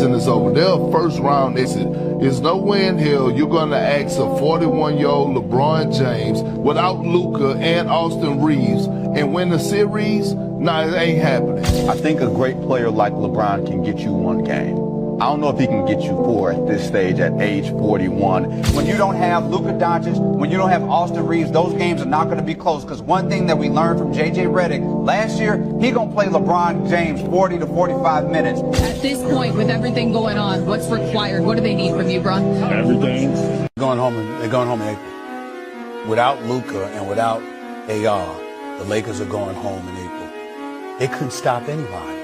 season is over. They're a first-round exit. There's no way in hell you're going to ask a 41-year-old LeBron James without Luka and Austin Reeves and win the series. Nah, it ain't happening. I think a great player like LeBron can get you one game. I don't know if he can get you four at this stage at age 41. When you don't have Luka Doncic, when you don't have Austin Reeves, those games are not going to be close. Because one thing that we learned from J.J. Redick last year, he going to play LeBron James 40 to 45 minutes. At this point, with everything going on, what's required? What do they need from you, Bron? Everything. They're going home in April. Without Luka and without AR, the Lakers are going home in April. They couldn't stop anybody.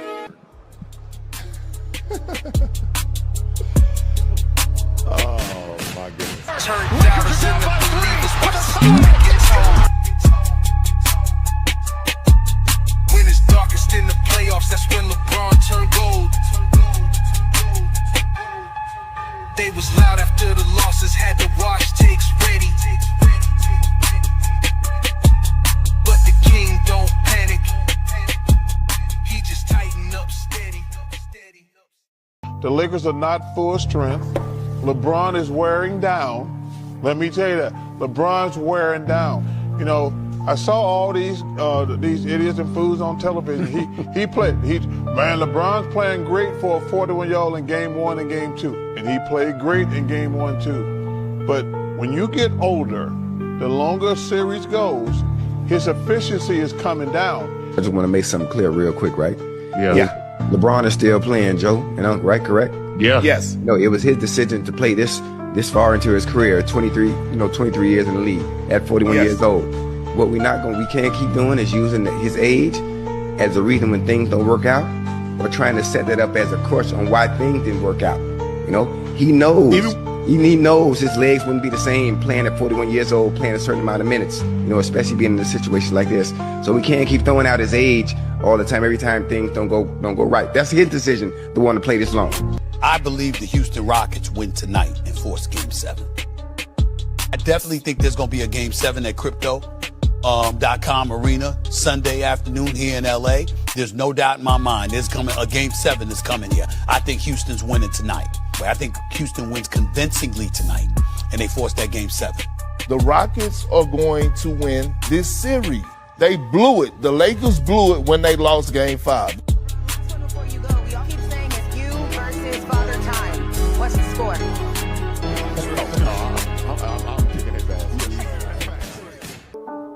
Oh, my goodness. Turned doubters into believers. Watch the story get told. When it's darkest in the playoffs, that's when LeBron turned gold. They was loud after the losses, had to wash takes ready. But the king don't panic. He just tighten up steady. The Lakers are not full strength. LeBron is wearing down. Let me tell you that. LeBron's wearing down. You know, I saw all these idiots and fools on television. LeBron's playing great for a 41-year-old in game one and game two. And he played great in game one, too. But when you get older, the longer a series goes, his efficiency is coming down. I just want to make something clear real quick, right? Yeah. LeBron is still playing, Joe, right, correct? Yeah. Yes. No, it was his decision to play this far into his career, 23 years in the league at 41 years old. What we can't keep doing is using his age as a reason when things don't work out, or trying to set that up as a crutch on why things didn't work out. You know, he knows. He knows his legs wouldn't be the same playing at 41 years old, playing a certain amount of minutes, you know, especially being in a situation like this. So we can't keep throwing out his age all the time, every time things don't go right. That's his decision to want to play this long. I believe the Houston Rockets win tonight and force Game 7. I definitely think there's going to be a Game 7 at Crypto.com Arena Sunday afternoon here in LA. There's no doubt in my mind there's coming a Game 7 is coming here. I think Houston's winning tonight. But I think Houston wins convincingly tonight, and they force that Game 7. The Rockets are going to win this series. They blew it. The Lakers blew it when they lost Game 5. Before you go, we all keep saying it's you versus Father Time. What's the score? I'm kicking his ass.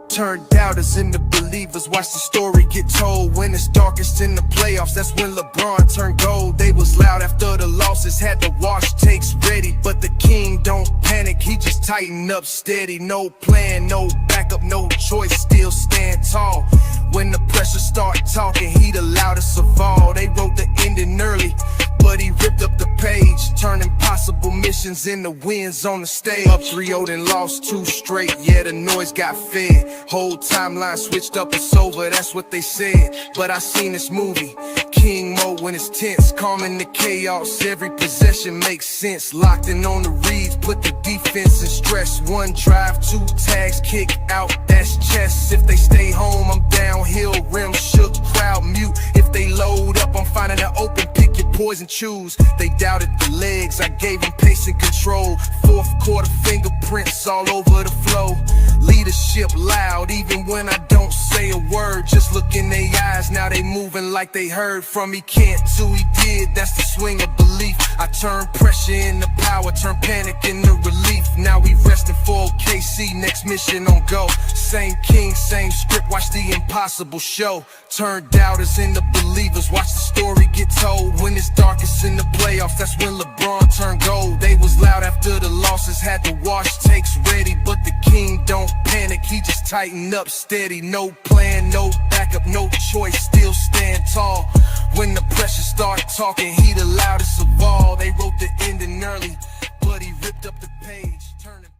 Turn doubters into believers. Watch the story get told. When it's darkest in the playoffs, that's when LeBron turned gold. They was loud after the losses, had to wash takes ready. But the king don't panic, he just tighten up steady. No plan, no backup, no choice, still stand tall. When the pressure start talking, he the loudest of all. They wrote the ending early, but he ripped up the page, turning possible missions into wins on the stage. Up 3-0 and lost 2 straight, yeah, the noise got fed. Whole timeline switched up, it's over, that's what they said. But I seen this movie, King mode when it's tense, calming the chaos, every possession makes sense. Locked in on the reads, put the defense in stress. 1 drive, 2 tags, kick out, that's chess. If they stay home, I'm downhill, rim shook, crowd mute. If they load up, I'm finding an open, pick your poison, choose. They doubted the legs, I gave them pace and control. 4th quarter fingerprints all over the flow. Leadership loud, even when I don't say a word. Just look in their eyes, now they moving like they heard from me. Can't do, he did, that's the swing of belief. I turn pressure into power, turn panic into relief. Now we resting for OKC, next mission on go. Same king, same script, watch the impossible show. Turn doubters into believers, watch the story get told. When it's darkest in the playoffs, that's when LeBron turned gold. They was loud after the losses, had to wash takes ready. But the king don't panic, he just tighten up steady. No plan, no backup, no choice, still stand tall. When the pressure start talking, he the loudest of all. They wrote the ending early, but he ripped up the page, turning.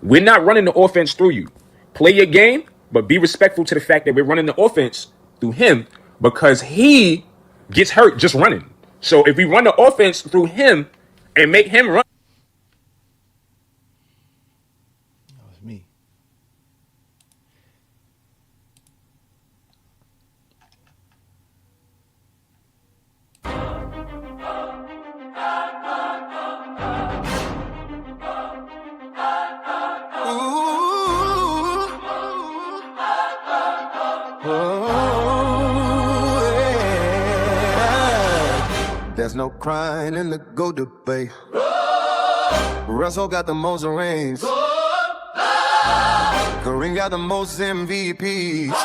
We're not running the offense through you. Play your game, but be respectful to the fact that we're running the offense through him because he gets hurt just running. So if we run the offense through him and make him run. That was me. There's no crying in the GOAT debate. Russell got the most rings. Kareem got the most MVPs.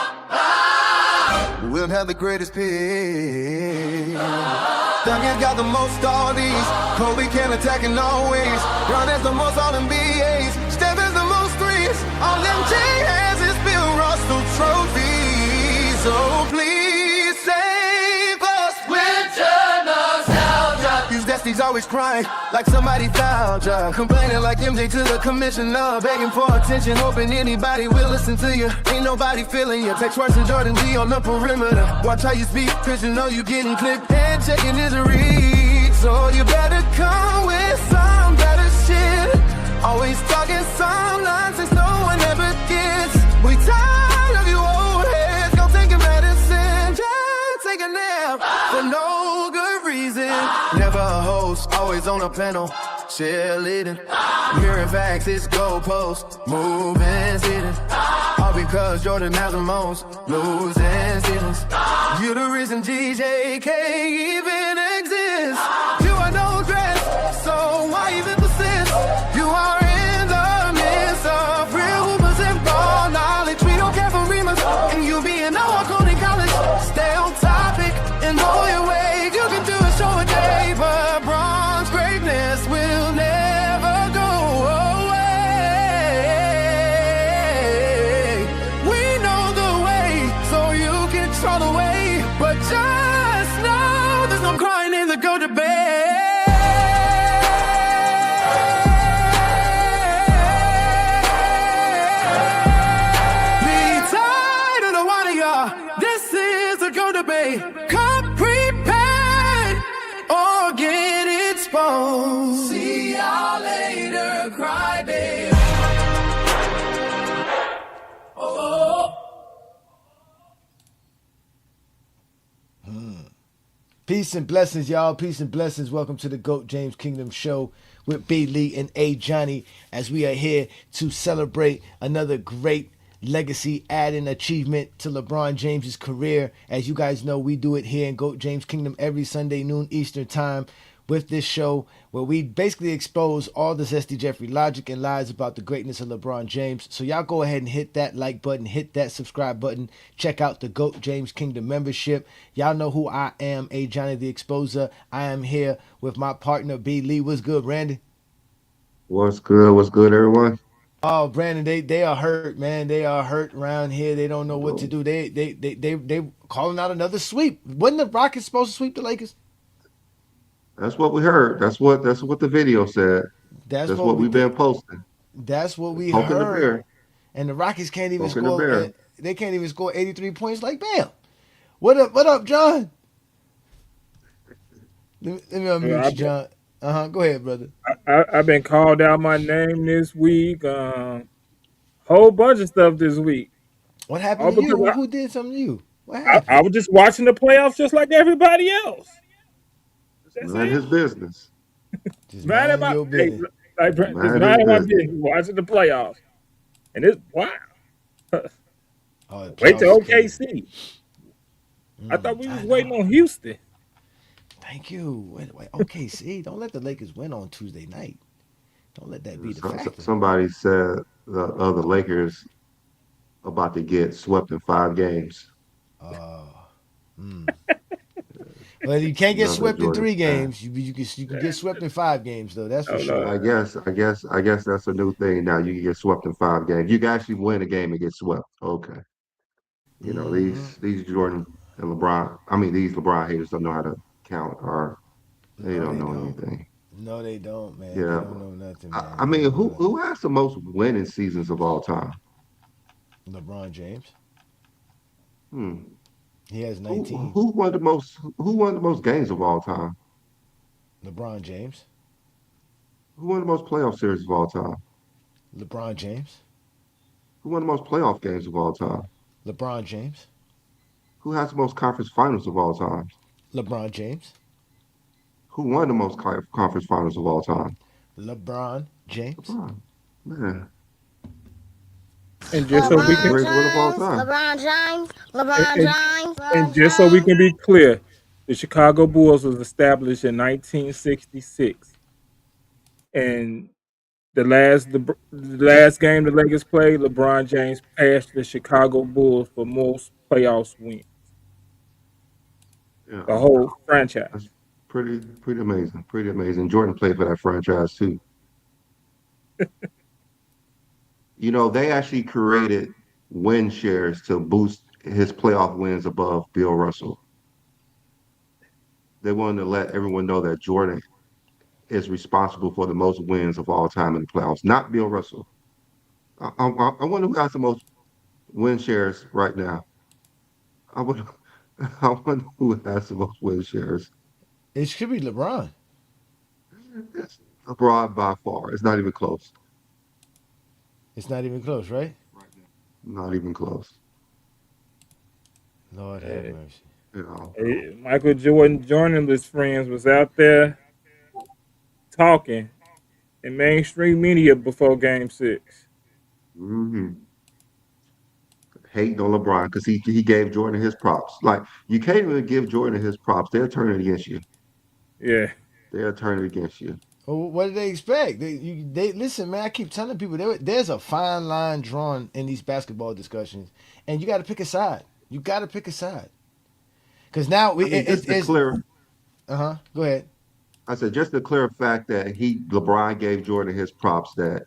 We'll have the greatest pick. Duncan got the most all these. Kobe can attack in all ways. Ron has the most all-NBAs. Steph has the most threes. All MJ has is Bill Russell trophies. So please save us. Winter nostalgia. These Destiny's always crying like somebody found ya. Complaining like MJ to the commissioner. Begging for attention, hoping anybody will listen to you. Ain't nobody feeling you. Text worse than Jordan G on the perimeter. Watch how you speak, cause you know you getting clipped. And checking his read. So you better come with some better shit. Always talking some nonsense no one ever gets. We tired of you old heads. Go take your medicine. Just take a nap for no good reason. Never a host, always on a panel. Cheerleading. Hearing facts, it's goalposts. Moving cities. All because Jordan has the most losing seasons. You're the reason GJK even exists. You are no dress, so why even persist? You are in the midst of real hoopers and ball knowledge. We don't care for reamers, and you being no Coney College. Stay on topic and know your way. You can do a show a day, but bronze greatness will never go away. We know the way, so you can throw the way. But just know there's no crying in the GOAT debate. Be tired of the one of y'all. This is the GOAT debate. Come prepared or get exposed. See y'all later, cry baby. Peace and blessings, y'all. Peace and blessings. Welcome to the GOAT James Kingdom Show with B. Lee and A. Johnny, as we are here to celebrate another great legacy adding achievement to LeBron James's career. As you guys know, we do it here in GOAT James Kingdom every Sunday noon Eastern time with this show where we basically expose all the zesty Jeffrey logic and lies about the greatness of LeBron James. So y'all go ahead and hit that like button, hit that subscribe button, check out the GOAT James Kingdom membership. Y'all know who I am, A. Johnny the Exposer. I am here with my partner B. Lee. What's good, Brandon? What's good? What's good, everyone? Oh, Brandon, they are hurt, man. They are hurt around here. They don't know what to do. They calling out another sweep. Wasn't the Rockets supposed to sweep the Lakers? That's what we heard. That's what the video said. That's what we've been posting. That's what we Poking the heard. bear. And the Rockets can't even Poking the score. bear. They can't even score 83 points like Bam. What up? What up, John? Let me unmute you, John. Go ahead, brother. I've been called out my name this week. Whole bunch of stuff this week. What happened to you? Who did something to you? What happened? I was just watching the playoffs just like everybody else. Mind his business. Just mind your business. Just mind my business. Watching the playoffs. And it's wow. Wait till OKC. I thought we was waiting on Houston. Thank you. Wait, OKC. Don't let the Lakers win on Tuesday night. Don't let that be the factor. Somebody said the other Lakers about to get swept in 5 games. Well, you can't get swept in 3 games. You can get swept in 5 games though. That's for sure. I guess that's a new thing now. You can get swept in 5 games. You can actually win a game and get swept. Okay. You know, these Jordan and LeBron. I mean, these LeBron haters don't know how to count, or they don't know anything. No, they don't, man. Yeah. They don't know nothing, man. I mean, who has the most winning seasons of all time? LeBron James. He has 19. Who won the most games of all time? LeBron James. Who won the most playoff series of all time? LeBron James. Who won the most playoff games of all time? LeBron James. Who has the most conference finals of all time? LeBron James. Who won the most conference finals of all time? LeBron James. LeBron. Man. And just so we can LeBron James. and just so we can be clear, The Chicago Bulls was established in 1966, and the last game the Lakers played, LeBron James passed the Chicago Bulls for most playoffs wins. Yeah, The whole franchise. that's pretty amazing. Pretty amazing. Jordan played for that franchise too. You know, they actually created win shares to boost his playoff wins above Bill Russell. They wanted to let everyone know that Jordan is responsible for the most wins of all time in the playoffs, not Bill Russell. I wonder who has the most win shares right now. I wonder, I wonder who has the most win shares. It should be LeBron. It's LeBron by far. It's not even close. It's not even close, right? Not even close. Lord have Uh, mercy. You know. Michael Jordan journalist friends was out there talking in mainstream media before Game 6. hmm Hating on LeBron because he gave Jordan his props. Like you can't even give Jordan his props. They're turning against you. Yeah. They're turning against you. Well, what do they expect? They listen, man. I keep telling people there's a fine line drawn in these basketball discussions, and you got to pick a side. You got to pick a side because now I mean, just the it's clear. Go ahead. I said just the clear fact that LeBron gave Jordan his props that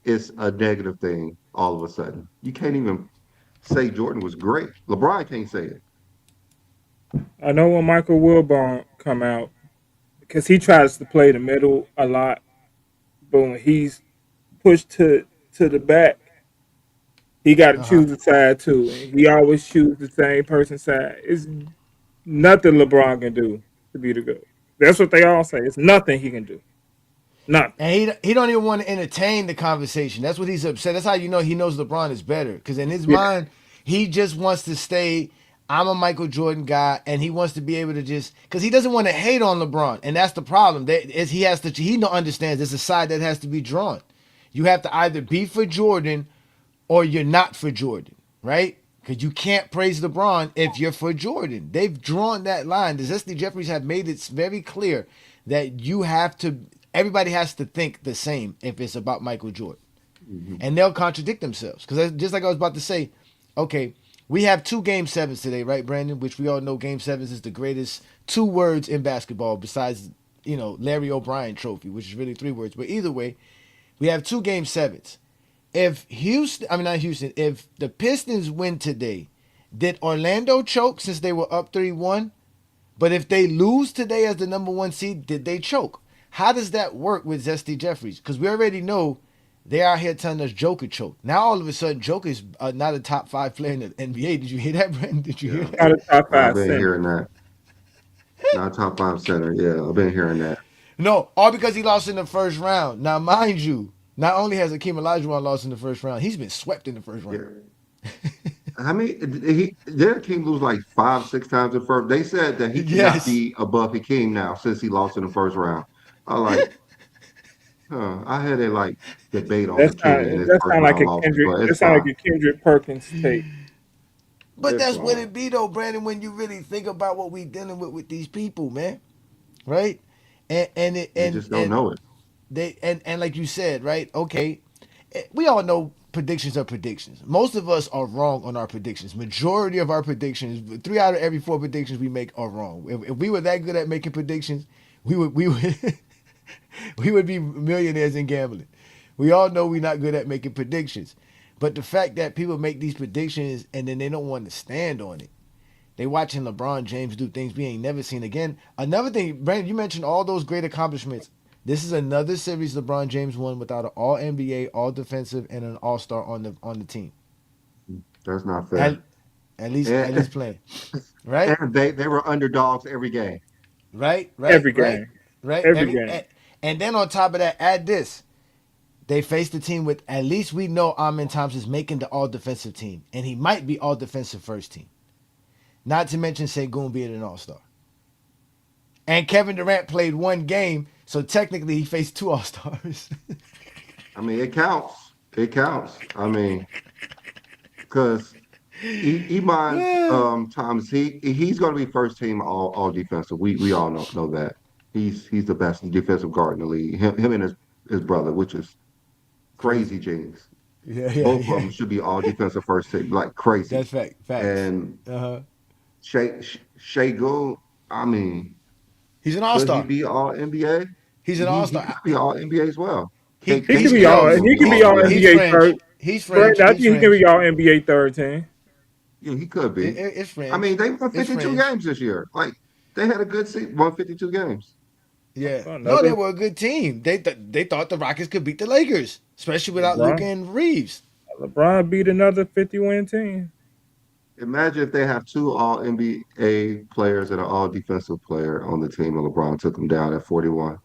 it's a negative thing all of a sudden. You can't even say Jordan was great. LeBron can't say it. I know when Michael Wilbon come out, because he tries to play the middle a lot, but when he's pushed to the back, he got to Uh huh. choose a side too. And he always choose the same person's side. It's nothing LeBron can do to be the GOAT. That's what they all say. It's nothing he can do. Nothing. And he don't even want to entertain the conversation. That's what he's upset. That's how you know he knows LeBron is better. Because in his Yeah. mind, he just wants to stay. I'm a Michael Jordan guy, and he wants to be able to just because he doesn't want to hate on LeBron, and that's the problem. That is he has to. He no understands there's a side that has to be drawn. You have to either be for Jordan or you're not for Jordan, right? Because you can't praise LeBron if you're for Jordan. They've drawn that line. The Zesty Jeffries have made it very clear that you have to. Everybody has to think the same if it's about Michael Jordan, Mhm. and they'll contradict themselves. Because just like I was about to say, okay, we have two Game Sevens today, right, Brandon? Which we all know Game Sevens is the greatest two words in basketball besides Larry O'Brien Trophy, which is really three words. But either way, we have two Game Sevens. If not Houston, if the Pistons win today, did Orlando choke since they were up 3-1? But if they lose today as the number one seed, did they choke? How does that work with Zesty Jeffries? Because we already know they're out here telling us Joker choke. Now all of a sudden, Joker's not a top 5 player in the NBA. Did you hear that, Brandon? Did you hear Yeah, that? Not a top I've five been center. hearing that. Not top five center. Yeah, I've been hearing that. No, all because he lost in the first round. Now, mind you, not only has Akeem Olajuwon lost in the first round, he's been swept in the first round. Yeah. I mean, their team lose like 5, 6 times in first. They said that he cannot Yes. be above Hakeem now since he lost in the first round. I like, I had a like debate on That's not Hakeem and his that first sound like round a losses, Kendrick. but That it's sound like fine. a Kendrick Perkins take. But It's that's what fine. it be though, Brandon, when you really think about what we dealing with these people, man. Right? And it They just don't and know it. they and like you said, right? Okay. We all know predictions are predictions. Most of us are wrong on our predictions. Majority of our predictions, 3 out of every 4 predictions we make are wrong. If we were that good at making predictions, we would we would be millionaires in gambling. We all know we're not good at making predictions. But the fact that people make these predictions and then they don't want to stand on it. They watching LeBron James do things we ain't never seen again. Another thing, Brandon, you mentioned all those great accomplishments. This is another series LeBron James won without an All NBA, All Defensive, and an All Star on the team. That's not fair. At, at And, least playing, right, and they were underdogs every game. right, right, Every right, game. right. Every Every game. and then on top of that, add this: they faced the team with at least we know Amin Thompson's making the All Defensive team, and he might be All Defensive first team. Not to mention Sengun being an All Star. And Kevin Durant played one game, so technically he faced 2 All Stars. I mean, it counts. It counts. I mean, because Iman Thomas, he's going to be first team all defensive. We all know that. He's the best defensive guard in the league. Him and his brother, which is crazy Crazy. genius. Yeah, yeah, Both of yeah. them should be all defensive first team, like crazy. That's facts. And Uh-huh. Shea Gould, I mean, He's an could he all-star. be all NBA? He's an He all-star. could be all NBA as well. He He Can't can he's be say all. he's close. gonna He be can all be all NBA. He's NBA French. third. He's French. French. I think He's he can French. be all NBA third team. Yeah, he could be. It's I mean, French. they won It's 52 French. games this year. Like they had a good season, won 52 games. Yeah. No, they Another were a good team. They thought the Rockets could beat the Lakers, especially without Luka LeBron. and Reeves. LeBron beat another 50-win team. Imagine if they have two all NBA players and an all defensive player on the team, and LeBron took them down at 41.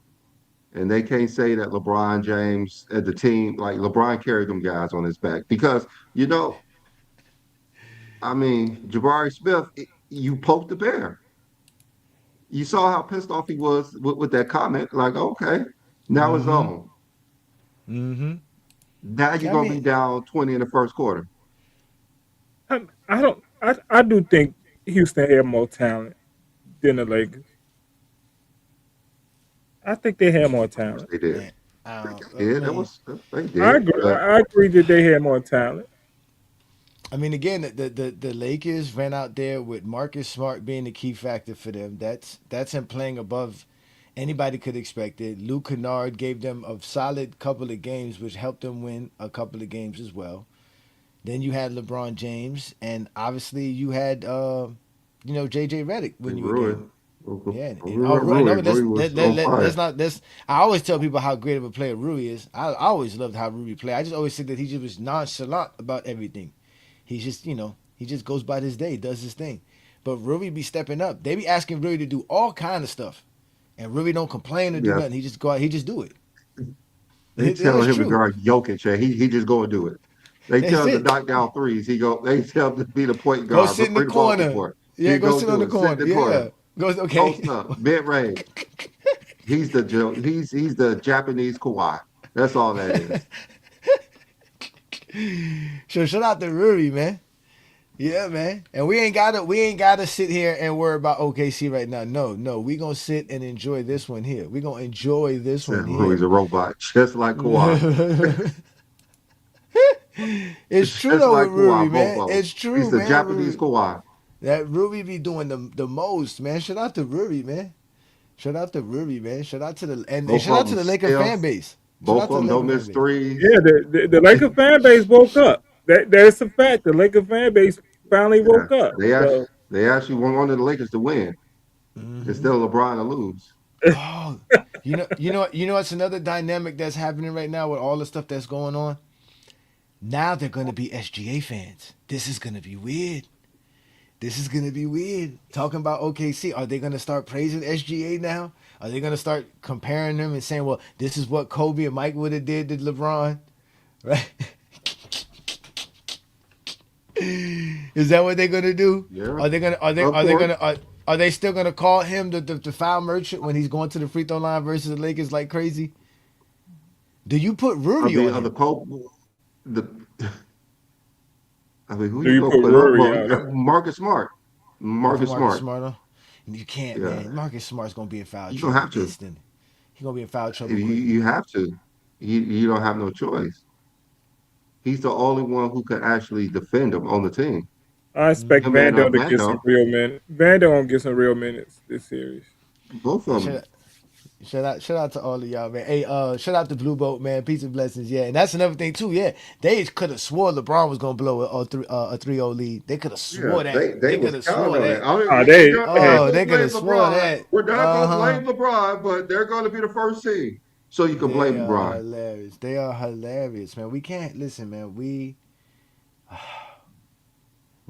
And they can't say that LeBron James at the team, like LeBron carried them guys on his back because, you know, I mean, Jabari Smith, you poked the bear. You saw how pissed off he was with that comment. Like, okay, now it's Mm-hmm. on. Mm-hmm. Now you're I going to be mean, down 20 in the first quarter. I don't. I do think Houston had more talent than the Lakers. I think they had more Of course talent. they did. man, I don't. I Yeah, mean, they I did. agree. But I agree that they had more talent. I mean, again, the Lakers ran out there with Marcus Smart being the key factor for them. That's him playing above anybody could expect it. Luke Kennard gave them a solid couple of games, which helped them win a couple of games as well. Then you had LeBron James, and obviously you had JJ Redick they win you a ruined. game. Rui, Yeah, and no, Rui was on let's fire. not. Let's. I always tell people how great of a player Rui is. I always loved how Rui played. I just always think that he just was nonchalant about everything. He's just, he just goes by his day, does his thing. But Rui be stepping up. They be asking Rui to do all kind of stuff, and Rui don't complain or do Yeah, nothing. He just go out. He just do it. they tell It's him to true. guard Jokic, and he just go and do it. They That's tell him to it. knock down threes. They tell him to be the point Go guard, sit in the bring the ball up the corner. court. Yeah, He go go sit on do the it. Sit in corner. the corner, Yeah. Go okay. post up, mid range. He's the Japanese Kawhi. That's all that is. So shout out to Rui, man. Yeah, man. And we ain't gotta sit here and worry about OKC right now. No, no. We gonna sit and enjoy this one here. We gonna enjoy this Said one Rui's here. a robot, just like Kawhi. It's It's true just though with like Rui, Kawhi, both man. of them. It's He's true, the man. Japanese Kawhi. That Rui be doing the most, man. Shout out to Rui, man. Shout out to Rui, man. Shout out to and Both shout of out to them the Laker still, fan base. Shout both out of to the them don't Laker fan miss base. threes. Yeah, the Laker fan base woke up. That's a fact. The Laker fan base finally Yeah, woke up. So they actually wanted the Lakers to win Hmm. instead of LeBron to lose. Oh, what's another dynamic that's happening right now with all the stuff that's going on? Now they're gonna be SGA fans. This is gonna be weird. This is gonna be weird. Talking about OKC, are they gonna start praising SGA now? Are they gonna start comparing them and saying, "Well, this is what Kobe and Mike would have did to LeBron"? Right? Is that what they're gonna do? Yeah, Are they gonna? Are they? of Are they course. gonna? Are they still gonna call him the foul merchant when he's going to the free throw line versus the Lakers like crazy? Do you put Of Ruri the on of the him? Pope, the I mean, who do you you gonna put put on? Rory Well, on? Marcus Smart. You put Marcus Marcus Smart. Smart on? You can't, Yeah, man. Marcus Smart's gonna be in foul you gonna trouble have to. instant. He's gonna be in foul You, trouble quickly. you have to. You don't have no choice. He's the only one who can actually defend him on the team. I expect Him and Vando to get some Vando, real minutes. Vando gonna get some real minutes this series. both Yeah, of them. shout out to all of y'all, man. Hey, shout out to Blue Boat, man. Peace and blessings, yeah. And that's another thing too, yeah. They could have swore LeBron was gonna blow a 3-0 lead. They could have Yeah, swore that. they They could was have counting swore on that. that. I mean, Oh, they we're hey, not Oh, gonna they could blame have swore LeBron. that. We're not Uh gonna huh. blame LeBron, but they're gonna be the first seed, so you can blame They are LeBron. hilarious. They are hilarious, man. We can't listen, man. We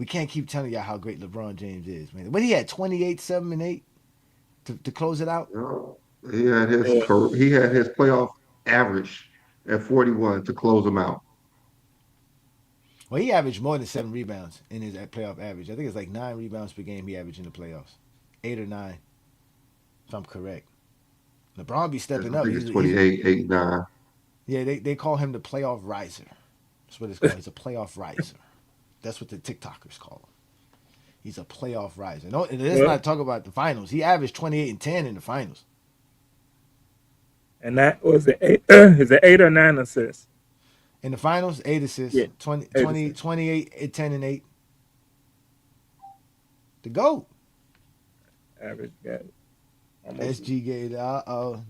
can't keep telling y'all how great LeBron James is, man. When he had 28, 7, and 8 to close it out. You know, yeah. he had his playoff average at 41 to close him out. Well, he averaged more than 7 rebounds in his playoff average. I think it's like 9 rebounds per game he averaged in the playoffs, 8 or 9, if I'm correct. LeBron be I stepping up. think it's He's 28, 8, 9. yeah. They call him the playoff riser. That's what it's called. He's a playoff riser. That's what the TikTokers call him. He's a playoff riser. No, let's Well, not talk about the finals. He averaged 28 and 10 in the finals. and that was it. Is it 8 or 9 assists? In the finals, 8 assists, Yeah, 20, 8 20 assists. 28, 10, and 8. The GOAT. Average got almost. SG gave oh.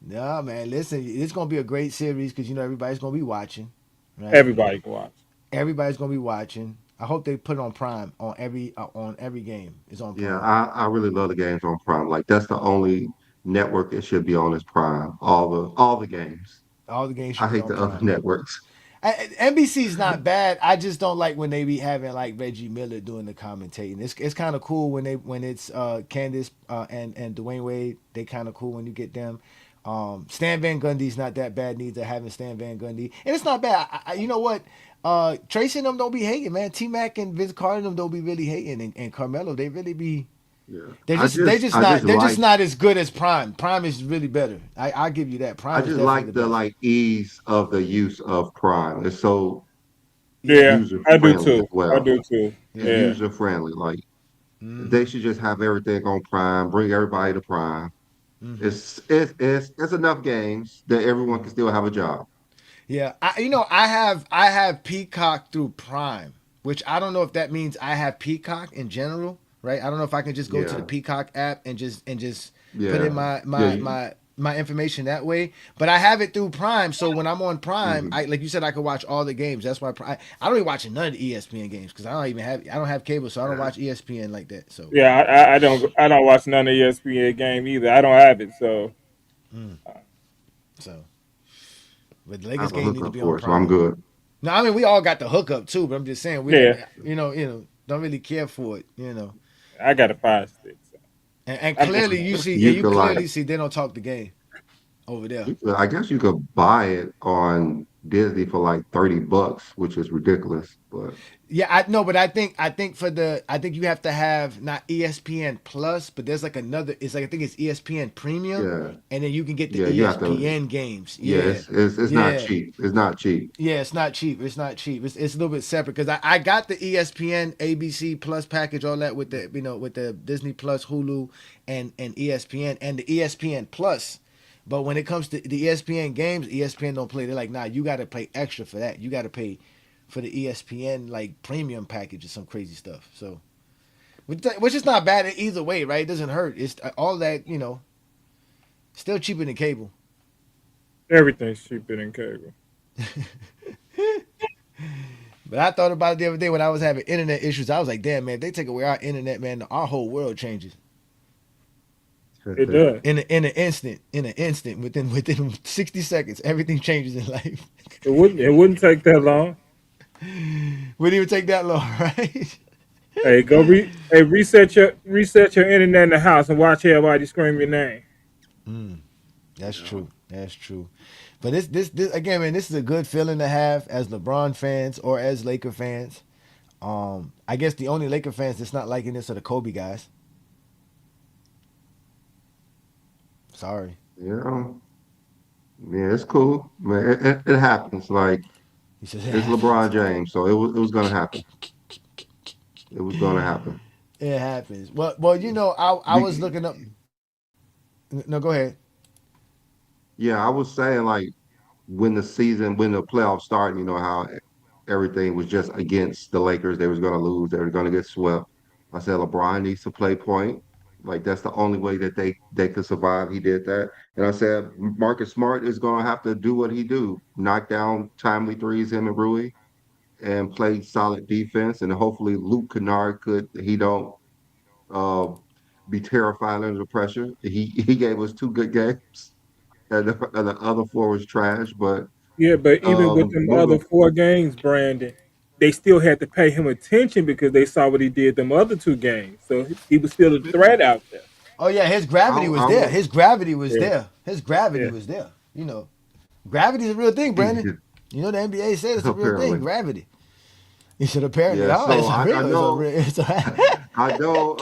No, man, listen, it's going to be a great series because, everybody's going to be watching, right? Everybody can watch. Everybody's going to be watching. I hope they put it on Prime on every game. It's on Yeah, Prime. I really love the games on Prime. Like that's the only network it should be on is Prime. All the games. All the games I should be hate on the other Prime. networks. NBC's not bad. I just don't like when they be having like Reggie Miller doing the commentating. It's kind of cool when it's Candace and Dwayne Wade. They kind of cool when you get them. Stan Van Gundy's not that bad neither. Having Stan Van Gundy, and it's not bad. You know what? Tracy and them don't be hating, man. T Mac and Vince Carter and them don't be really hating, and Carmelo they really be. Yeah. They're I just they just just I not just they're just like not as good as Prime. Prime is really better. I give you that. I Prime is just definitely like the the best. like ease of the use of Prime. It's so Yeah. Yeah, user I do friendly as too. I well. do too. It's Yeah. Yeah, user friendly. Like they Mm-hmm. should just have everything on Prime, bring everybody to Prime. Mm-hmm. It's enough games that everyone can still have a job. Yeah, I have Peacock through Prime, which I don't know if that means I have Peacock in general, right? I don't know if I can just go to the Yeah, Peacock app and just put in yeah, my yeah. my my my information that way. But I have it through Prime, so when I'm on Prime, Mhm. I like you said I could watch all the games. That's why I don't even watch none of the ESPN games because I don't have cable, so I don't Yeah. watch ESPN like that. So yeah. I don't watch none of ESPN game either. I don't have it, so mm, so but the I Lakers have a game need to hookup be on for it, so I'm Prime. good. No, I mean we all got the hookup too, but I'm just saying we don't, yeah. don't really care for it. I got a Fire Stick. So And I just clearly you see, and You you could like clearly see they don't talk the game over there. I guess you could buy it on Disney for like $30, which is ridiculous. But Yeah, I know, but I think you have to have not ESPN Plus, but there's like another. It's like I think it's ESPN Premium, yeah, and then you can get the yeah, you have to. ESPN games. Yeah, Yeah, it's not yeah, cheap. It's not cheap. yeah. It's not cheap. It's not cheap. It's a little bit separate because I got the ESPN ABC Plus package, all that with the Disney Plus, Hulu, and ESPN and the ESPN Plus. But when it comes to the ESPN games, ESPN don't play. They're like, nah, you got to pay extra for that. You got to pay for the ESPN like premium package or some crazy stuff. So, which is not bad either way, right? It doesn't hurt. It's all that still cheaper than cable. everything's cheaper than cable. But I thought about it the other day when I was having internet issues. I was like, damn man, if they take away our internet, man, our whole world changes It does. in an instant within 60 seconds. Everything changes in life. It wouldn't take that long. Wouldn't even take that long, right? Hey, reset your internet in the house and watch everybody scream your name. That's Yeah. true. That's true. But this again, man. This is a good feeling to have as LeBron fans or as Laker fans. I guess the only Laker fans that's not liking this are the Kobe guys. Sorry. Yeah, yeah, it's cool, man. It happens. Like He says it it's happens. LeBron James, so it was gonna happen. It was gonna happen. It happens. Well, I was Be- looking up. No, go ahead. yeah, I was saying like when the playoffs started, you know how everything was just against the Lakers. They was gonna lose. They were gonna get swept. I said LeBron needs to play point. Like that's the only way that they could survive. He did that, and I said Marcus Smart is gonna have to do what he do, knock down timely threes, him and Rui, and play solid defense. And hopefully Luke Kennard he don't uh, be terrified under pressure. He gave us two good games, and the other four was trash. But Yeah, but even with them other moving, 4 games, Brandon, they still had to pay him attention because they saw what he did them other 2 games. So he was still a threat out there. Oh yeah, his gravity was I there. will. His gravity was Yeah, there. His gravity yeah. was there. Gravity is a real thing, Brandon. The NBA said it's a real thing. Apparently, Gravity. He said apparently, yeah. oh, So it's a I real. It's a know real. It's a. I know.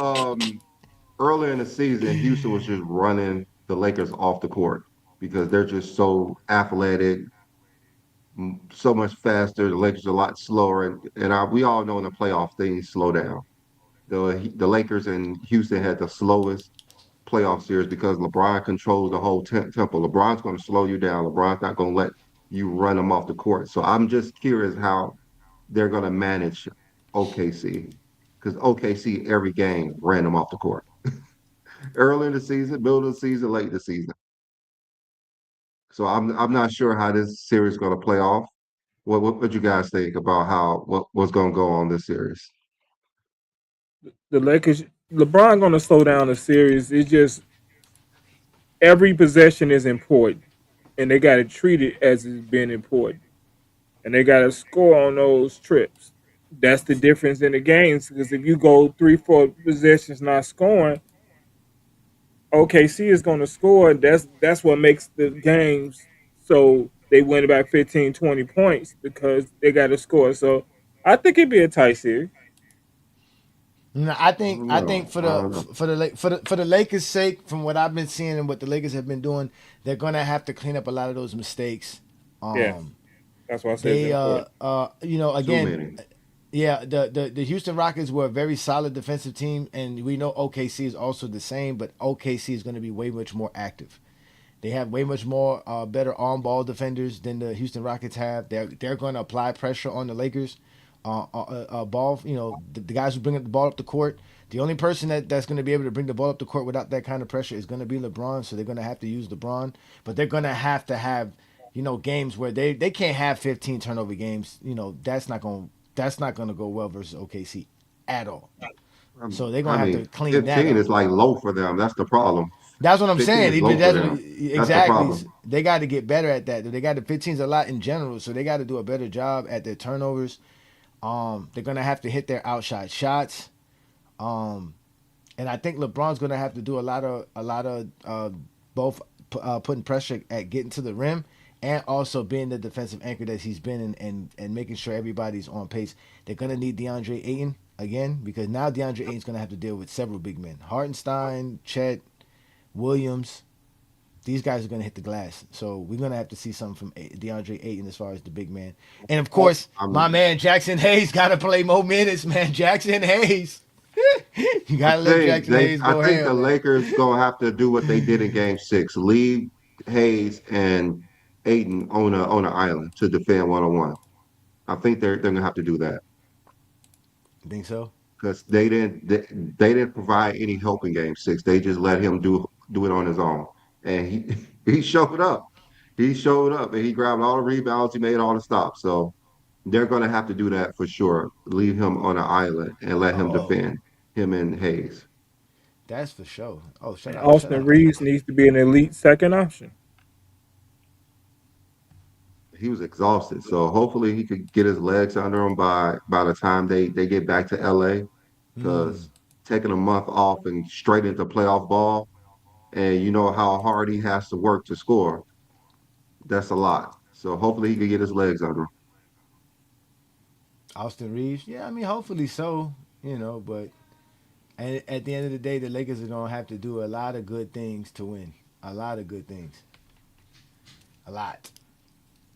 Earlier in the season, Houston was just running the Lakers off the court because they're just so athletic, so much faster. The Lakers are a lot slower, and we all know in the playoff things slow down. The Lakers and Houston had the slowest playoff series because LeBron controls the whole tempo. LeBron's going to slow you down. LeBron's not going to let you run him off the court. So I'm just curious how they're going to manage OKC because OKC every game ran them off the court early in the season, middle of the season, late in the season. So I'm not sure how this series is going to play off. What you guys think about what's going to go on this series? The Lakers, LeBron going to slow down the series. It's just every possession is important, and they got to treat it as it's being important, and they got to score on those trips. That's the difference in the games. Because if you go 3, 4 possessions not scoring, OKC is going to score. That's what makes the games so they win about 15, 20 points because they got to score. So I think it'd be a tight series. No, I don't I know. think I don't know. for the Lakers' sake, from what I've been seeing and what the Lakers have been doing, they're gonna have to clean up a lot of those mistakes. Yeah, Um, that's why I say it's they important. Too again, many. yeah, the Houston Rockets were a very solid defensive team, and we know OKC is also the same, but OKC is going to be way much more active. They have way much more better on ball defenders than the Houston Rockets have. They're going to apply pressure on the Lakers. Ball, the guys who bring the ball up the court. The only person that's going to be able to bring the ball up the court without that kind of pressure is going to be LeBron. So they're going to have to use LeBron, but they're going to have games where they can't have 15 turnover games. That's not going to go well versus OKC at all. So they're I going to have mean, to clean that 15 up. is like low for them. That's the problem. That's what I'm 15 saying. is low for That's what them. That's the exactly. problem. They got to get better at that. They got the 15s a lot in general, so they got to do a better job at their turnovers. They're gonna have to hit their outshot shots. Um, and I think LeBron's gonna have to do a lot of both putting pressure at getting to the rim and also being the defensive anchor that he's been and making sure everybody's on pace. They're gonna need DeAndre Ayton again because now DeAndre Ayton's gonna have to deal with several big men: Hartenstein, Chet, Williams. These guys are going to hit the glass. So we're going to have to see something from DeAndre Ayton as far as the big man. And of course, my I'm man Jackson Hayes got to play more minutes, man. Jackson Hayes. You got to let Jackson Hayes I go think the ham, man. Lakers gonna have to do what they did in Game 6. Leave Hayes and Aiton on an island to defend 1-on-1. I think they're gonna have to do that You think so? because they didn't provide any help in Game 6. They just let him do it on his own, and he he showed up. He showed up and he grabbed all the rebounds. He made all the stops. So they're gonna have to do that for sure. Leave him on an island and let him Oh, defend him and Hayes. that's for sure. Oh, And Austin shout out to Reeves needs to be an elite second option. He was exhausted. So hopefully he could get his legs under him by the time they get back to LA. mm, Because taking a month off and straight into playoff ball, and you know how hard he has to work to score. That's a lot. So hopefully he could get his legs under him. Austin Reeves. Yeah, I mean, hopefully so. But at the end of the day, the Lakers are going to have to do a lot of good things to win. A lot of good things. A lot.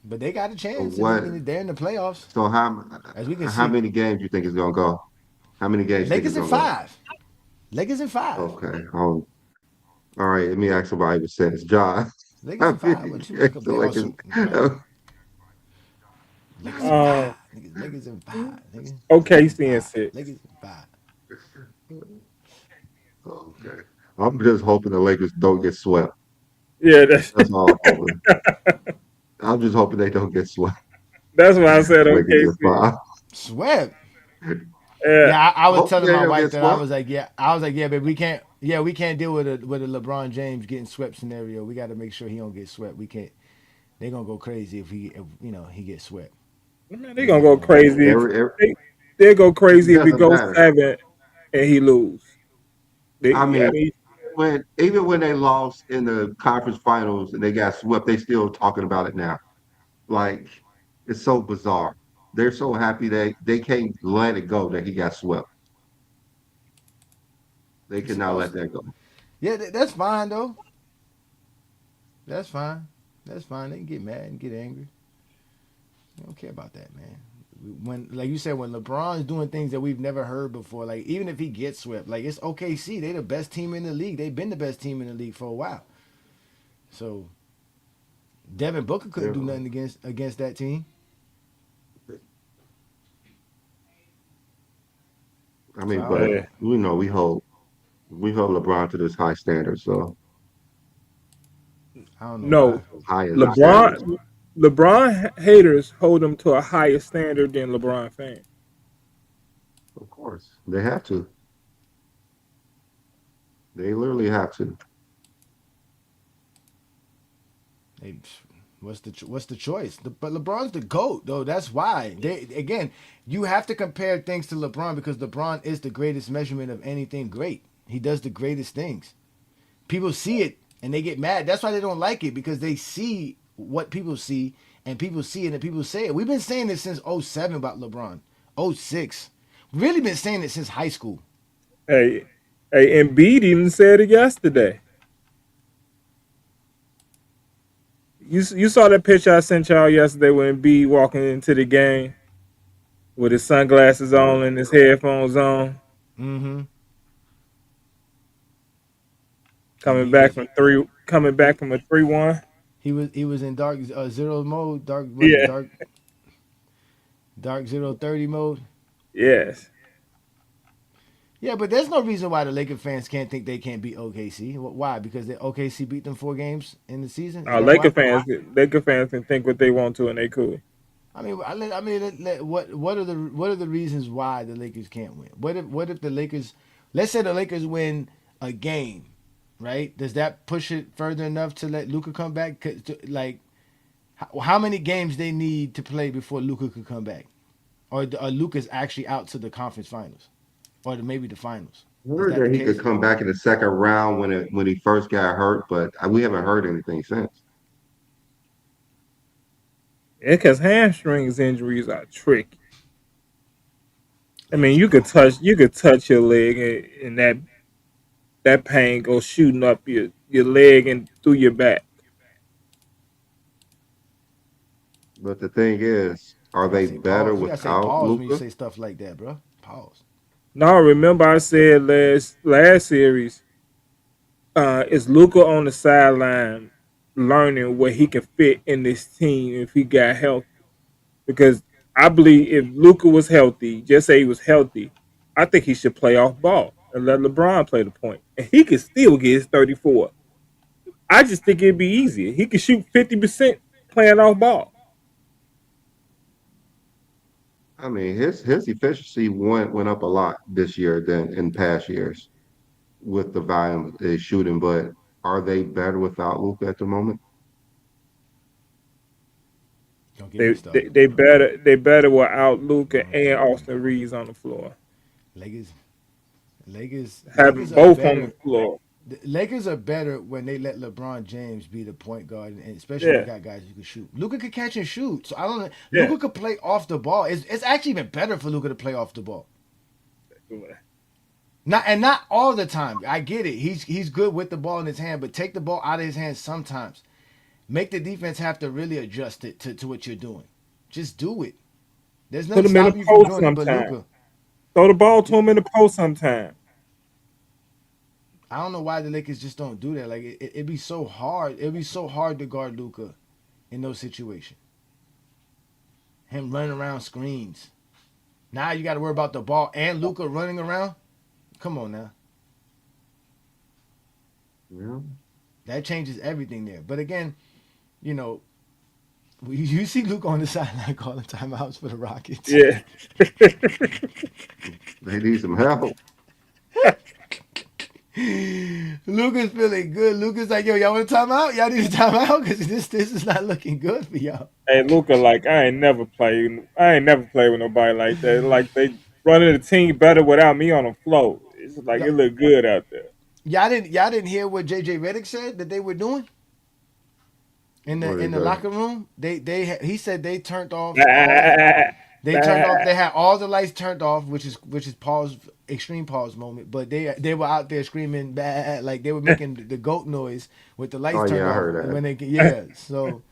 But they got a So chance, and what? they're in the playoffs, So as we can how see. many games you think is gonna go? How many games you think is Lakers in gonna go? five. Lakers in five. Okay. All right. Let me ask somebody with sense. John, Lakers how in five. many What you games look up the there? Lakers? Lakers in Um, five. Lakers in five. Lakers in OKC and five. Lakers six. in five. Okay. I'm just hoping the Lakers don't get swept. Yeah, that's That's all I'm hoping. I'm just hoping they don't get swept. that's why I said Lakers in OKC. five. Swept. Yeah, Yeah, I was Hopefully telling they my don't wife get that I swept. was like, yeah, babe, we can't. Yeah, we can't deal with a LeBron James getting swept scenario. We got to make sure he don't get swept. We can't. They're gonna go crazy if he gets swept. man, they They're gonna not go gonna do crazy that. if Every they go it crazy if he doesn't goes matter. 7 and he lose. I I mean, mean, even when they lost in the conference finals and they got swept, they still talking about it now. Like it's so bizarre. They're so happy they can't let it go that he got swept. They You're cannot supposed let to. that go. Yeah, that's fine though. That's fine. That's fine. They can get mad and get angry. We don't care about that, man. When, like you said, when LeBron's doing things that we've never heard before, like even if he gets swept, like it's OKC, they the best team in the league. They've been the best team in the league for a while. So Devin Booker couldn't do nothing against that team. I mean, So but Yeah. we hold LeBron to this high standard. So I don't know No, why. high as a standard. LeBron haters hold him to a higher standard than LeBron fans. Of course, they have to. They literally have to. They, what's the choice? But LeBron's the GOAT, though. That's why. You have to compare things to LeBron because LeBron is the greatest measurement of anything great. He does the greatest things. People see it and they get mad. That's why they don't like it because they see what people see and people see it and people say it. We've been saying this since '07 about LeBron. '06. Really been saying it since high school. Hey, Embiid even said it yesterday. You saw that picture I sent y'all yesterday when Embiid walking into the game with his sunglasses on and his headphones on, Mm-hmm. coming back from a 3-1. He was in dark zero mode, Yeah. dark 030 mode. Yes. Yeah, but there's no reason why the Laker fans can't think they can't beat OKC. Why? Because OKC beat them 4 games in the season. Is that Laker why? fans can think what they want to and they cool. I mean, what are the reasons why the Lakers can't win? What if the Lakers, let's say the Lakers win a game, right? Does that push it further enough to let Luka come back? Like, how many games they need to play before Luka could come back, or Luka's actually out to the conference finals, or maybe the finals? I Is heard that the that he case? could come back in the second round when he first got hurt, but we haven't heard anything since. Yeah, because hamstrings injuries are tricky. I mean, It's you could touch your leg and that pain goes shooting up your leg and through your back. But the thing is, are You gotta they say better pause. You gotta say without pause when you Luca? say stuff like that, bro. Pause. Now, remember I said last series, is Luca on the sideline learning where he can fit in this team if he got healthy? Because I believe if Luca was healthy, just say he was healthy, I think he should play off ball and let LeBron play the point, and he could still get his 34. I just think it'd be easier. He could shoot 50% playing off ball. I mean, his efficiency went up a lot this year than in past years with the volume is shooting. But are they better without Luca at the moment? Don't get me They they, started, they bro. better without Luca Don't and get me. Austin Reeves on the floor. Lakers, Having Lakers are both on the better. floor. The Lakers are better when they let LeBron James be the point guard, and especially when they Yeah, got guys who can shoot. Luca could catch and shoot, so I don't know. yeah. Luca could play off the ball. It's actually even better for Luca to play off the ball. Not all the time. I get it. He's good with the ball in his hand, but take the ball out of his hands sometimes. Make the defense have to really adjust it to what you're doing. Just do it. There's Put nothing him in the stopping you from post doing it but sometime. Luca. Throw the ball to him in the post sometime. I don't know why the Lakers just don't do that. Like it'd be so hard. It'd be so hard to guard Luca in those situations. Him running around screens. Now you got to worry about the ball and Luca running around. Come on now. Yeah. That changes everything there. But again, you know, you see Luca on the sideline calling timeouts for the Rockets. Yeah. They need some help. Luca's feeling good. Luca's like, yo, y'all want a timeout? Y'all need a timeout because this is not looking good for y'all. Hey, Luca, like I ain't never played with nobody like that. Like they running the team better without me on the floor. It's like Y'all, it look good out there. y'all didn't hear what JJ Redick said that they were doing in What the is that? locker room. He said they turned off all the Bah, they turned off bah. they had all the lights turned off, which is pause extreme pause moment. But they were out there screaming bah, like they were making the goat noise with the lights Oh turned yeah, I off heard that. when they yeah. So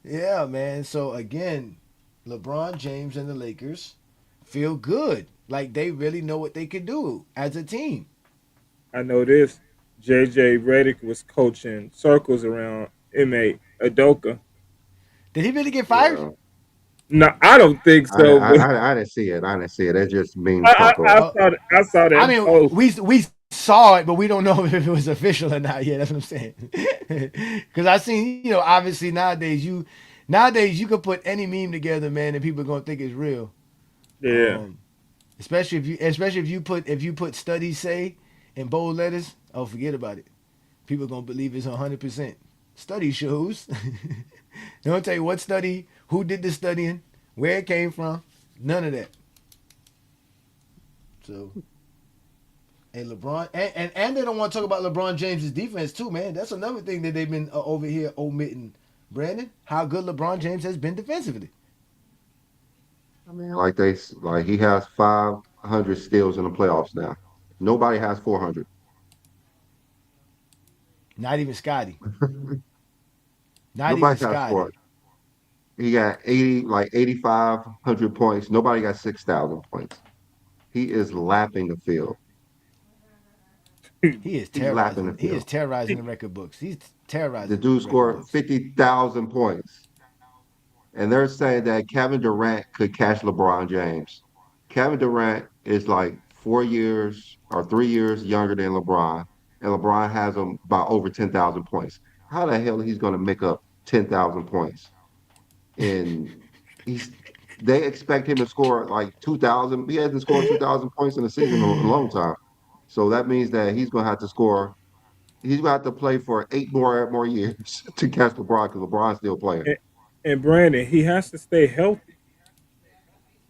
yeah, man. So again, LeBron James and the Lakers feel good. Like they really know what they can do as a team. I know this. JJ Redick was coaching circles around M.A. Adoka. Did he really get fired? Yeah. No, I don't think so, but I didn't see it. I didn't see it. It's just memes I, talk. I, I Uh, saw I saw I that mean, post. we saw it, but we don't know if it was official or not yet. That's what I'm saying. Because I seen, obviously nowadays you could put any meme together, man, and people are gonna think it's real. Yeah. Um, especially if you put studies say in bold letters. Oh, forget about it. People are gonna believe it's 100%. Study shows. They don't tell you what study, who did the studying, where it came from. None of that. So, hey, LeBron, and they don't want to talk about LeBron James's defense too, man. That's another thing that they've been over here omitting. Brandon, how good LeBron James has been defensively. I mean, like he has 500 steals in the playoffs now. Nobody has 400. Not even Scotty. Not even Nobody has Scotty. 400. He got 8500 points. Nobody got 6,000 points. He is lapping the field. He is He's lapping the terrorizing. He is field. terrorizing the record books. He's The terrorizing dude the record scored books. 50,000 points. And they're saying that Kevin Durant could catch LeBron James. Kevin Durant is like 4 years or 3 years younger than LeBron, and LeBron has him by over 10,000 points. How the hell he's going to make up 10,000 points? And he's they expect him to score like 2,000. He hasn't scored 2,000 points in a season in a long time. So that means that he's going to have to score. He's going to have to play for 8 more years to catch LeBron because LeBron's still playing. And Brandon, he has to stay healthy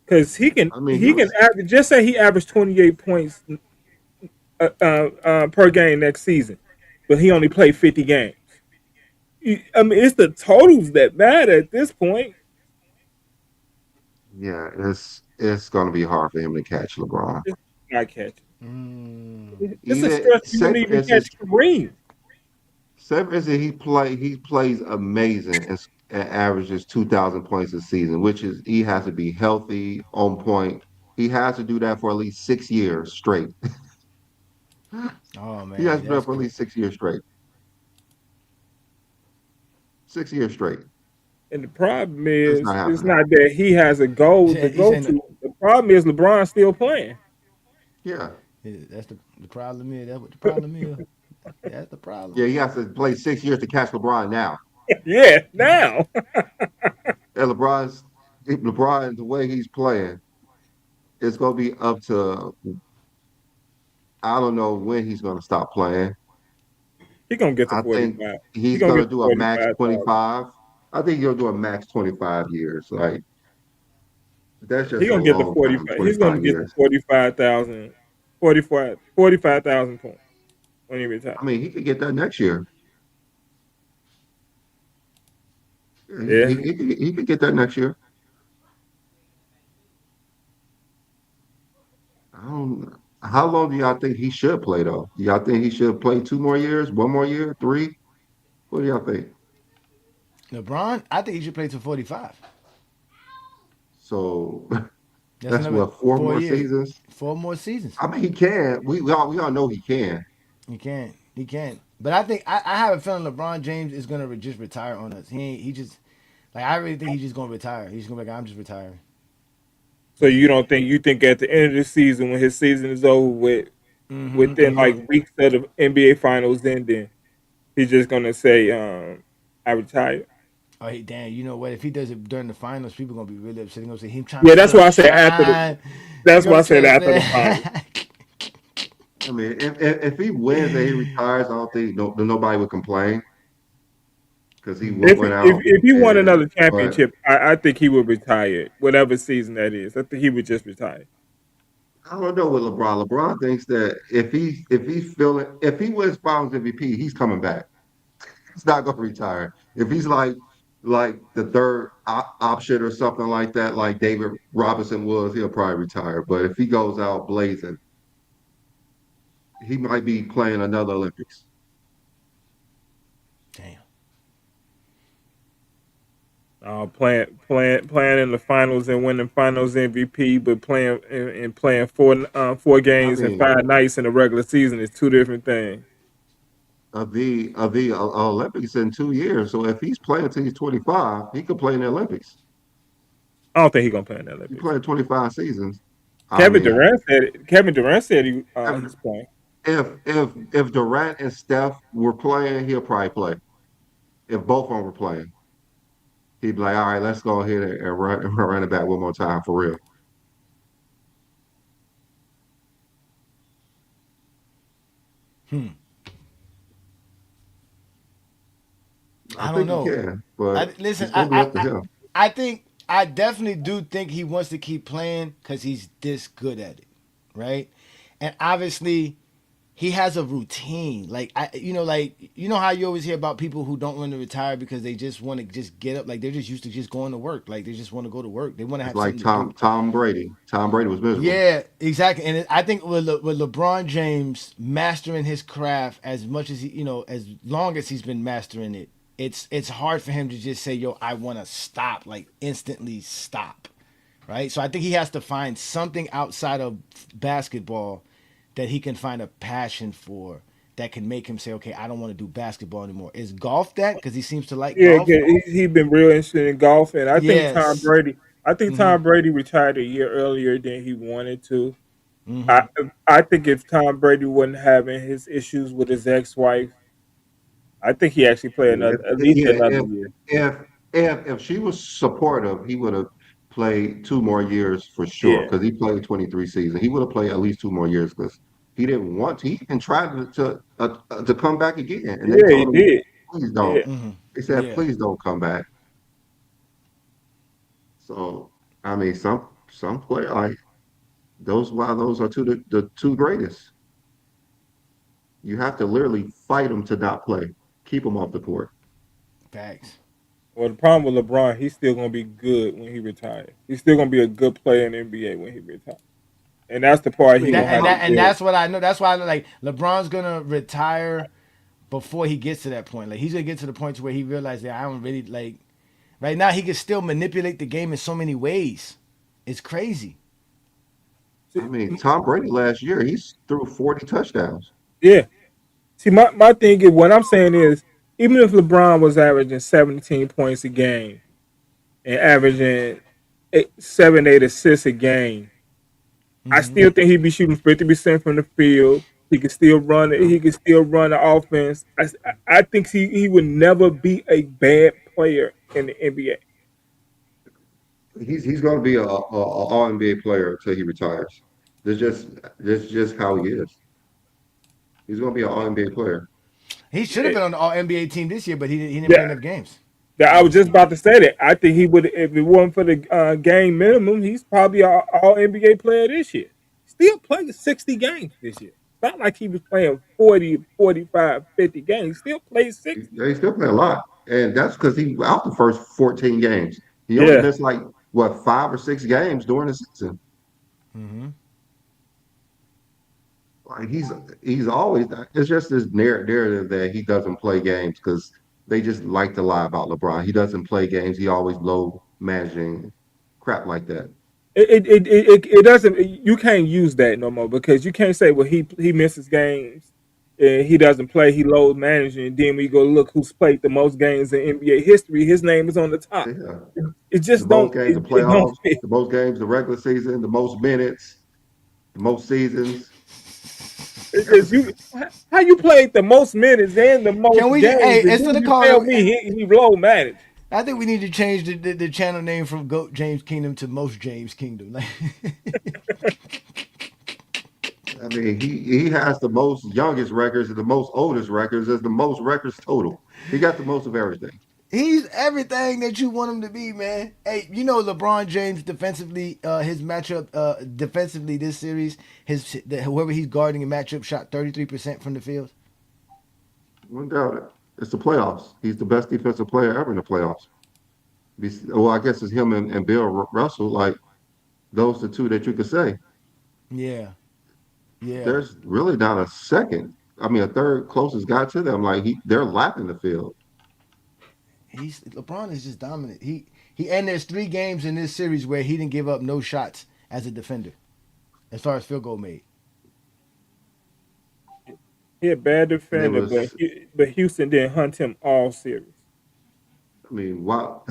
because he can I mean, he he can was average. Just say he averaged 28 points per game next season, but he only played 50 games. I mean, it's the totals that matter at this point. Yeah, it's going to be hard for him to catch LeBron. It's not catching. Mm. It's a Even stretch you wouldn't even catch Kareem. say for instance, he plays amazing and averages 2,000 points a season, which is he has to be healthy, on point. He has to do that for at least 6 years straight. Oh He has man, to do that that's for at good. least 6 years straight. 6 years straight. And the problem It's not is, it's happening. not that he has a goal to He's go saying that. to. The problem is LeBron's still playing. Yeah. Yeah, that's the problem is. That's what the problem is. That's the problem. Yeah, he has to play 6 years to catch LeBron now. Yeah, now. And LeBron, the way he's playing, it's gonna be up to I don't know when he's gonna stop playing. He gonna get to I think 45. He he's gonna gonna get to do a max 45,000. 25. I think he'll do a max 25 years. Like that's He just a gonna get to long time, 45. He's gonna 25 get to years. 45,000, 45,000 points when he retires. I mean, he could get that next year. Yeah, He could get that next year. I don't. How long do y'all think he should play though? Y'all think he should play 2 more years, 1 more year, three? What do y'all think? LeBron, I think he should play to 45. So That's that's another what, four 4 more years, seasons? 4 more seasons. I mean, he can. We all know he can. He can't. He can't. But I think I have a feeling LeBron James is gonna just retire on us. He ain't. He just like I really think he's just gonna retire. He's gonna be like I'm just retiring. so you don't think you think at the end of the season when his season is over with Mm-hmm. within like weeks of the NBA finals ending, he's just gonna say, I retired. Oh, hey, damn. You know what? If he does it during the finals, people gonna be really upset. They're gonna say him trying to Yeah, that's still why I said after the shine. They that's why gonna I said tell after the finals. I mean, if he wins and he retires, I don't think nobody would complain because he If went if out if he won and another but championship, I think he would retire. Whatever season that is, I think he would just retire. I don't know with LeBron. LeBron thinks that if he wins Finals MVP, he's coming back. He's not going to retire. If he's like the third option or something like that, like David Robinson was, he'll probably retire. But if he goes out blazing, he might be playing another Olympics. Damn. Playing in the finals and winning Finals MVP, but playing four I games and mean, 5 nights in the regular season is two different things. the Olympics in 2 years. So if he's playing till he's 25, he could play in the Olympics. I don't think he's gonna play in the You Olympics. play 25 seasons. I mean, Kevin Durant said if he's playing. if Durant and Steph were playing, he'll probably play. If both of them were playing, he'd be like, all right, let's go ahead and run it back one more time for real. Hmm. I I don't think he know. can, but Listen, it's gonna be up to him. I think I definitely do think he wants to keep playing because he's this good at it, right? And obviously, he has a routine. Like how you always hear about people who don't want to retire because they just want to just get up. Like they're just used to just going to work. Like they just want to go to work. They want to It's have like something to do. Tom Brady. Tom Brady was miserable. Yeah, exactly. And I think with LeBron James mastering his craft as much as as long as he's been mastering it, it's hard for him to just say, "Yo, I want to stop," like instantly stop, right? So I think he has to find something outside of basketball that he can find a passion for that can make him say, "Okay, I don't want to do basketball anymore." Is golf that? Because he seems to like Yeah, golf. he been real interested in golf, and I think Tom Yes. Brady. I think Mm-hmm. Tom Brady retired a year earlier than he wanted to. I Mm-hmm. I think if Tom Brady wasn't having his issues with his ex-wife, I think he actually I played mean, another at least another year. if if she was supportive, he would have played 2 more years for sure Yeah, because he played 23 seasons. He would have played at least 2 more years because he didn't want to. He even tried to come back again, and they yeah, he told him, did. please Yeah, don't. Mm-hmm. They said, Yeah. please don't come back. So I mean, some play like those. Why those are the two greatest. You have to literally fight them to not play, keep them off the court. Facts. well, the problem with LeBron, he's still gonna be good when he retires. He's still gonna be a good player in the NBA when he retires, and that's the I part he mean, gonna have to And deal with. that's what I know. That's why I like LeBron's gonna retire before he gets to that point. Like he's gonna get to the point to where he realizes that I don't really like. Right now, he can still manipulate the game in so many ways. It's crazy. I mean, Tom Brady last year, he's threw 40 touchdowns. Yeah. See, my thing is what I'm saying is even if LeBron was averaging 17 points a game and averaging 7, 8 assists a game, I Hmm. still think he'd be shooting 50% from the field. He could still run it. He could still run the offense. I think he would never be a bad player in the NBA. He's going to be a All NBA player until he retires. This just how he is. He's going to be an All NBA player. He should have Yeah, been on the All NBA team this year, but he didn't play yeah. enough games. I was just Obviously. about to say that. I think he would, if it wasn't for the game minimum, he's probably all NBA player this year. Still playing 60 games this year. It's not like he was playing 40, 45, 50 games. He still played 60. He's still playing a lot, and that's because he was out the first 14 games. He only Yeah. missed like what 5 or 6 games during the season. Hmm. Like he's always. It's just this narrative that he doesn't play games because they just like to lie about LeBron. He doesn't play games. He always low managing crap like that. It doesn't. You can't use that no more because you can't say, well, he misses games and he doesn't play. He load managing, and then we go look who's played the most games in NBA history. His name is on the top. Yeah. It The just most don't. games, the It don't playoffs, fit. the most games, the regular season, the most minutes, the most seasons, Because everything. you, how you played the most minutes and the most Can we just games, hey and instead then of you tell calling me he low managed. I think we need to change the channel name from Goat James Kingdom to Most James Kingdom. Like, I mean, he has the most youngest records and the most oldest records. There's the most records total. He got the most of everything. he's everything that you want him to be, man. Hey, LeBron James defensively, his matchup defensively this series, whoever he's guarding in matchup shot 33% from the field. No doubt it. It's the playoffs. He's the best defensive player ever in the playoffs. Well, I guess it's him and Bill Russell. Like those the two that you could say. Yeah, yeah. There's really not a second. I mean, a third closest guy to them. Like they're lapping the field. LeBron is just dominant. And there's 3 games in this series where he didn't give up no shots as a defender, as far as field goal made. He a bad And it defender, was, but Houston didn't hunt him all series. I mean, wow.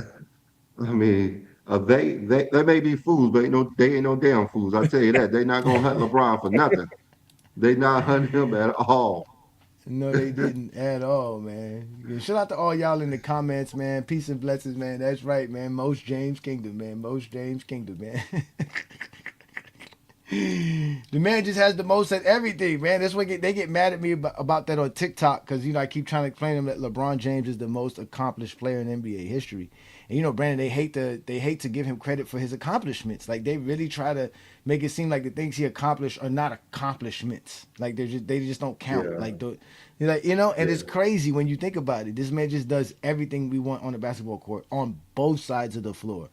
I mean, they may be fools, but they ain't no damn fools. I tell you that. They not gonna hunt LeBron for nothing. They not hunting him at all. No, they didn't at all, man. Yeah, shout out to all y'all in the comments, man. Peace and blessings, man. That's right, man. Most James Kingdom, man. Most James Kingdom, man. The man just has the most at everything, man. That's what they get mad at me about that on TikTok because I keep trying to explain to them that LeBron James is the most accomplished player in NBA history. And Brandon, they hate to give him credit for his accomplishments. Like they really try to make it seem like the things he accomplished are not accomplishments. Like they just don't count. Yeah, And it's yeah. crazy when you think about it. This man just does everything we want on the basketball court on both sides of the floor.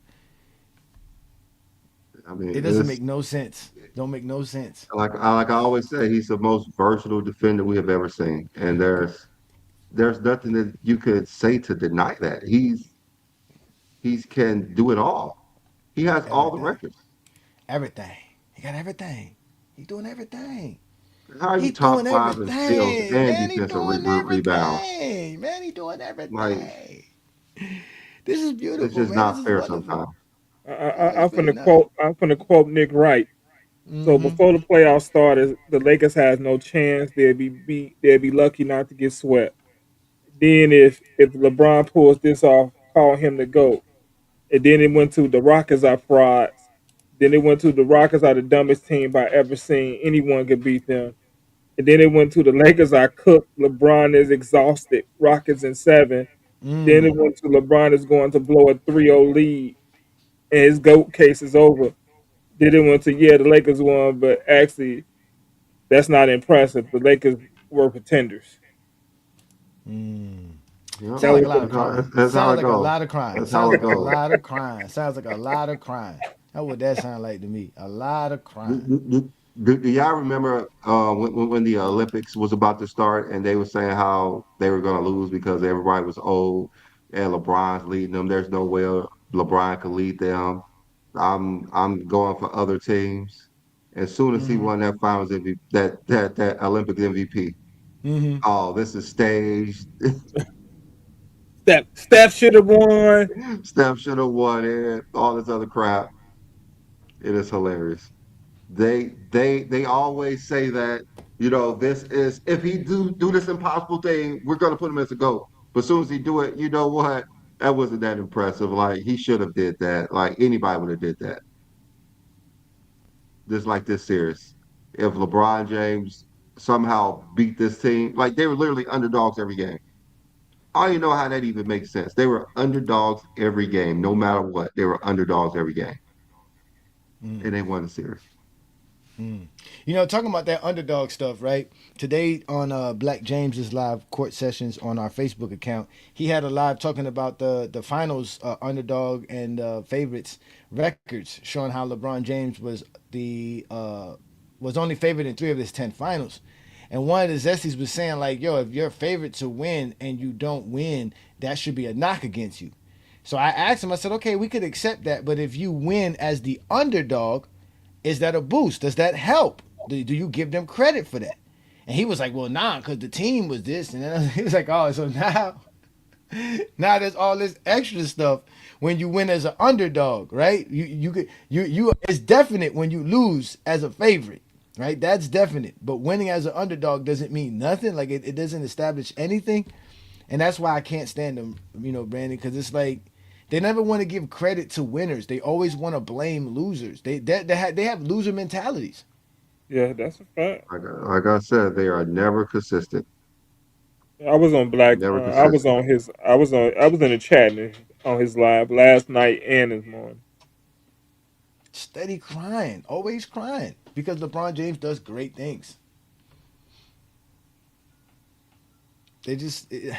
I mean, It doesn't make no sense. Don't make no sense. like I always say, he's the most versatile defender we have ever seen, and there's nothing that you could say to deny that. He can do it all. He has all the Everything. records. Everything. He got everything. He's doing everything. How are you He's doing top five in steals everything. and Man, he defensive doing rebounds? everything. Man, he doing Like, everything. This is it's beautiful, just man. This not is fair wonderful. sometimes. It's really not. I'm finna quote Nick Wright. So Mm-hmm. before the playoffs started, the Lakers has no chance. They'd be lucky not to get swept. Then if LeBron pulls this off, call him the GOAT. And then it went to the Rockets are frauds. Then it went to the Rockets are the dumbest team I ever seen. Anyone could beat them. And then it went to the Lakers are cooked. LeBron is exhausted. Rockets in 7. Then it Mm. went to LeBron is going to blow a 3-0 lead. And his GOAT case is over. Then it went to, yeah, the Lakers won, but actually, that's not impressive. The Lakers were pretenders. Mm. Yep. That Sounds like was a lot of crying. That's how Sounds it like a goes. lot of crying. That's how Sounds it like a goes. lot of crying. Sounds like a lot of crying. That's what that sounds like to me. A lot of Do, crying. do, do y'all remember when the Olympics was about to start and they were saying how they were going to lose because everybody was old and LeBron's leading them? There's no way LeBron could lead them. I'm going for other teams. As soon as he Mm-hmm. won that Finals MVP, that Olympic MVP, Mm-hmm. oh, this is staged. Steph should have won. Steph should have won it. All this other crap. It is hilarious. They always say that this is if he do this impossible thing, we're gonna put him as a GOAT. But as soon as he do it, you know what? That wasn't that impressive. Like he should have did that. Like anybody would have did that. Just like this series. If LeBron James somehow beat this team, like they were literally underdogs every game. I don't even know how that even makes sense. They were underdogs every game, no matter what. They were underdogs every game, Mm. and they won the series. Mm. Talking about that underdog stuff, right? Today on Black James's live court sessions on our Facebook account, he had a live talking about the finals underdog and favorites records, showing how LeBron James was only favored in 3 of his 10 finals. And one of the Zesties was saying like, "Yo, if you're favored to win and you don't win, that should be a knock against you." So I asked him, I said, "Okay, we could accept that, but if you win as the underdog, is that a boost? Does that help? Do you give them credit for that?" And he was like, "Well, nah, because the team was this." And then he was like, "Oh, so now there's all this extra stuff when you win as an underdog, right? You it's definite when you lose as a favorite, right? That's definite. But winning as an underdog doesn't mean nothing. Like it doesn't establish anything. And that's why I can't stand them, Brandon, because it's like they never want to give credit to winners. They always want to blame losers. They have loser mentalities. Yeah, that's a fact. Like I said, they are never consistent. I was on Black. Never I was consistent. on his. I was on. I was in the chat on his live last night and this morning. Steady crying, always crying, because LeBron James does great things. It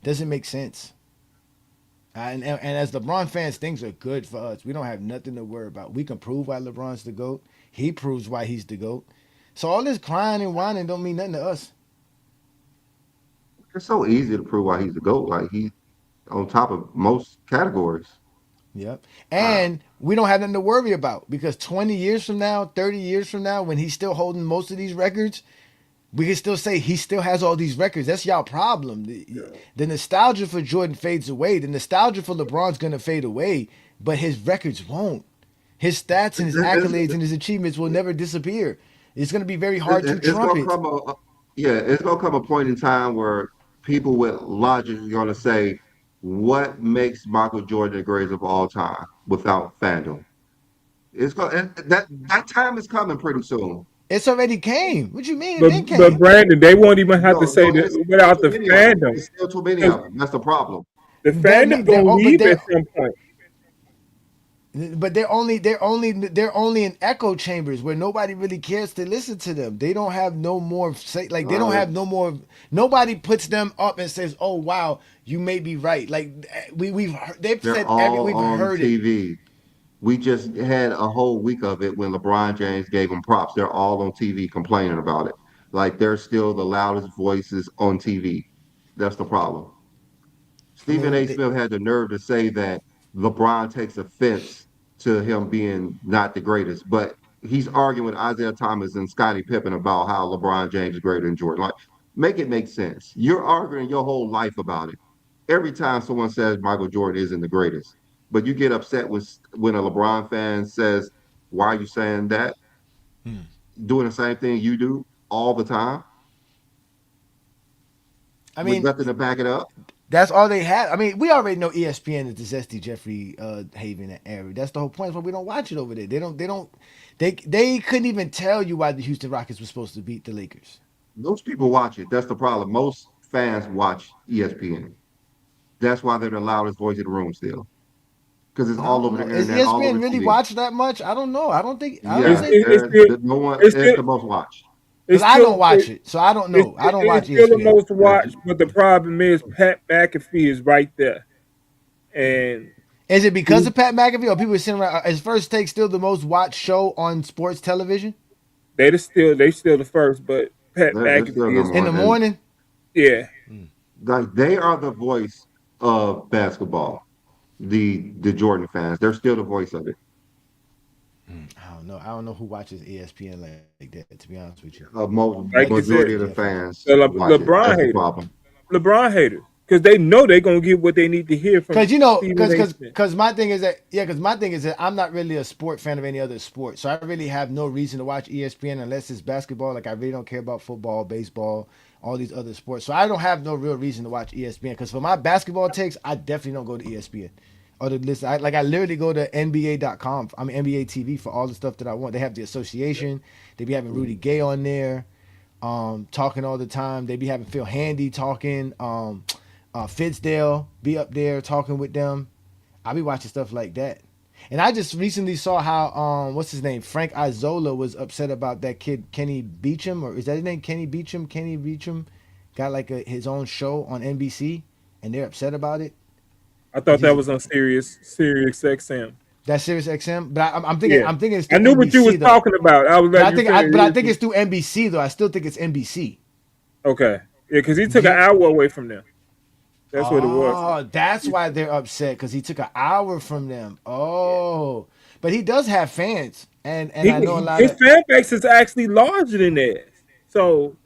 doesn't make sense. And as LeBron fans, things are good for us. We don't have nothing to worry about. We can prove why LeBron's the GOAT. He proves why he's the GOAT. So all this crying and whining don't mean nothing to us. It's so easy to prove why he's the GOAT. Like on top of most categories. Yep. Uh, And we don't have nothing to worry about because 20 years from now, 30 years from now, when he's still holding most of these records, we can still say he still has all these records. That's y'all problem. The nostalgia for Jordan fades away. The nostalgia for LeBron's gonna fade away, but his records won't. His stats and his accolades and his achievements will never disappear. It's gonna be very hard to it's gonna trumpet. come yeah, it's gonna come a point in time where people with logic are gonna say, what makes Michael Jordan the greatest of all time without fandom? It's going that time is coming pretty soon. It's already came. What you mean? It But been but came. Brandon, they won't even have to No, say no, that it's still without too the many of them. fandom, It's still too many because of them. That's the problem. the fandom gonna But leave they're at some point. But they're only in echo chambers where nobody really cares to listen to them. They don't have no more say like they don't Uh, have no more. Nobody puts them up and says, "Oh wow, you may be right." Like they've they're said all we've on heard it. TV. We just had a whole week of it when LeBron James gave them props. They're all on TV complaining about it. Like they're still the loudest voices on TV. That's the problem. I Stephen mean, A. Smith had the nerve to say that LeBron takes offense to him being not the greatest, but he's arguing with Isaiah Thomas and Scottie Pippen about how LeBron James is greater than Jordan. Like, make it make sense. You're arguing your whole life about it. Every time someone says Michael Jordan isn't the greatest, but you get upset when a LeBron fan says, "Why are you saying that?" Doing the same thing you do all the time I with mean, nothing to back it up. that's all they have. I mean, we already know ESPN is the Zesty Jeffrey Haven area. That's the whole point. Is why we don't watch it over there. They couldn't even tell you why the Houston Rockets were supposed to beat the Lakers. Most people watch it. That's the problem. Most fans watch ESPN. That's why they're the loudest voice in the room still, because it's I all don't over the know. Is internet, all over ESPN really TV. watched that much? I don't know. I don't think. I don't It's Yeah, think. it, it's still no one. it's It's still the most watched. Because it's I still don't watch it, so I don't know. I don't watch it's still the ESPN. most watched, but the problem is Pat McAfee is right there, and Is it because he, of Pat McAfee or people sitting around? Is First Take still the most watched show on sports television they still the first, but Pat They're still McAfee is number in the one, and morning? yeah. like they are the voice of basketball. The Jordan fans, they're still the voice of it. I don't know. I don't know who watches ESPN like that. To be honest with you, Most like Like the you said, majority Zesty of the Jeffrey. fans the watch it. LeBron That's the haters, problem. LeBron haters, because they know they're gonna get what they need to hear from Cause you know, Stephen A. Smith. cause my thing is that cause my thing is that I'm not really a sport fan of any other sport, so I really have no reason to watch ESPN unless it's basketball. Like I really don't care about football, baseball, all these other sports. So I don't have no real reason to watch ESPN. Cause for my basketball takes, I definitely don't go to ESPN or to listen. I literally go to NBA.com. I mean NBA TV for all the stuff that I want. They have the association. They be having Rudy Gay on there, talking all the time. They be having Phil Handy talking. Fitzdale be up there talking with them. I be watching stuff like that. And I just recently saw how what's his name? Frank Isola was upset about that kid Kenny Beecham, or is that his name? Kenny Beecham? Kenny Beecham got like his own show on NBC and they're upset about it. I Cause thought that he's was on Sirius XM. That's Sirius XM, but Yeah, I'm thinking it's I through knew what you was NBC though. talking about. I was But letting you I finish. think it's through NBC though. I still think it's NBC. Okay, yeah, because he took an You, hour away from them. That's what it was. Oh, that's why they're upset because he took an hour from them. Oh, but he does have fans, and I know a lot His of fan base is actually larger than theirs. So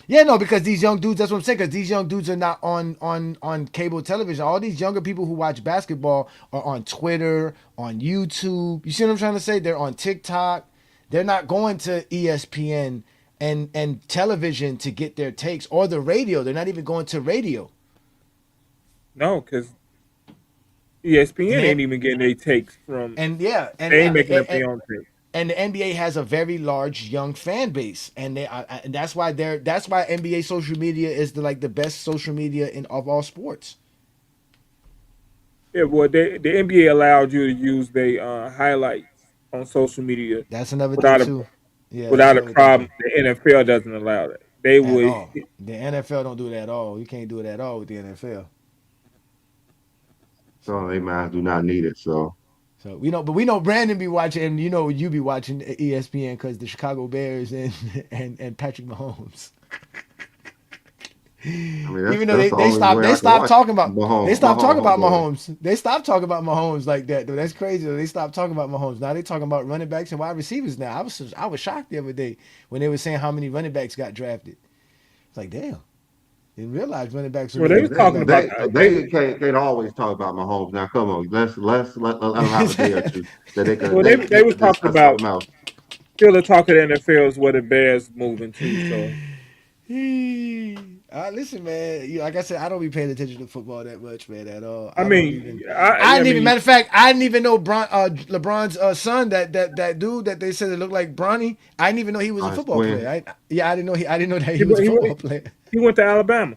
yeah, no, because these young dudes. That's what I'm saying. Because these young dudes are not on cable television. All these younger people who watch basketball are on Twitter, on YouTube. You see what I'm trying to say? They're on TikTok. They're not going to ESPN and television to get their takes or the radio. They're not even going to radio. no, because ESPN And ain't even getting their takes from. and yeah, They ain't making up their own takes. and the NBA has a very large young fan base, and and that's why NBA social media is the best social media in of all sports. Yeah, boy, the NBA allowed you to use their highlights on social media That's another thing without a too. Yeah, that's without a another thing too. problem. The NFL doesn't allow that. They At would. all, the NFL don't do that at all. You can't do it at all with the NFL. So they might do not need it. So So but we know Brandon be watching, and you be watching ESPN because the Chicago Bears and Patrick Mahomes. I mean, Even though that's the they only stopped way they I can stopped watch talking about Mahomes going. Mahomes. They stopped talking about Mahomes like that though. That's crazy. They stopped talking about Mahomes. Now they talking about running backs and wide receivers now. I was shocked the other day when they were saying how many running backs got drafted. It's like damn. Didn't realize running backs were Well, really they was important talking back about then. They can't always talk about Mahomes. Now, come on, let them have a day or two that well they they was could talking discuss about something else. still the talk of the NFL is where the Bears moving to. So Listen, man. Like I said, I don't be paying attention to football that much, man, at all. I I don't mean, even. I I didn't even. mean, Matter of fact, I didn't even know LeBron's son. That dude that they said it looked like Bronny. I didn't even know he was a His football twin. player. I didn't know he. I didn't know that he he was a he football player. he went to Alabama.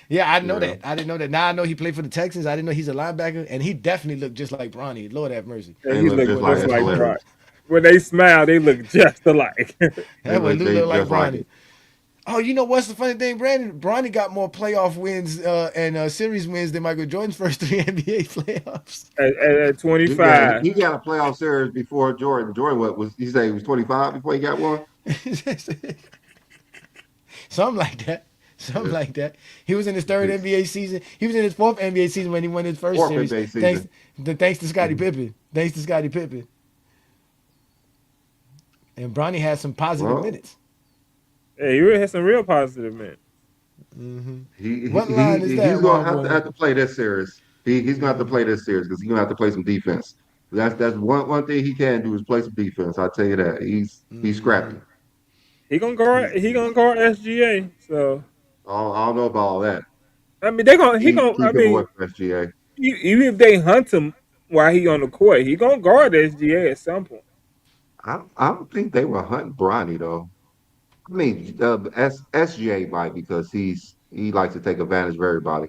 Yeah, I know Yeah. that. I didn't know that. Now I know he played for the Texans. I didn't know he's a linebacker, and he definitely looked just like Bronny. Lord have mercy. And They he look That looked just boy like looked just it's like like Bronny. Brock. hilarious. When they smile, they look just alike. They That boy look looked like just like Bronny. it. Oh, you know what's the funny thing, Brandon? Bronny got more playoff wins and series wins than Michael Jordan's first three NBA playoffs. At Yeah, 25. he got a playoff series before Jordan. Jordan, what was he say? He was 25 before he got one. Something like that. Something Yeah. like that. He was in his third His NBA season. He was in his fourth NBA season when he won his first fourth series. NBA Thanks, season. thanks to Scottie Mhm. Pippen. Thanks to Scottie Pippen. And Bronny had some positive Well, minutes. Yeah, he really had some real positive men. Hmm. he What line is he's that, gonna Wild Boy? have to play this series. He's gonna have to play this series because he's gonna have to play some defense. That's one thing he can do is play some defense. I tell you that he's Hmm. scrappy. He gonna guard SGA. So I don't know about all that. I mean they gonna he gonna I Keep him away mean from SGA. even if they hunt him while he on the court, he gonna guard SGA at some point. I don't think they were hunting Bronny though. I mean, SGA might because he likes to take advantage of everybody.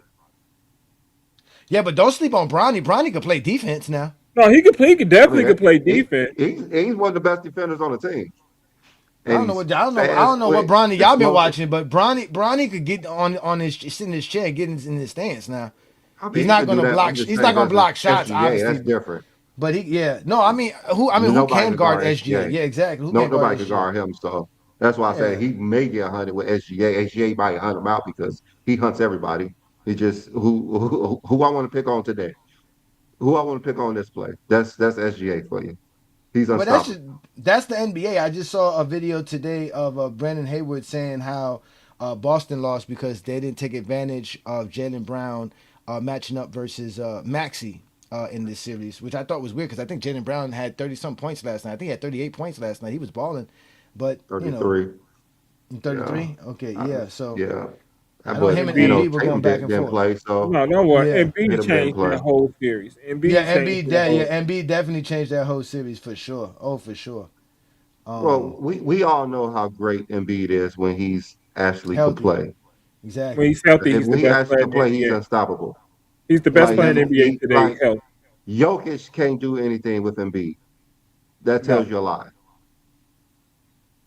Yeah, but don't sleep on Bronny. Bronny could play defense now. No, he could I mean, definitely could play defense. he's one of the best defenders on the team, I and don't know he's what I don't know. I fast, don't know what quick, Bronny y'all been explosive. watching, but Bronny could get on his sit in his chair, get in his stance now. I He's mean, he not could do gonna that. block. I'm just He's saying not gonna versus block shots, SGA, obviously. that's different. But he, yeah, no, I mean, who? I mean, who Nobody can could guard guard SGA? SGA. Yeah, exactly. Who No, can guard nobody could SGA? guard him. So that's why I say Yeah, he may get hunted with SGA. SGA might hunt him out because he hunts everybody. He just who I want to pick on today. Who I want to pick on this play. That's SGA for you. He's well, unstoppable. that's the NBA. I just saw a video today of Brandon Hayward saying how Boston lost because they didn't take advantage of Jalen Brown matching up versus Maxi in this series, which I thought was weird because I think Jalen Brown had 30 some points last night. I think he had 38 points last night. He was balling, but 33. Yeah. 33. Okay, Uh, yeah. So yeah. I know But him and Embiid, Embiid were Tatum going back and didn't forth. play, so no, what? Yeah. Embiid Tatum didn't changed play. that whole series. Embiid Yeah, changed Embiid. that whole. Embiid definitely changed that whole series for sure. Oh, for sure. Well, Um, we all know how great Embiid is when he's actually can Healthy. play. When Exactly. he's healthy, If he's the when he best actually player can in the play, he's NBA. unstoppable. He's the best Like player in the NBA today. like Health. Jokic can't do anything with Embiid. That tells No. you a lot.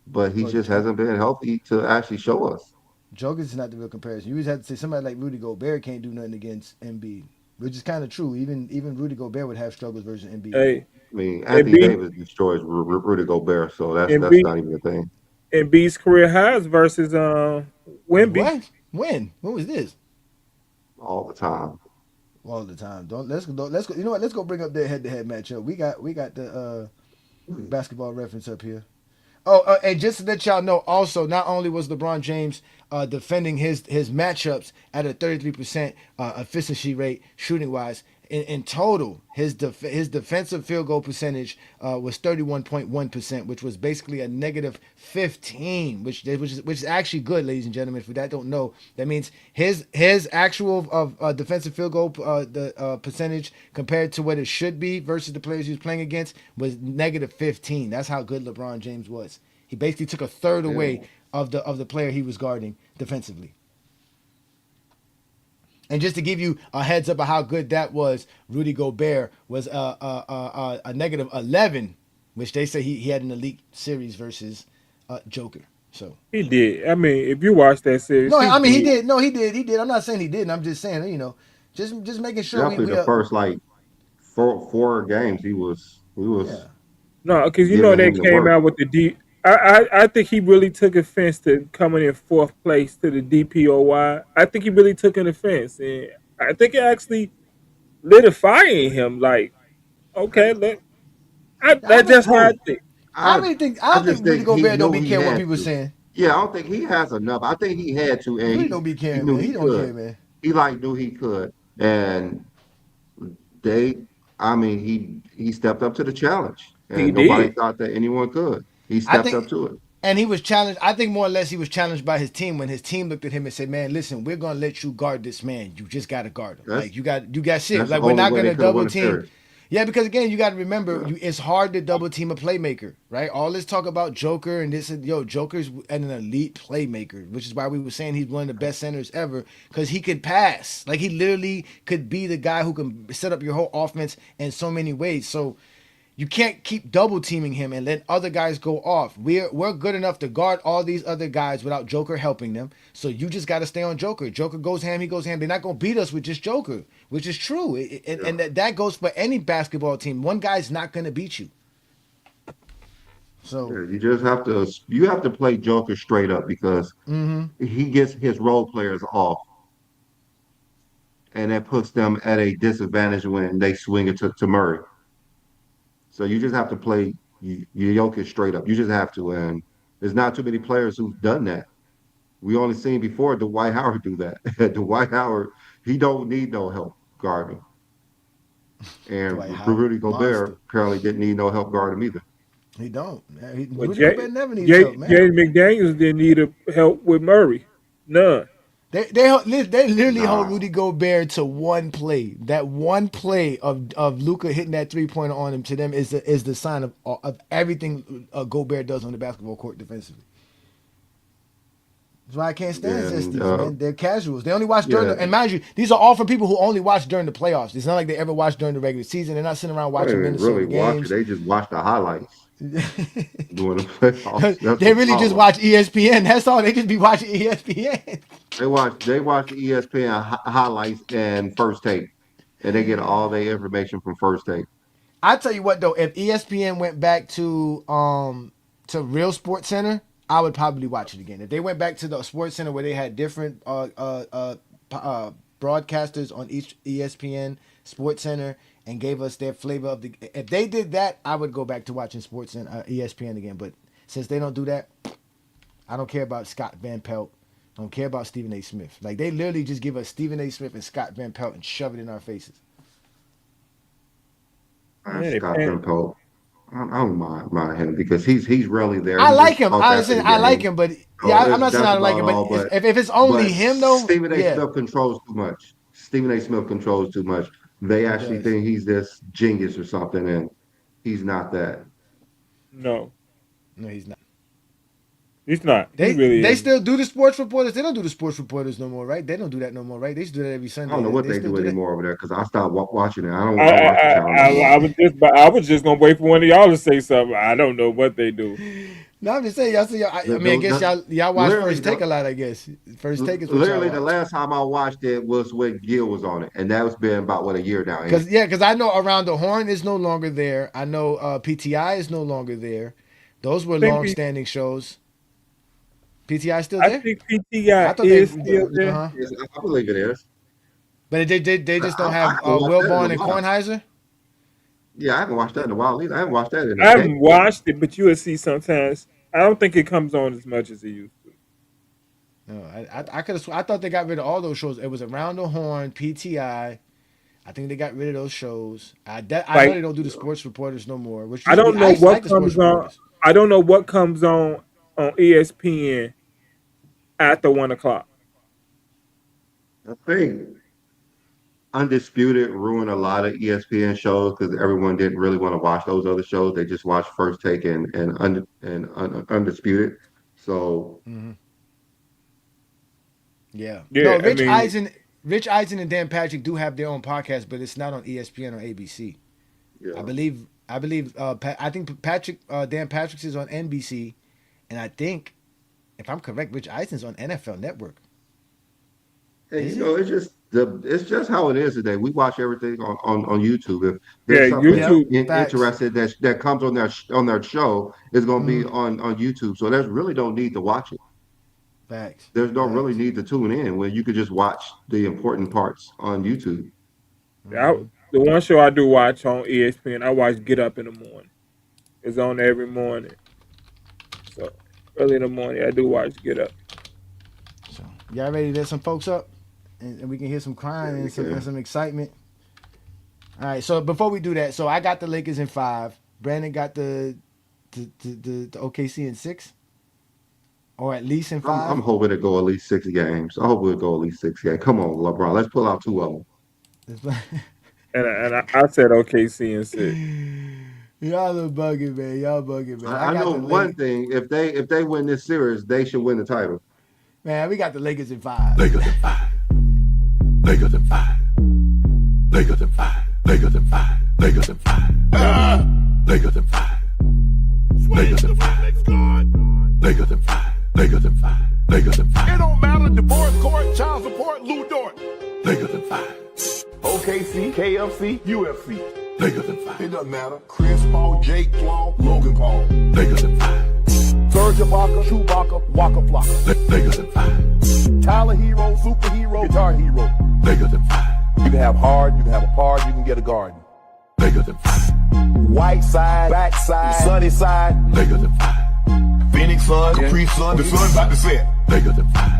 But he Well, just hasn't been healthy to actually show us. Jokic is not the real comparison. You always have to say somebody like Rudy Gobert can't do nothing against Embiid, which is kind of true. Even Rudy Gobert would have struggles versus Embiid. Hey, I mean, Anthony Embiid, Davis destroys Rudy Gobert, so that's Embiid, not even a thing Embiid's career highs versus Wemby. What? When? When was this? all the time. All the time. Let's go. You know what? Let's go bring up their head-to-head matchup. We got the basketball reference up here. Oh, and just to let y'all know, also, not only was LeBron James defending his matchups at a 33% efficiency rate, shooting wise, in total, his defensive field goal percentage was 31.1%, which was basically a negative 15, which is actually good, ladies and gentlemen. For that don't know, that means his actual defensive field goal the percentage compared to what it should be versus the players he was playing against was negative 15. That's how good LeBron James was. He basically took a third away Yeah. of the player he was guarding defensively. And just to give you a heads up of how good that was, Rudy Gobert was a negative 11, which they say he had an elite series versus Joker. So He did. I mean, if you watch that series, no, he I mean he did. did. No, he did. He did. I'm not saying he didn't. I'm just saying just making sure Definitely we the first like four games he was yeah. No, because you know giving they him the came work. out with the I think he really took offense to coming in fourth place to the DPOY. I think he really took an offense, and I think it actually lit a fire in him. Like, okay, I that's don't, just how I think. I I really think I I don't just think Rudy think he Gobert don't knew be he caring what had people to. saying. Yeah, I don't think he has enough. I think he had to, and Rudy don't be he caring, knew man. he He don't could. care, man. He like knew he could, and they. I mean, he stepped up to the challenge, He and nobody did. thought that anyone could. He I stepped up think, to it. and he was challenged. I think more or less he was challenged by his team when his team looked at him and said, "Man, listen, we're gonna let you guard this man. You just gotta guard him. That's Like you got shit. that's the Like we're only not way they gonna could have double won the team." series. Yeah, because again, you got to remember, Yeah. it's hard to double team a playmaker, right? All this talk about Joker and this, Joker's an elite playmaker, which is why we were saying he's one of the best centers ever because he could pass. Like he literally could be the guy who can set up your whole offense in so many ways. So you can't keep double teaming him and let other guys go off. We're good enough to guard all these other guys without Joker helping them. So you just got to stay on Joker. Joker goes ham, he goes ham. They're not gonna beat us with just Joker, which is true. And that goes for any basketball team. One guy's not gonna beat you. So Yeah, you have to play Joker straight up because he gets his role players off, and that puts them at a disadvantage when they swing it to Murray. So you just have to play your Jokic straight up. You just have to, and there's not too many players who've done that. We only seen before Dwight Howard do that. Dwight Howard, he don't need no help guarding, and Dwight Howard, Rudy Gobert monster. apparently didn't need no help guarding either. He don't. Well, Rudy Gobert never needs help, man. Jaden McDaniels didn't need help with Murray. None. They literally hold Nah, Rudy Gobert to one play. That one play of Luca hitting that 3-pointer on him to them is the sign of everything Gobert does on the basketball court defensively. That's why I can't stand and Zesties, man. They're casuals. They only watch during yeah, and mind you, these are all from people who only watch during the playoffs. It's not like they ever watch during the regular season. They're not sitting around I watching didn't really Minnesota watch it. games. They just watch the highlights during the playoffs. That's They the really just problem. watch ESPN. That's all. They just be watching ESPN. They watch the ESPN highlights and first take, and they get all their information from first take. I tell you what though, if ESPN went back to real Sports Center, I would probably watch it again. If they went back to the Sports Center where they had different broadcasters on each ESPN Sports Center and gave us their flavor of the, if they did that, I would go back to watching Sports Center ESPN again. But since they don't do that, I don't care about Scott Van Pelt. I don't care about Stephen A. Smith. Like they literally just give us Stephen A. Smith and Scott Van Pelt and shove it in our faces. Yeah, they Scott pan- Van Pelt, I don't mind him because he's rarely there. I He like just him. talks after the I like game. him, but So yeah, I'm not saying I that's don't like about him. all. But But if it's only but him though, Stephen A. yeah, Smith controls too much. Stephen A. Smith controls too much. They he actually does. think he's this genius or something, and he's not that. no, No, he's not. he's not. He They really they isn't. still do the sports reporters. They don't do the sports reporters no more, right? They don't do that no more, right? They used to do that every I don't Sunday. know They, what they they still do do that. anymore over there because I stopped watching it. I, I don't watch the I, channel no more. I was just gonna wait for one of y'all to say something. I don't know what they do. No, I'm just saying, y'all see. I mean, I guess y'all watch Literally, First Take a lot. I guess First Take is what y'all literally the watch. last time I watched it was when Gil was on it, and that was been about what a year now. Ain't it? Because I know Around the Horn is no longer there. I know PTI is no longer there. Those were I think long-standing shows. PTI still I there? think I PTI thought they. is still there. Uh huh. Yes, I believe it is. But they just don't I have haven't watched that in Wilborn a and while. Kornheiser. Yeah, I haven't watched that in a while either. I haven't watched that in I a haven't decade. watched it, but you will see sometimes. I don't think it comes on as much as it used to. No, I could have. I thought they got rid of all those shows. It was Around the Horn, PTI. I think they got rid of those shows. I know Like they don't do the sports reporters no more. Which I used to be. don't I know used to what like the sports comes on. reporters. I don't know what comes on ESPN after 1 o'clock. I think Undisputed ruined a lot of ESPN shows because everyone didn't really want to watch those other shows. They just watched First Take and Undisputed. So Hmm. Yeah. No, Yeah, I mean, Rich Eisen and Dan Patrick do have their own podcast, but it's not on ESPN or ABC. I yeah, believe. I think Dan Patrick's is on NBC, and I think, if I'm correct, Rich Eisen's on NFL Network. and Is he? it's just It's just how it is today. We watch everything on YouTube. If Yeah, there's something that's YouTube. Facts. interested that comes on their show, it's going to be Mm, on YouTube. So there's really don't need to watch it. facts. There's no really Facts. need to tune in when you could just watch the important parts on YouTube. Yeah, the one show I do watch on ESPN, I watch Get Up in the Morning. It's on every morning. So early in the morning, I do watch Get Up. So y'all ready to let some folks up, and we can hear some crying Yeah, we and can. some excitement. All right. So before we do that, so I got the Lakers in 5. Brandon got the OKC in 6, or at least in I'm 5. hoping to go at least 6 games. I hope we'll go at least 6 games. Come on, LeBron. Let's pull out 2 of them. And I said OKC and 6. Y'all are bugging, man. Y'all bugging, man. I I got know the one Lakers. thing. If they win this series, they should win the title. Man, we got the Lakers in 5. Lakers in 5. Lakers in 5. Lakers in 5. Lakers in 5. Lakers in 5. Lakers in 5. Lakers in 5. Lakers in 5. Lakers in 5. Lakers in 5. It don't matter. Divorce court, child support, Lou Dort. Lakers in 5. OKC, KFC, UFC. Lakers in 5. It doesn't matter. Chris Paul, Jake Paul, Logan Paul. Lakers in 5. Serge Ibaka, Chewbacca, Waka Flocka. Lakers in 5. Tyler Hero, superhero, guitar hero. Lakers in 5. You can have hard, you can have a par, you can get a garden. Lakers in 5. White side, back side, sunny side. Lakers in 5. Phoenix sun, Capri sun, the sun about to set. Lakers in 5.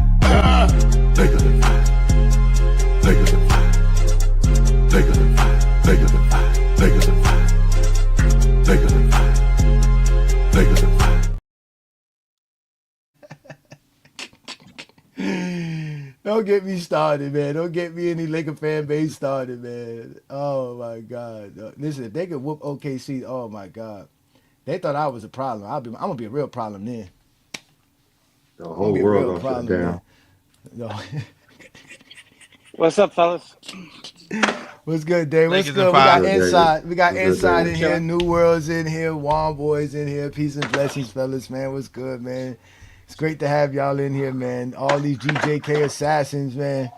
Lakers in 5. Lakers in 5. Lakers in 5. Lakers in 5. Lakers in 5. Lakers in 5. Lakers in 5. Don't get me started, man. Don't get me any Laker fan base started, man. Oh my God. Listen, if they could whoop OKC, oh my God. They thought I was a problem. I'm gonna be a real problem then. The I'm whole gonna be a world real gonna shut problem, down. man. No. What's up, fellas? What's good, Dave? What's Lakers good? in We got 5. inside. We got What's good, inside in Dave? here. New World's in here. Juan Boy's in here. Peace and blessings, fellas, man. What's good, man? It's great to have y'all in here, man. All these GJK assassins, man.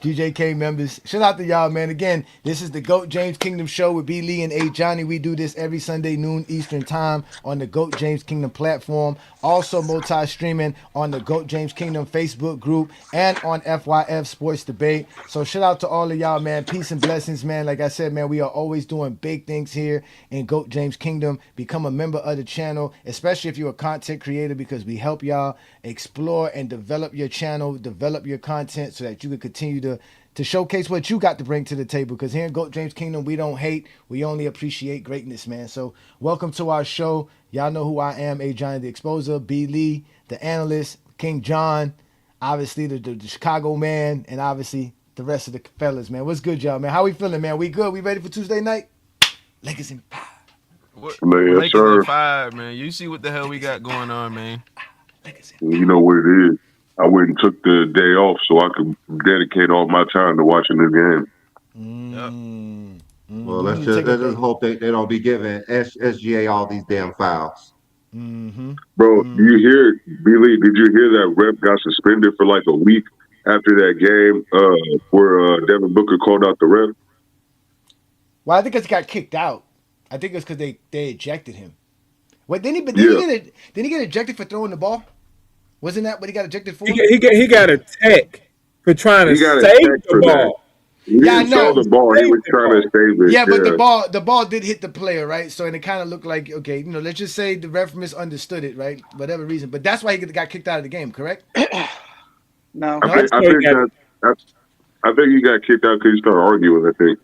GJK members. Shout out to y'all, man. Again, this is the GOAT James Kingdom Show with B. Lee and A. Johnny. We do this every Sunday noon Eastern time on the GOAT James Kingdom platform. Also multi-streaming on the GOAT James Kingdom Facebook group and on FYF Sports Debate. So shout out to all of y'all, man. Peace and blessings, man. Like I said, man, we are always doing big things here in GOAT James Kingdom. Become a member of the channel, especially if you're a content creator, because we help y'all explore and develop your channel, develop your content so that you can continue to showcase what you got to bring to the table. Because here in GOAT James Kingdom, we don't hate, we only appreciate greatness, man. So welcome to our show. Y'all know who I am, A. Johnny the Exposer, B. Lee, the analyst, King John, obviously the Chicago man, and obviously the rest of the fellas, man. What's good, y'all, man? How we feeling, man? We good? We ready for Tuesday night? Lakers in 5. Man, Lakers sir. In 5, man. You see what the hell we got going on, man. You know what it is. I went and took the day off so I could dedicate all my time to watching the game. Well, let's just hope they don't be giving SGA all these damn fouls. Bro, do you hear, Billy, did you hear that Rep got suspended for like a week after that game where Devin Booker called out the ref? Well, I think it's got kicked out. I think it's because they ejected him. Wait, didn't he get ejected for throwing the ball? Wasn't that what he got ejected for? He got a tech for trying to save the ball. He didn't throw the ball. He was trying to save it. Yeah, but the ball did hit the player, right? So and it kind of looked like, okay, let's just say the ref misunderstood it, right? Whatever reason, but that's why he got kicked out of the game, correct? No, I think he got kicked out because he started arguing. I think.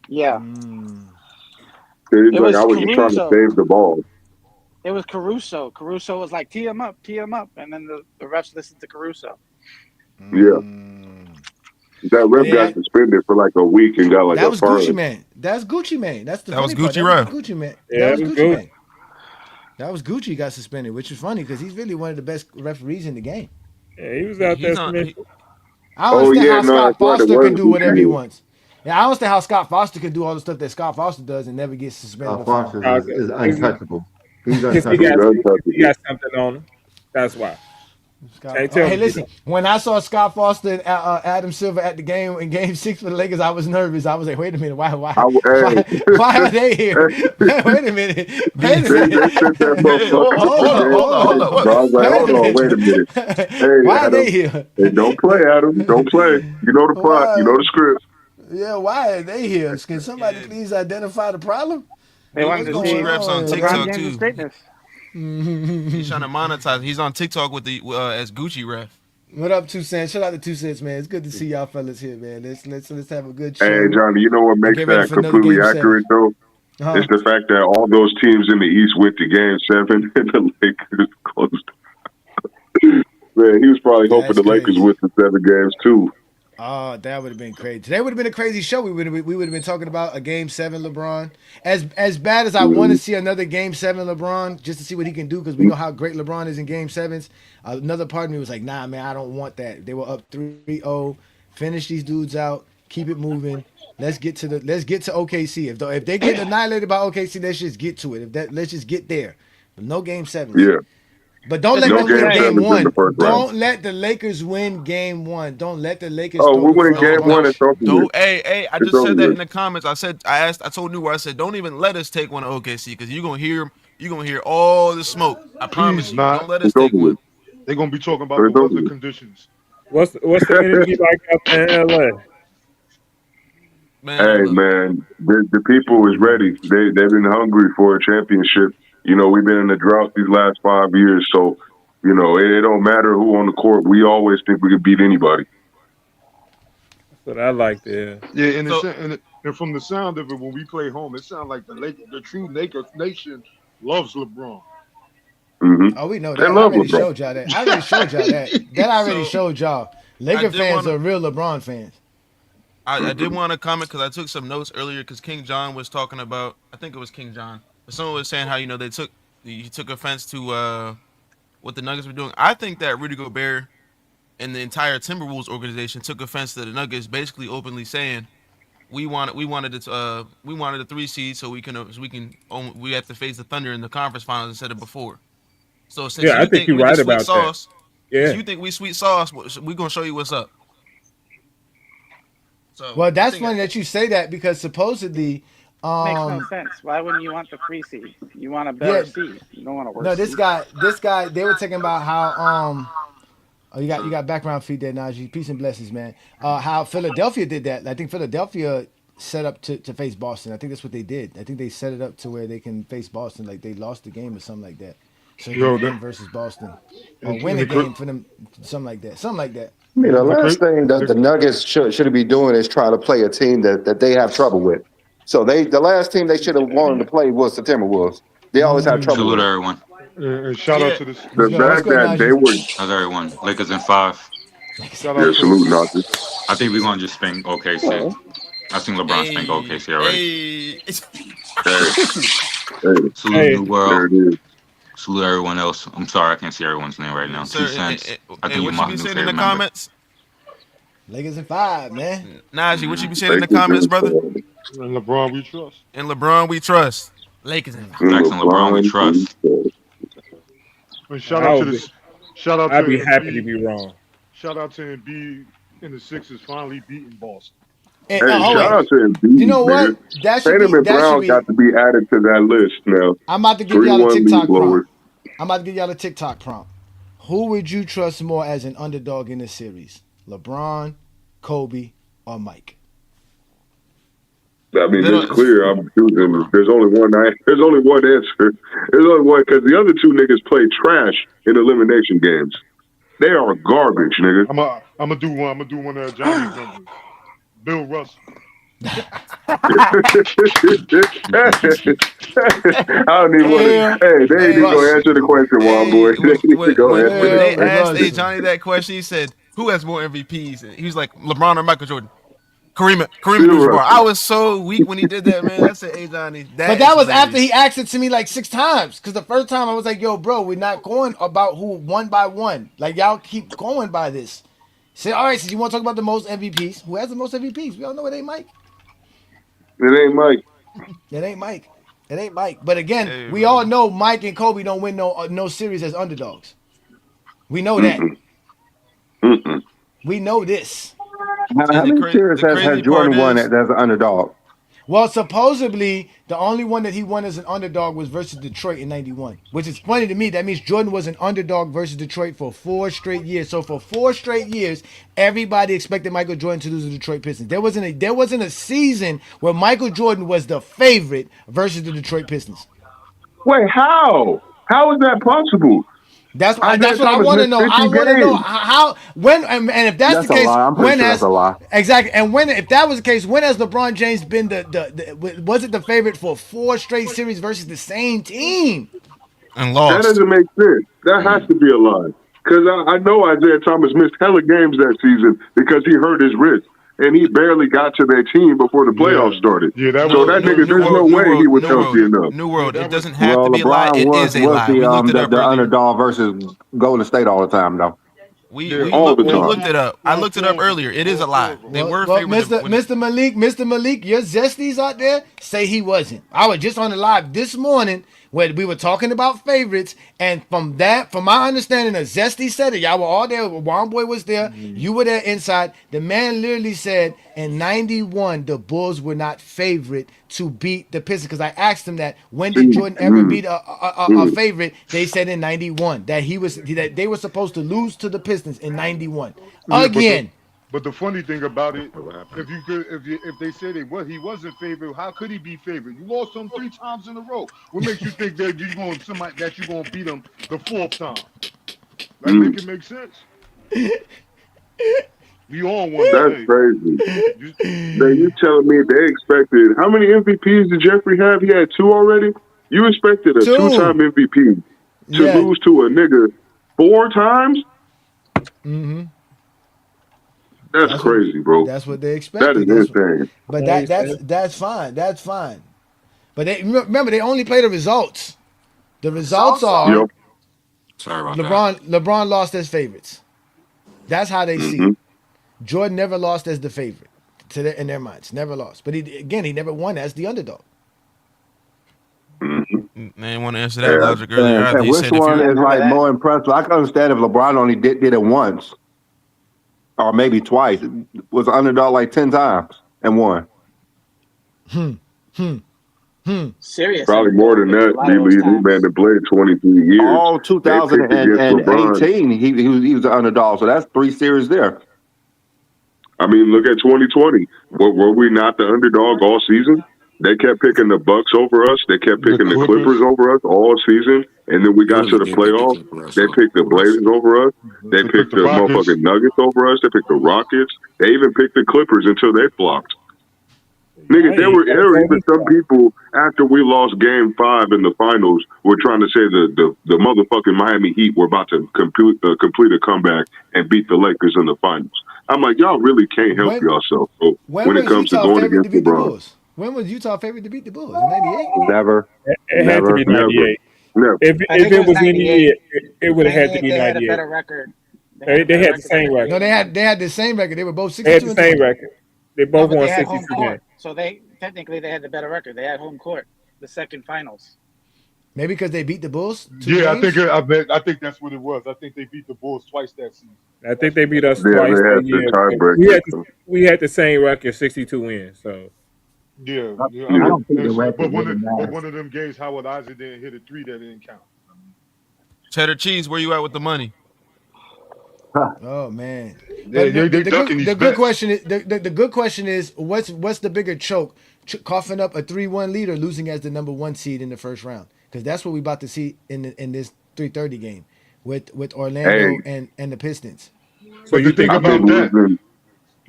Yeah. He's like, I was just trying to save the ball. It was Caruso. Caruso was like, tee him up. And then the refs listened to Caruso. Yeah. That ref got suspended for like a week and got like that a was fine. Gucci Man. That's Gucci Man. That's the that was funny Gucci part. ref. That was Gucci Man. Yeah, that was Gucci Man. That was Gucci got suspended, which is funny because he's really one of the best referees in the game. Yeah, he was out there. I don't understand how Scott Foster can do whatever he wants. Yeah, I don't understand how Scott Foster can do all the stuff that Scott Foster does and never get suspended. Foster is untouchable. He's untouchable. He got something on him. That's why. Can't tell Hey, me listen. that. When I saw Scott Foster and Adam Silver at the game in Game 6 for the Lakers, I was nervous. I was like, "Wait a minute, why, why are they here? Wait a minute, They sent that motherfucker to hold game on, six, bro. I was like, hold on, wait a minute. why Hey, are they Adam. here? Hey, don't play, Adam. Don't play. You know the plot. You Why? know the script. Yeah, why are they here? Can somebody please identify the problem? They wanted What's to going see Ref's on on, LeBron TikTok man? James' too. greatness. He's trying to monetize. He's on TikTok with the as Gucci Ref. What up, 2 Cents? Shout out to 2 Cents, man. It's good to see y'all fellas here, man. Let's have a good Hey, show Johnny, you know what and makes get ready that for another completely Game 7. accurate, though? It's the fact that all those teams in the East went to Game 7 and the Lakers closed. Man, he was probably hoping That's the Lakers crazy. went to 7 games, too. Oh, that would have been crazy. Today would have been a crazy show. We would have been talking about a Game 7 LeBron. As bad as I want to see another Game 7 LeBron, just to see what he can do, because we know how great LeBron is in Game 7s. Another part of me was like, nah, man, I don't want that. They were up 3-0. Finish these dudes out. Keep it moving. Let's get to OKC. If they get annihilated by OKC, let's just get to it. Let's just get there. But no Game 7s. Yeah. But don't let No them Game win Game 7s in 1. the first round. Don't let the Lakers win Game 1. Don't let the Lakers. Oh, throw we the win first Game punch. 1 and over Don't. with. Hey, I It's just over said that with. in the comments. I told Newell, I said, don't even let us take one to OKC because you're gonna hear all the smoke. I promise you. Don't let us It's take over one. with. They're gonna be talking about It's the over weather with. conditions. What's the energy like out there in LA? Man, Hey, look. man, the people is ready. They've been hungry for a championship. You know, we've been in a drought these last 5 years, so, you know, it don't matter who on the court. We always think we could beat anybody. That's what I like there. Yeah, and, So- and from the sound of it, when we play home, it sounds like the true Lakers nation loves LeBron. Mm-hmm. Oh, we know They that. I love already LeBron. showed y'all that. I already showed y'all that. That I already So, showed y'all. Laker did fans wanna- are real LeBron fans. I did want to comment because I took some notes earlier because King John was talking about. I think it was King John. But someone was saying how he took offense to what the Nuggets were doing. I think that Rudy Gobert and the entire Timberwolves organization took offense to the Nuggets basically openly saying we wanted a 3 seed so we have to face the Thunder in the conference finals instead of before. So since Yeah, I you think you're we right the sweet about that. sauce, Yeah. since you think we sweet sauce, we gonna show you what's up. So Well, that's funny that you say that because supposedly, Makes no sense. Why wouldn't you want the 3 seed? You want a better seed. You don't want a worse no, seed. this guy, they were talking about how oh, you got background feed there, Najee. Peace and blessings, man. How Philadelphia did that. I think Philadelphia set up to face Boston. I think that's what they did. I think they set it up to where they can face Boston, like they lost the game or something like that. So they Yo, can win versus Boston or and- win and a the cra- game for them, something like that. Something like that. I mean, the The last cra- thing that the Nuggets should be doing is trying to play a team that they have trouble with. So the last team they should have wanted to play was the Timberwolves. They always have trouble Salute with it. everyone. and shout out to this. The What's fact good, that they Najee? were, How's everyone? Lakers in 5. Shout yeah, out to salute, Nazi. I think we're gonna just spank OKC. I think LeBron spanked OKC already. Hey, Salute Hey. New World. there it is. Salute everyone else. I'm sorry, I can't see everyone's name right now. Sir, 2 cents. I think what you're you my be new saying favorite in the member. comments? Lakers in 5, man. Najee, what you be saying in the comments, brother? And LeBron, we trust. And LeBron, we trust. Lakers in 5. Facts and LeBron, we trust. And shout out to this. Shout out to I'd be happy to Embiid. be wrong. Shout out to Embiid and the Sixers finally beating Boston. And, Hey, shout out to Embiid, you know what? nigga. That should Tatum be. and That should Brown be. got to be added to that list now. I'm about to give y'all a 3-1 lead TikTok blowers. prompt. I'm about to give y'all a TikTok prompt. Who would you trust more as an underdog in this series? LeBron, Kobe, or Mike? I mean, it's clear. I'm choosing. There's only one. There's only one answer. There's only one because the other two niggas play trash in elimination games. They are garbage, nigga. I'm gonna do one. I'm gonna do one of Johnny's numbers. Bill Russell. I don't even want to. Hey, they ain't even gonna answer the question, Wild boy. They need to go When answer they the asked question. Johnny that question, he said, "Who has more MVPs?" And he was like, "LeBron or Michael Jordan." Kareem Bill Abdul-Jabbar. Russell. I was so weak when he did that, man. I said, "Hey, Johnny." But that was after he asked it to me like 6 times. Because the first time I was like, yo, bro, we're not going about who one by one. Like, y'all keep going by this. Say, all right, since you want to talk about the most MVPs, who has the most MVPs? We all know it ain't Mike. It ain't Mike. It ain't Mike. It ain't Mike. But again, we all know Mike and Kobe don't win no series as underdogs. We know that. Mm-mm. We know this. How many series has Jordan won as an underdog? Well, supposedly the only one that he won as an underdog was versus Detroit in '91, which is funny to me. That means Jordan was an underdog versus Detroit for 4 straight years. So for 4 straight years, everybody expected Michael Jordan to lose the Detroit Pistons. There wasn't a season where Michael Jordan was the favorite versus the Detroit Pistons. Wait, how? How is that possible? That's Isaiah what I Thomas want to missed know. 50 I want to know games. how when and if that's the a case, lie. I'm pretty when sure has that's a lie. exactly and when if that was the case, when has LeBron James been the was it the favorite for 4 straight series versus the same team? And That lost. doesn't make sense. That has to be a lie. Because I know Isaiah Thomas missed hella games that season because he hurt his wrist. And he barely got to their team before the playoffs started. Yeah, that so was that nigga, there's no way he was healthy enough. New world. It doesn't have Well, to be a lie. LeBron It was is a lie. We looked it up the earlier. underdog versus Golden State all the time, though. We all the time. looked it up. I looked it up earlier. It is a lie. They were Well, favored. Mr. Malik, your zesties out there say he wasn't. I was just on the live this morning where we were talking about favorites, and from my understanding, a zesty said it. Y'all were all there. Juan Boy was there. You were there inside. The man literally said in '91 the Bulls were not favorite to beat the Pistons. Because I asked him that when did Jordan ever beat a favorite? They said in '91 that they were supposed to lose to the Pistons in '91 again. But the funny thing about it, if they say he wasn't favored, how could he be favored? You lost him 3 times in a row. What makes you think that you're gonna beat him the 4th time? That make it make sense. We all won. That's crazy. Man, you telling me they expected how many MVPs did Jeffrey have? He had 2 already. You expected a 2-time MVP to lose to a nigga 4 times? Mm-hmm. That's crazy, bro. That's what they expected. That is insane. But that's fine. That's fine. But remember, they only play the results. The results are Sorry about that. LeBron lost as favorites. That's how they see it. Jordan never lost as the favorite in their minds. Never lost. But he never won as the underdog. They didn't want to answer that logic earlier. And which one is like more impressive? I can understand if LeBron only did it once or maybe twice. Was an underdog like 10 times and won. Seriously. Probably more than that. This man that played 23 years. All 2018, he was an underdog. So that's 3 series there. I mean, look at 2020. Were we not the underdog all season? They kept picking the Bucks over us. They kept picking the Clippers over us all season. And then we got to the playoffs. They picked the Blazers over us. They picked the motherfucking Nuggets over us. They picked the Rockets. They even picked the Clippers until they flopped. Nigga, there were even some people after we lost Game 5 in the finals were trying to say the motherfucking Miami Heat were about to complete a comeback and beat the Lakers in the finals. I'm like, y'all really can't help yourself, bro, when it comes to going against LeBron. When was Utah favorite to beat the Bulls? In '98? Never. It had to be 98. Never. If it was any, it would have had to be They 98. had a better record. They had the same record. No, they had the same record. They were both 62. They had the same record. They both won they had 62 home court. games. So they had the better record. They had home court, the second finals. Maybe because they beat the Bulls. Yeah, I think that's what it was. I think they beat the Bulls twice that season. I think they beat us Yeah, twice they had that year. the tiebreaker. We had the same record, 62 wins. So Yeah. I don't think the record But really matters. one of them games, Howard Isaac didn't hit a 3 that didn't count. Cheddar cheese. Where you at with the money? Oh man. They ducking these the good bets. question is the good question is what's the bigger choke? Coughing up a 3-1 lead or losing as the number 1 seed in the first round? Because that's what we about to see in this 3:30 game with Orlando and the Pistons. So you think about that?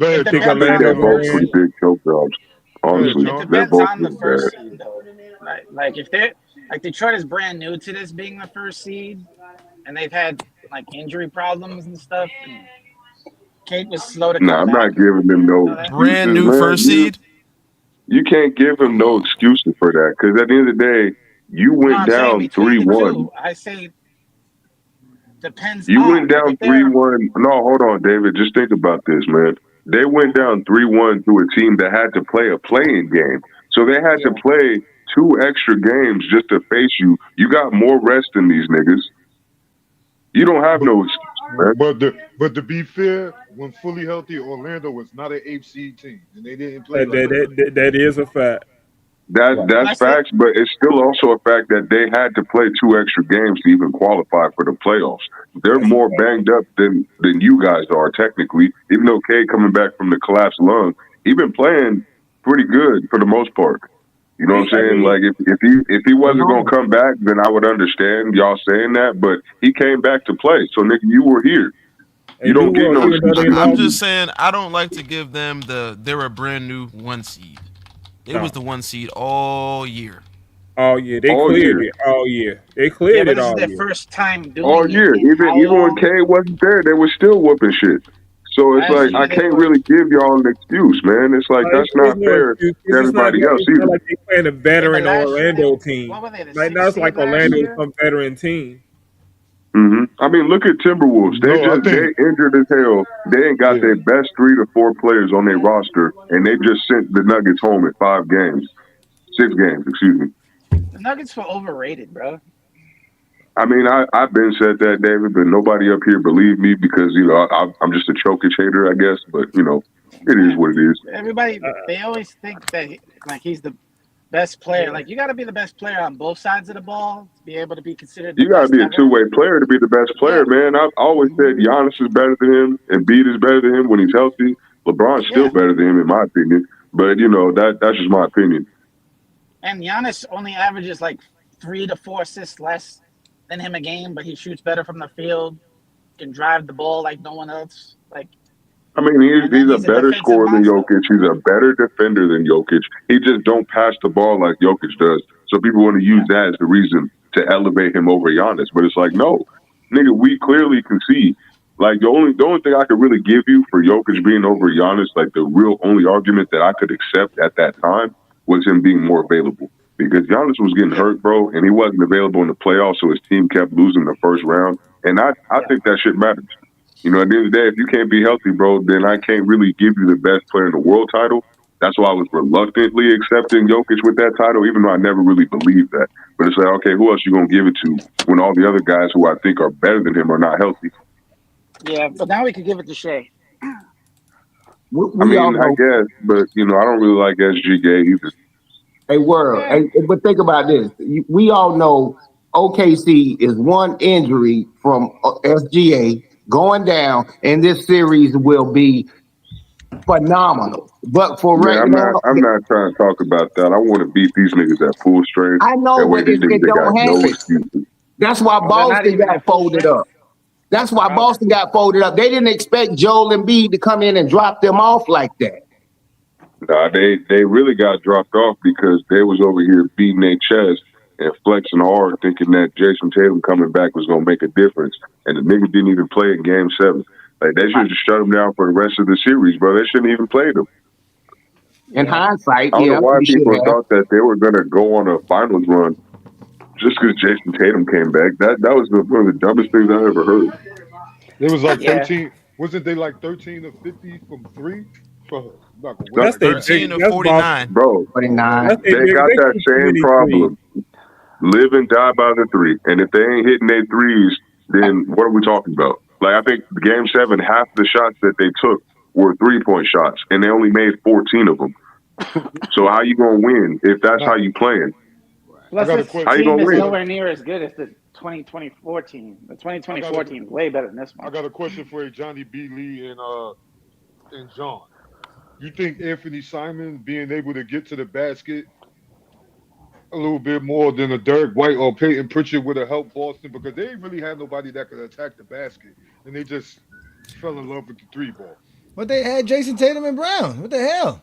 I think they're both pretty big choke jobs. Honestly, It they're depends both on the pretty first bad. seed, though. Like if they're like Detroit is brand new to this being the first seed, and they've had like injury problems and stuff. And Kate was slow to come Nah, I'm back. not giving them no Brand new man. first seed. You can't give him no excuses for that because at the end of the day, you No, went I'm saying down between the 3-1. two, I say depends. You on went down if they're- 3-1. No, hold on, David. Just think about this, man. They went down 3-1 to a team that had to play a playing game. So they had to play 2 extra games just to face you. You got more rest than these niggas. You don't have no excuse. man. But to be fair, when fully healthy, Orlando was not an 8th seed team, and they didn't play That, like that. that is a fact. That's facts, but it's still also a fact that they had to play 2 extra games to even qualify for the playoffs. They're more banged up than you guys are technically. Even though K coming back from the collapsed lung, he been playing pretty good for the most part. You know what I'm saying? Like if he wasn't gonna come back, then I would understand y'all saying that. But he came back to play, so nigga, you were here. You don't get no excuses. I'm just saying I don't like to give them they're a brand new 1 seed. It was the 1 seed all year. All year. They cleared it all year. They cleared it all this is their year. first time doing All it. year, in how even when long? K wasn't there, they were still whooping shit. So it's Last like year I they can't were- really give y'all an excuse, man. It's like that's There's not no fair excuse. to everybody else It's not either. like they playing a veteran last year Orlando team. What were they? The Like 6th now it's seed like last Orlando's year? some veteran team. I mean, look at Timberwolves. They No, I just think they injured as hell. They ain't got their best 3 to 4 players on their roster, and they just sent the Nuggets home in 5 games, 6 games, excuse me. The Nuggets were overrated, bro. I mean, I've been said that, David, but nobody up here believed me because I'm just a Jokic hater, I guess. But it is what it is. Everybody, they always think that he's the best player. Like you got to be the best player on both sides of the ball to be able to be considered the You got to best be a ever. 2-way player to be the best player, man. I've always said Giannis is better than him, and Embiid is better than him when he's healthy. LeBron's still better than him, in my opinion. But that's just my opinion. And Giannis only averages like 3 to 4 assists less than him a game, but he shoots better from the field, can drive the ball like no one else. Like I mean, he's a better defensive scorer than monster. Jokic. He's a better defender than Jokic. He just don't pass the ball like Jokic does. So people want to use that as the reason to elevate him over Giannis. But it's like, no, nigga, we clearly can see. Like the only thing I could really give you for Jokic being over Giannis, like the real only argument that I could accept at that time was him being more available. Because Giannis was getting hurt, bro, and he wasn't available in the playoffs, so his team kept losing the first round. And I think that shit matters. At the end of the day, if you can't be healthy, bro, then I can't really give you the best player in the world title. That's why I was reluctantly accepting Jokic with that title, even though I never really believed that. But it's like, okay, who else you gonna give it to when all the other guys who I think are better than him are not healthy? Yeah, but now we could give it to Shea. I mean, I guess, but I don't really like SGA either. Hey, world. Hey, but think about this. We all know OKC is one injury from SGA going down, and this series will be phenomenal. But for right now, I'm not trying to talk about that. I want to beat these niggas at full strength. I know, That way, but these niggas it they got don't no happen. excuses. That's why Boston got folded up. That's why Boston got folded up. They didn't expect Joel Embiid to come in and drop them off like that. Nah, they really got dropped off because they was over here beating their chest and flexing hard, thinking that Jason Tatum coming back was gonna make a difference, and the nigga didn't even play in Game 7. Like they should just shut him down for the rest of the series, bro. They shouldn't even play them. In hindsight, I don't know why you should people have. thought that they were gonna go on a finals run just because Jason Tatum came back. That was one of the dumbest things I ever heard. They was like 13. Wasn't they like 13 of 50 from 3? Bro, That's 13 to 49. Bro, they got that same problem. Live and die by the 3. And if they ain't hitting their threes, then what are we talking about? Like, I think Game 7, half the shots that they took were 3-point shots, and they only made 14 of them. So how you going to win if that's how you playing? Plus, this How you team gonna is win? nowhere near as good as the 2024 team. The 2024 team is way better than this one. I got a question for you, Johnny B. Lee and John. You think Anthony Simon being able to get to the basket a little bit more than a Derek White or Peyton Pritchard would have helped Boston? Because they didn't really have nobody that could attack the basket, and they just fell in love with the 3-ball. But they had Jason Tatum and Brown. What the hell?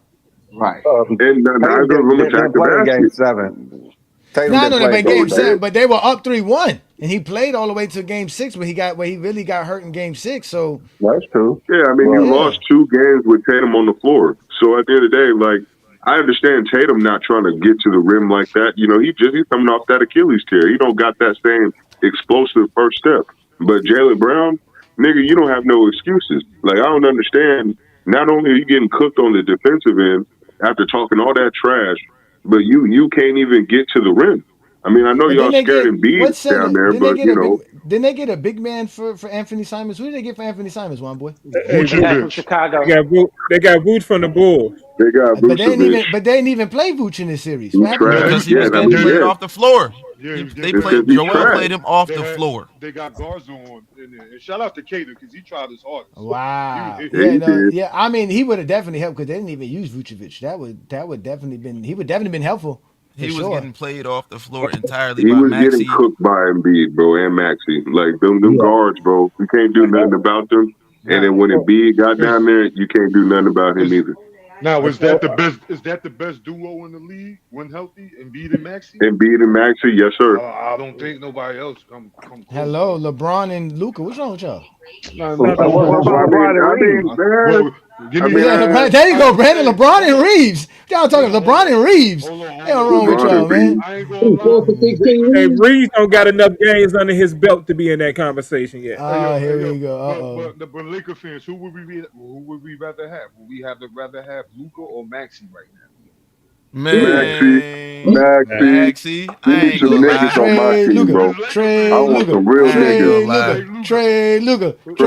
Right. And neither of them attacked the play Game basket. 7. Tatum No, I didn't know they play played Game So 7, but they were up 3-1, and he played all the way to Game 6, where he really got hurt in Game 6. So that's true. Yeah, I mean, you lost 2 games with Tatum on the floor. So at the end of the day, like, I understand Tatum not trying to get to the rim like that. He's coming off that Achilles tear. He don't got that same explosive first step. But Jaylen Brown, nigga, you don't have no excuses. Like, I don't understand. Not only are you getting cooked on the defensive end after talking all that trash, but you can't even get to the rim. I mean, I know But y'all scared Embiid what center? down there, but you know, Didn't they get a big man for Anthony Simons? Who did they get for Anthony Simons, one boy? They got Vooch from the Bulls. they got But they Vucevic. didn't even play Vooch in this series. He What happened to trash. him? Because he was Yeah, I getting mean, played yeah. off the floor. Yeah, he was They getting It's 'cause played. he Joel trash. played him off the floor. They got Garza on in there. And shout out to Cater because he tried his hardest. Wow. He- Yeah, he no, did. yeah. I mean, he would have definitely helped because they didn't even use Vucevic. That would definitely been he would definitely been helpful. He was sure. getting played off the floor entirely He by was getting Maxey. cooked by Embiid, bro, and Maxey. Like them guards, bro. You can't do nothing about them. And then when Embiid got down there, you can't do nothing about him either. Now is that the best? Is that the best duo in the league when healthy? Embiid and Maxey. Embiid and Maxey, yes sir. I don't think nobody else come close. Hello, LeBron and Luca. What's wrong with y'all? No, What about Brian Reeves? There you go, Brandon. LeBron and Reeves. Y'all talking LeBron and Reeves. What's wrong with y'all, man? Hey, Reeves don't got enough games under his belt to be in that conversation yet. Here we go. But Laker fans, who would we rather have? Would we rather have Luca or Maxey right now? Man, Maxey. I need some niggas on my team, bro. I want some real niggas. Trey Luca. I'll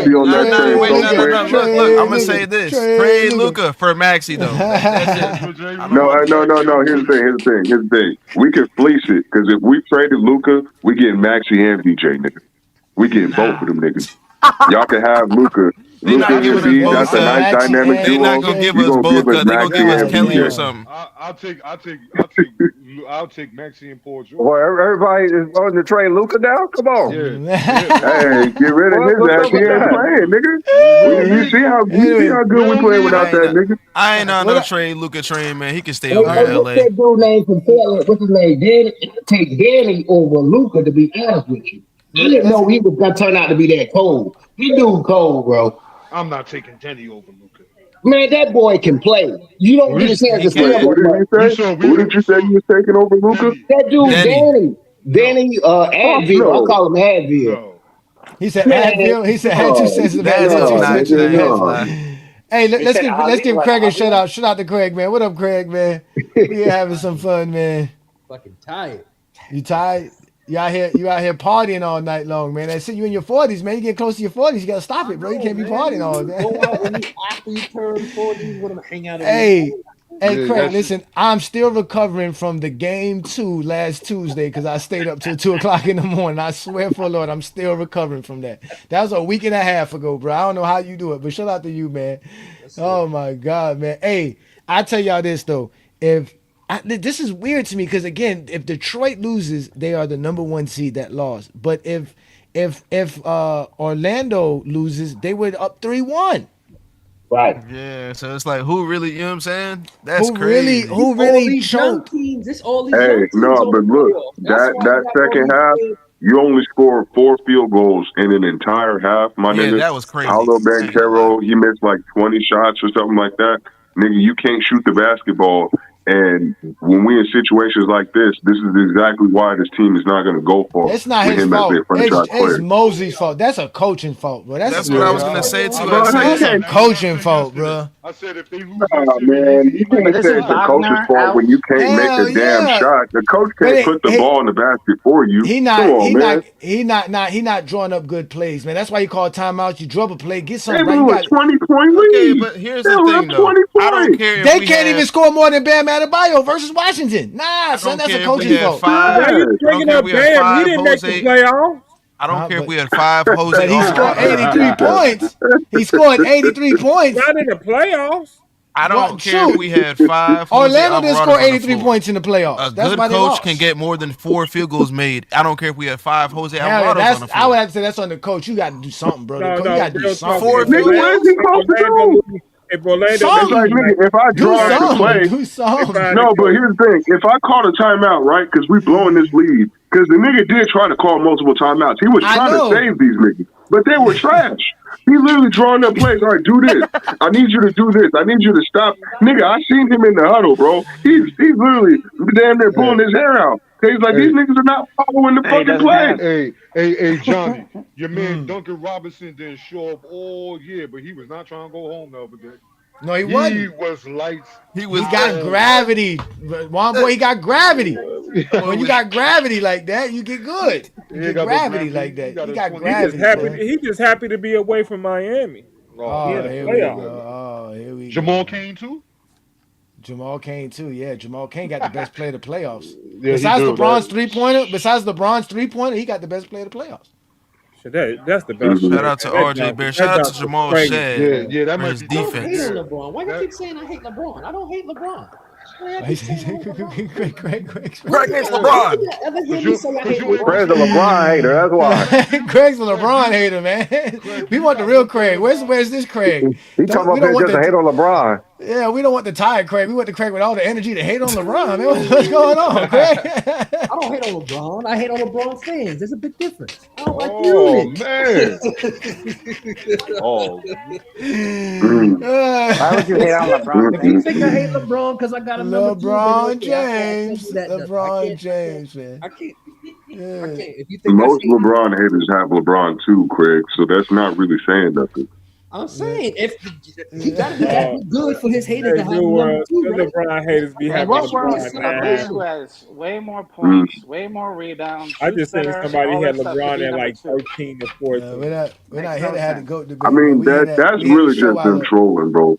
be on that train so quick. Look, I'm gonna say this: trade Luca for Maxey though. No. Here's the thing. We can fleece it because if we traded Luca, we getting Maxey and VJ, nigga. We getting both of them niggas. Y'all can have Luca. Luca and Embiid, that's a nice dynamic duo. They not gonna give us both. They gonna give us Kelly or something. I'll take Maxey and Paul George. Well, everybody is on the trade Luca now. Come on. Hey, get rid of his ass. He ain't playing, nigga. You see how good we play without that nigga. I ain't on no trade Luca train, man. He can stay over What's in LA. that dude name from Taylor? What's his name? Danny. Take Danny over Luca, to be honest with you. I didn't know he was gonna turn out to be that cold. He dude cold, bro. I'm not taking Denny over Luca. Man, that boy can play. You don't get a chance to see him. What did you say you was taking over Luca? That dude, Danny Advil. I call him Advil. He said Advil. He said had 2 cents of that. Hey, let's give Craig a shout out. Shout out to Craig, man. What up, Craig, man? We having some fun, man. Fucking tired. You tired? You out here partying all night long, man. I see you in your 40s, man. You get close to your 40s, you gotta stop it, bro. You can't be partying all day. Go out after you turn 40, you want to hang out. Hey, Craig, listen, I'm still recovering from the game 2 last Tuesday because I stayed up till 2 o'clock in the morning. I swear for Lord, I'm still recovering from that. That was a week and a half ago, bro. I don't know how you do it, but shout out to you, man. Oh my God, man. Hey, I tell y'all this though. This is weird to me because again, if Detroit loses, they are the number 1 seed that lost. But if Orlando loses, they would up 3-1. Right. Yeah, so it's like who really, you know what I'm saying? That's who crazy. Who really choked? It's all these Hey, no, but look, that second half, you only scored 4 field goals in an entire half, my nigga. That was crazy. Paolo Banchero, he missed like 20 shots or something like that. Nigga, you can't shoot the basketball. And when we in situations like this is exactly why this team is not going to go far. It's not his fault. It's Mosey's fault. That's a coaching fault, bro. That's what I was gonna say too. That's a coaching fault, bro. I said if they lose, man, you can't say it's the coach's fault when you can't make a damn shot. The coach can't put the ball in the basket for you. He not drawing up good plays, man. That's why you call timeouts. You draw up a play, get something right. You got 20-point lead. Okay, but here's the thing, though. I don't care. They can't even score more than Bam Adebayo versus Washington. Nah, son, that's a coaching fault. You bringing up Bam? He didn't make the playoffs. I don't care if we had 5 Jose. But he scored 83 points. He scored 83 points. Not in the playoffs. I don't care if we had 5. Orlando didn't score 83 points in the playoffs. A good coach can get more than 4 field goals made. I don't care if we had 5 Jose Alvarado's on the field. I would have to say that's on the coach. You got to do something, bro. You got to do something. 4 field goals. If Orlando, it's like, nigga, if I draw the play, no, but here's the thing: if I call a timeout, right, because we blowing this lead, because the nigga did try to call multiple timeouts. He was trying to save these niggas, but they were trash. He literally drawing up plays. All right, do this. I need you to do this. I need you to stop, nigga. I seen him in the huddle, bro. He's literally damn near pulling his hair out. He's like, these niggas are not following the fucking play. Hey, Johnny, your man Duncan Robinson didn't show up all year, but he was not trying to go home the other day. No, he He wasn't. was lights. He He was got gravity. One boy, he got gravity. When you got gravity like that, you get good. He You ain't get got no gravity gravity. like He that. got He a got 20. gravity, man. He just happy to be away from Miami. Oh, in the here we playoffs. go. Oh, here we Jamal go. Cain too. Jamal Cain too. Yeah, Jamal Cain got the best player of the playoffs. Yeah, he Besides do. LeBron's 3-pointer, he got the best player of the playoffs. So that's the best. Mhm. Shout out to RJ Barrett. Shout out to Jamal Shad Yeah, that for might his be. I don't defense. hate on LeBron. Why you keep saying I hate LeBron? I don't hate LeBron. Why y'all keep saying I hate LeBron? Greg hates LeBron. Did you ever hear me say I hate LeBron? Craig's a LeBron hater. That's why. Craig's a LeBron hater, man. We want the real Craig. Where's this Craig? He talking We about don't being want just a hate on LeBron. Yeah, we don't want the tired Craig. We want the Craig with all the energy to hate on LeBron, man. What's going on, Craig? I don't hate on LeBron. I hate on LeBron fans. There's a big difference. I don't like Oh you. man. Oh. Why would you hate on LeBron? If you think I hate LeBron because I got a number 2, LeBron then okay, James. I can't. LeBron James, man. I can't. Yeah. I can't. If you think Most LeBron haters have LeBron too, Craig. So that's not really saying nothing. I'm saying if he got to be that good for his haters to have New number world, 2, the right? LeBron haters be And having what's wrong with LeBron, a man. man who has way more points, way more rebounds? I just shoots seen better, somebody all had that stuff to LeBron be at number like 2. 13 or 14. We're not here to have the GOAT debate. I mean, man. We here that's we here to really show just them our trolling, bro.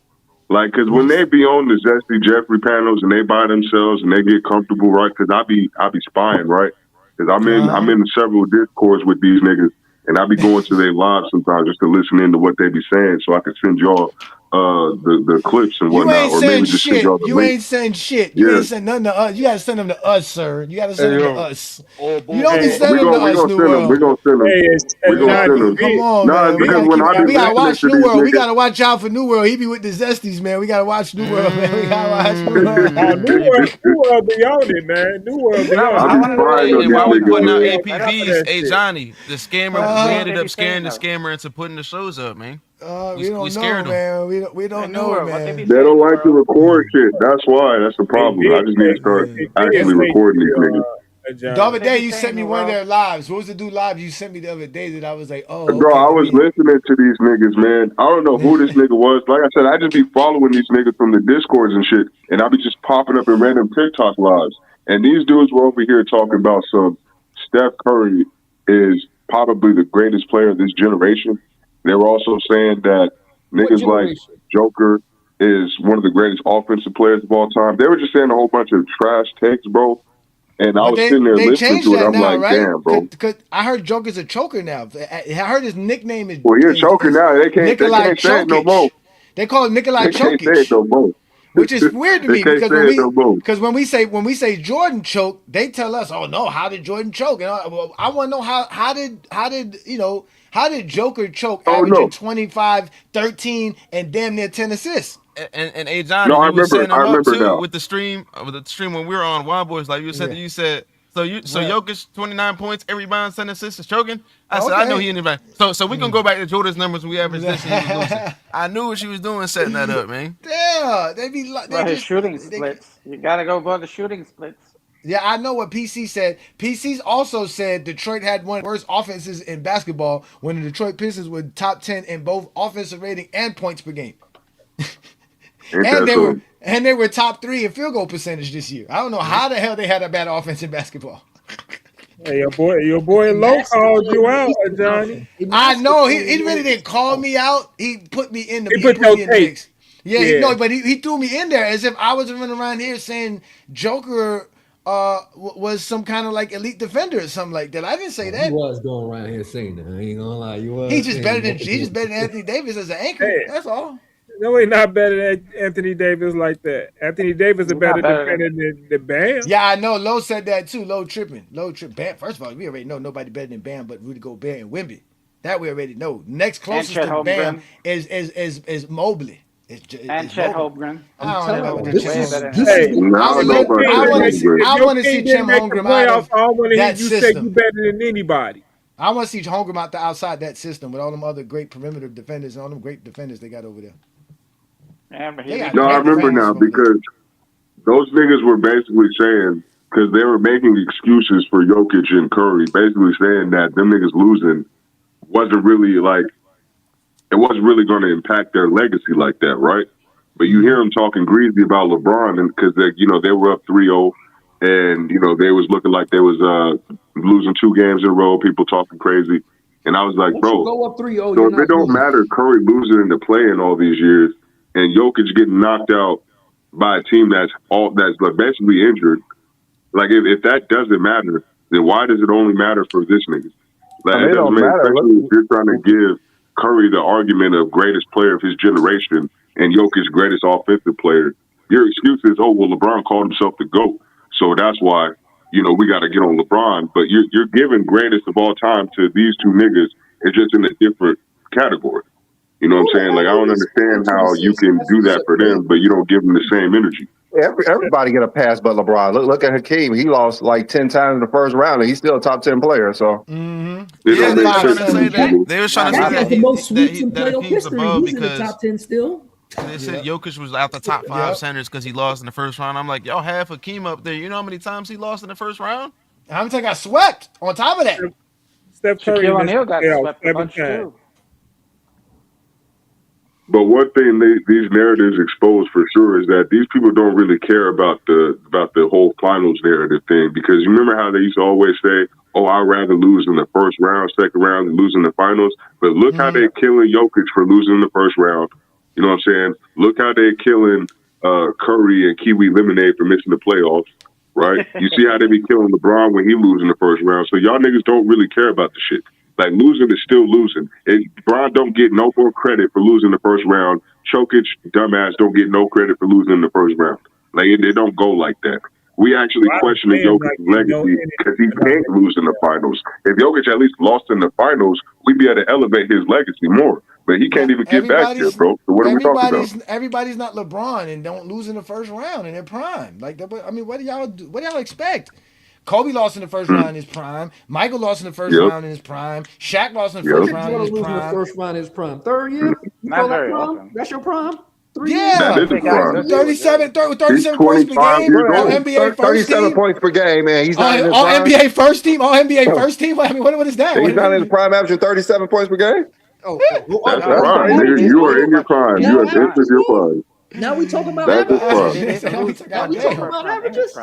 Like, cause when they be on the Zesty Jeffrey panels and they by themselves and they get comfortable, right? Cause I be spying, right? Cause I'm in several discords with these niggas, and I be going to their lives sometimes just to listen into what they be saying, so I can send y'all the clips and You whatnot, ain't or maybe saying just send shit. y'all the You link. ain't saying shit. You Yeah. ain't saying nothing to us. You gotta send them to us, sir. You gotta send Hey, them to yo. us. Oh, You don't be hey, sending them to us, New World. We gonna send them. We gonna Johnny, send them. Come on, Nah, man. We because gotta when I be we gotta listening watch to New these World. We niggas, gotta watch out for New World. He be with the Zesties, man. We gotta watch New World, man. We gotta watch New World. New World be on it, man. New World be I on be it. spying on And while we these niggas, putting out man. APBs, hey Johnny, the scammer, Uh-huh. we ended up scaring the scammer into putting the shows up, man. We don't know, scared him. man. We don't know, man. They don't like to record shit. That's why. That's the problem. I just need to start actually recording these niggas. The other day you sent me one of their lives. What was the dude live you sent me the other day that I was like, oh, Bro, okay, I was listening to these niggas, man. I don't know who this nigga was. Like I said, I just be following these niggas from the Discords and shit, and I be just popping up in random TikTok lives. And these dudes were over here talking about some Steph Curry is probably the greatest player of this generation. They were also saying that niggas like Joker is one of the greatest offensive players of all time. They were just saying a whole bunch of trash takes, bro. And I But was sitting there they listening changed to it. that I'm now, like, right? damn, bro. Cause I heard Joker's a choker now. I heard his nickname is Well, you're a choker now. They can't Nikolai say it no more. Jokic. They call it Nikolai They can't say it Jokic, no more. which is weird to They me can't because say it no more. when we say Jordan choke, they tell us, oh no, how did Jordan choke? And I want to know how did Joker choke, Oh, averaging no. 25, 13, and damn near 10 assists. And hey Johnny, No, I you were setting remember. him I up remember too now. with the stream when we were on Wild Boys. Like you said, Yeah. you said so Right. Jokic 29 points, every rebound, 10 assists is choking. I said Okay. I know he anybody. So we can go back to Jordan's numbers when we average this and he was losing. I knew what she was doing setting that up, man. Yeah, they be like Well, his shooting splits. You gotta go by the shooting splits. Yeah, I know what PC said. PC's also said Detroit had one of the worst offenses in basketball when the Detroit Pistons were top 10 in both offensive rating and points per game. Ain't And that they were top 3 in field goal percentage this year. I don't know how the hell they had a bad offense in basketball. Hey, your boy Low called you out, Johnny. I know he really didn't call me out. He put me in the He put me your in the tape. mix. Yeah, Yeah. he threw me in there as if I was running around here saying Joker was some kind of like elite defender or something like that. I didn't say that. You was going around here saying that. I ain't gonna lie. You was. He's just saying better than Anthony Davis as an anchor. Hey. That's all. No, he's not better than Anthony Davis like that. Anthony Davis is a better defender than Bam. Yeah, I know. Low said that too. Low tripping. Bam. First of all, we already know nobody better than Bam but Rudy Gobert and Wemby. That we already know. Next closest Chet to Bam Holmgren. is Mobley. And Chet Holmgren. I don't know about This Chet is- Holmgren. this Hey, is- No, I don't know about Chet Holmgren. I want to see Your team Chet didn't make the Holmgren out playoffs. of I want to hear that you say system. you better than anybody. I want to see Holmgren out the outside that system with all them other great perimeter defenders and all them great defenders they got over there. Yeah, but They got No, I great remember defenders now over there. because those niggas were basically saying, because they were making excuses for Jokic and Curry, basically saying that them niggas losing wasn't really like, it wasn't really going to impact their legacy like that, right? But you hear him talking greasy about LeBron, and because they were up 3-0, and they was looking like they was losing 2 games in a row. People talking crazy, and I was like, Once bro. you go up 3-0, So you're if it not don't losing. matter, Curry losing in the play in all these years, and Jokic getting knocked out by a team that's basically injured. Like if that doesn't matter, then why does it only matter for this nigga? I Like mean, it it doesn't don't make, matter. especially if you're trying to give Curry the argument of greatest player of his generation and Jokic greatest offensive player. Your excuse is, oh well, LeBron called himself the GOAT, so that's why we got to get on LeBron. But you're giving greatest of all time to these two niggas. It's just in a different category. You know what I'm saying? Like I don't understand how you can do that for them, but you don't give them the same energy. Everybody get a pass but LeBron. Look at Hakeem. He lost like 10 times in the first round, and he's still a top 10 player. So It Yeah, don't they make was trying sense to say me, that. Jimmy. They was trying to Shaq say has that the most sweeps in that playoff Hakeem's history. above He's in the because top 10 still. they said Jokic was out the top 5 centers because he lost in the first round. I'm like, y'all have Hakeem up there. You know how many times he lost in the first round? How many times got swept on top of that? Steph Curry Shaquille missed O'Neal the got playoffs swept a 7 bunch times. too. But one thing these narratives expose for sure is that these people don't really care about the whole finals narrative thing, because you remember how they used to always say, "Oh, I'd rather lose in the first round, second round, than lose in the finals." But look how they're killing Jokic for losing in the first round. You know what I'm saying? Look how they're killing Curry and Kiwi Lemonade for missing the playoffs. Right? You see how they be killing LeBron when he loses in the first round. So y'all niggas don't really care about the shit. Like losing is still losing. And Bron don't get no more credit for losing the first round. Jokic, dumbass, don't get no credit for losing in the first round. Like it don't go like that. We actually questioning Jokic's legacy because he can't lose in the finals. If Jokic at least lost in the finals, we'd be able to elevate his legacy more. But he can't even get back there, bro. So what are we talking about? Everybody's not LeBron and don't lose in the first round in their prime. Like, I mean, what do y'all expect? Kobe lost in the first round in his prime. Michael lost in the first round in his prime. Shaq lost in the first round in his Jordan losing the prime. first round in his prime. Third year? You Not call that very prime? often. That's your prime? 3 Yeah, That is his prime. 37 He's points per 25 game years on old. NBA first 37 team. points per game, man. He's not in his All prime. NBA first team. All NBA first team. I mean, what is that? He's not in his prime, averaging 37 points per game. That's prime, nigga. You are in your prime. You have entered your prime. Now we talking about That's his averages. prime. Now we talking about averages.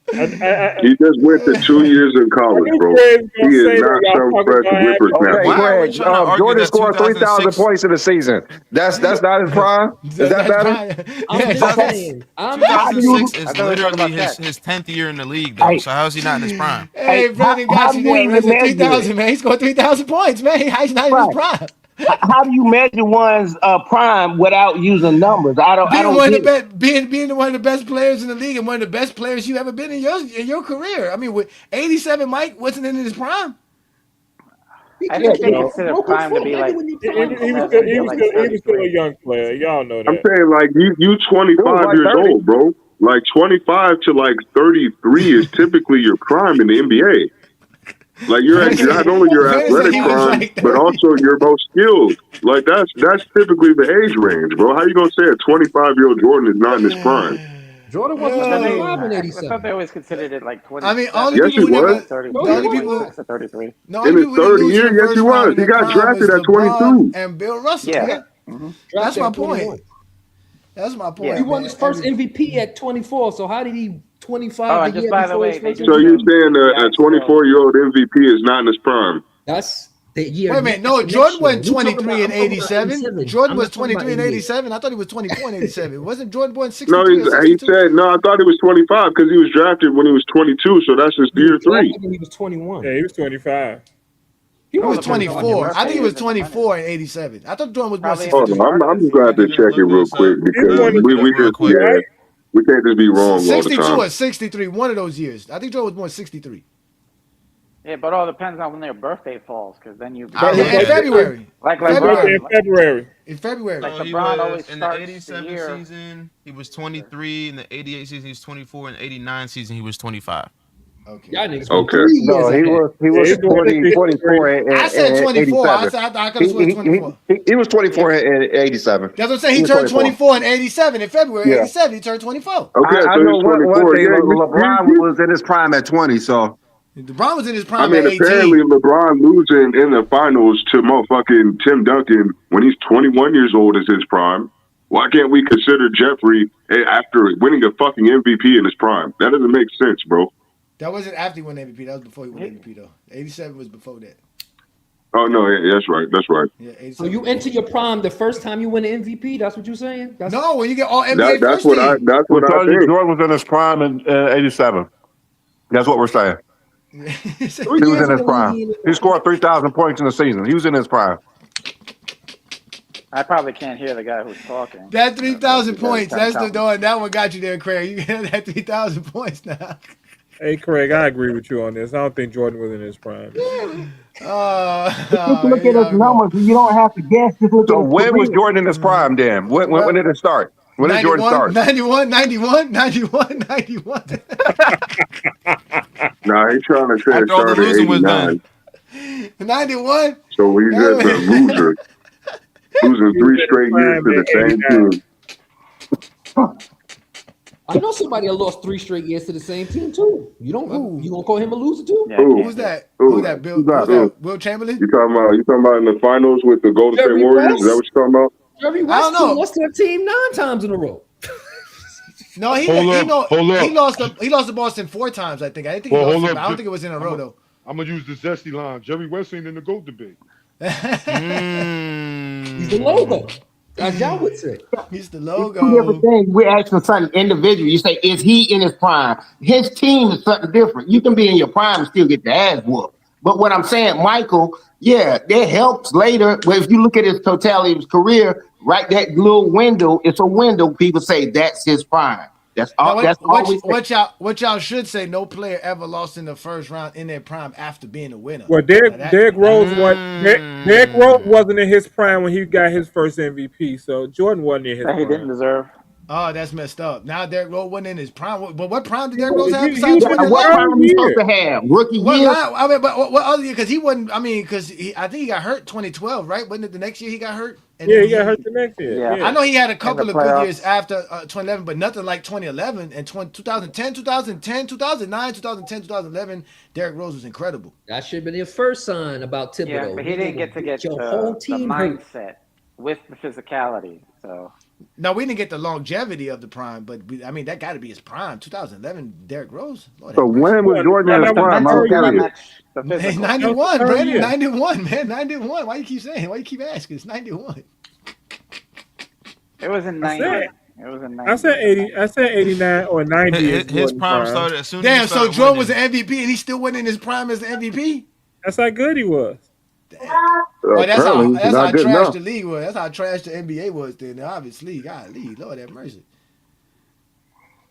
He just went to 2 years in college, bro. He is not some fresh whippersnapper. Okay, Greg. Jordan scored 3,000 points in the season. That's not his prime. Is that better? I'm just saying. 2006 is literally his 10th year in the league, though. So how is he not in his prime? Hey, Brandon got you there. Man. 3,000, man. He scored 3,000 points, man. He's not in his prime. How do you measure one's prime without using numbers? I don't Being one of the best players in the league and one of the best players you ever been in your career. I mean, with 87, Mike wasn't in his prime. I think they consider prime to be like. He was still a young player. Y'all know that. I'm saying, like, you 25 years old, bro. Like, 25 to, like, 33 is typically your prime in the NBA. Like, you're not only your athletic prime, but also your most skilled. Like, that's typically the age range, bro. How you gonna say a 25-year-old Jordan is not in his prime? Jordan wasn't alive in I 87. thought they always considered it like 20. I mean, only Yes, people he who never. was. 30, The only people. 26 or 33. The In only his people who third lose year, in the yes, first he round was. in He their got prime drafted is at 22. LeBron and Bill Russell. Yeah. Yeah. That's my point. That's my point. He won man. his first MVP at 24. So how did he 25 Oh, the and just year by the before way, his they first do So MVP? you're saying a 24-year-old MVP is not in his prime? That's the year. Wait a minute. No, Jordan wasn't 23 and 87. Jordan was 23 and 87. I thought he was 24 and 87. Wasn't Jordan born 63 No, or he 62? said, no, I thought he was 25 because he was drafted when he was 22, so that's his year 3. When he was 21. Yeah, he was 25. He was depends on when your 24. I birthday think he was is in a minute. 24 and 87. I thought Jordan was born Probably 62. Hold on, I'm just glad to check it real quick because we can't just be wrong all the 62 time. or 63, one of those years. I think Jordan was born 63. Yeah, but all depends on when their birthday falls, because then you. In February. Like His birthday in February. In February. Like So he LeBron was always in the starts 87 the year. season, he was 23. In the 88 season, he was 24. In the 89 season, he was 25. Okay. Y'all niggas Okay. No, he was 24 and I said 24. I 87. said I could have sworn 24. He was 24 in 87. That's what I'm saying. He turned 24 in 87. In February 87, he turned 24. Okay, I so know he's one 24. thing. Yeah, LeBron was in his prime at 20, so. LeBron was in his prime I mean, at 18. apparently LeBron losing in the finals to motherfucking Tim Duncan when he's 21 years old is his prime. Why can't we consider Jeffrey after winning a fucking MVP in his prime? That doesn't make sense, bro. That wasn't after he won MVP. That was before he won MVP, though. 87 was before that. Oh no, yeah, that's right. That's right. Yeah, So you enter your prime the first time you win an MVP. That's what you're saying? No, when you get all NBA That's first what I. team. That's We're what I telling you think. Jordan was in his prime in '87. That's what we're saying. He was in his prime. He scored 3,000 points in the season. He was in his prime. I probably can't hear the guy who's talking. That 3,000 You gotta points. kinda That's the count. door. That one got you there, Craig. You get that 3,000 points now. Hey, Craig, I agree with you on this. I don't think Jordan was in his prime. Just look at his numbers. You don't have to guess. Just look So at his when was career. Jordan in his prime, Dan? When did it start? When did Jordan start? 91. Nah, he's trying to say it After all the started losing was 89. done. 91. So he's just a loser, losing 3 straight years to the same team. I know somebody that lost 3 straight years to the same team too. You gonna call him a loser too? Who's that? Who's that? Bill? Who's that? Will Chamberlain? You talking about in the finals with the Golden State Jerry Warriors? West? Is that what you're talking about? Jerry I West don't know. lost to that team 9 times in a row. No, he lost to Boston 4 times. I think. I think he Well, lost. hold Him, up. I don't think it was in a row though. I'm gonna use the zesty line. Jerry West ain't in the GOAT debate. He's the logo, as y'all would say. He's the Two logo. different things. We're asking something individual. You say, is he in his prime? His team is something different. You can be in your prime and still get the ass whooped. But what I'm saying, Michael, yeah, that helps later. But if you look at his totality of his career, right, that little window, it's a window. People say that's his prime. That's all. Now, What what y'all should say. No player ever lost in the first round in their prime after being a winner. Well, Derrick Rose wasn't in his prime when he got his first MVP, so Jordan wasn't in his prime. He didn't deserve. Oh, that's messed up. Now Derrick Rose wasn't in his prime. But what prime did Derrick Rose have besides What 2011? prime he supposed to have? Rookie year. I mean, but what other year? Because he wasn't. I mean, because I think he got hurt 2012, right? Wasn't it the next year he got hurt? And Yeah, then he got hurt the next year. Yeah. Yeah. I know he had a couple the of good playoffs. years after 2011, but nothing like 2011 and 2010, 2010, 2009, 2010, 2011. Derrick Rose was incredible. That should have been your first sign about Thibodeau. Yeah, but he didn't get to get your whole the team hurt. mindset with the physicality. So No, we didn't get the longevity of the prime, but I mean that got to be his prime. 2011, Derrick Rose. Lord So when was Jordan in his prime? I'm curious. the physical. 91, Third Brandon. year. 91, man. 91. Why you keep saying? Why you keep asking? It's 91. It was in I 90. said- It was in 90. I said 80. I said 89 or 90. is His Jordan's prime started as soon as Damn, he so started Jordan was winning. an MVP and he still wasn't in his prime as an MVP? That's how good he was. Well, that's how Apparently, he's not good trash enough. the league was. That's how trash the NBA was then. Obviously, golly, Lord have mercy.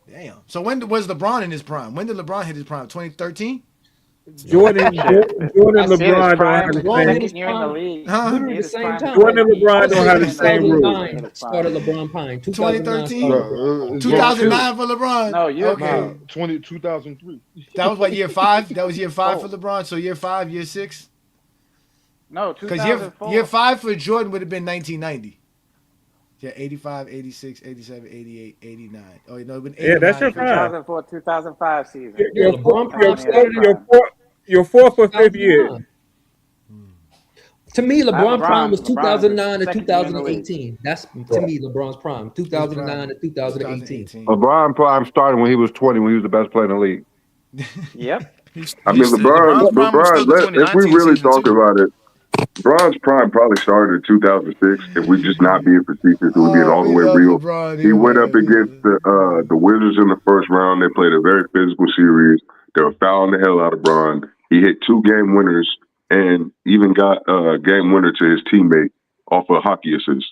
Damn. So when was LeBron in his prime? When did LeBron hit his prime? 2013? Jordan and I see his LeBron don't prime have the LeBron same. hit his second year in the prime. league. Huh? He Literally hit the his same prime time. Jordan and LeBron don't have the same rules. 2009 started LeBron prime. 2013? 2009 2009 for LeBron? No, you're okay. 2003. That was what, year 5? That was year 5 for LeBron. So year 5, year 6? No, Because 2004. year 5 for Jordan would have been 1990. Yeah, 85, 86, 87, 88, 89. Oh, no, it would have been 89. Yeah, that's your prime. 2004, 2005 season. Yeah, LeBron prime started Your fourth or fifth year. To me, LeBron LeBron- prime was LeBron 2009 to second year in the league. 2018. That's to me LeBron's prime. 2009 to 2018. LeBron prime started when he was 20, when he was the best player in the league. Yep. I mean, LeBron, if we really talk about it, LeBron's prime probably started in 2006. If we just not being facetious, it would be all the way real. LeBron, He went up against the Wizards in the first round. They played a very physical series. They were fouling the hell out of Bron. He hit 2 game winners and even got a game winner to his teammate off a hockey assist.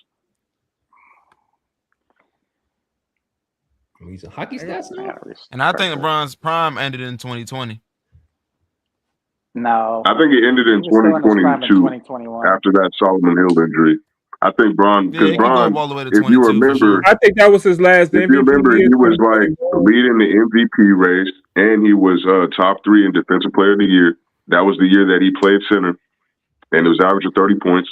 He's a hockey stats now. And I think LeBron's prime ended in 2020. No. I think it ended in He was still in his prime in 2022 2021. after that Solomon Hill injury. I think Bron, Yeah, because he can go Bron, all the way to if 22 you for remember, sure. I think that was his last if MVP. you remember, year, he was like 2021. leading the MVP race, and he was top 3 in Defensive Player of the Year. That was the year that he played center, and it was averaging 30 points.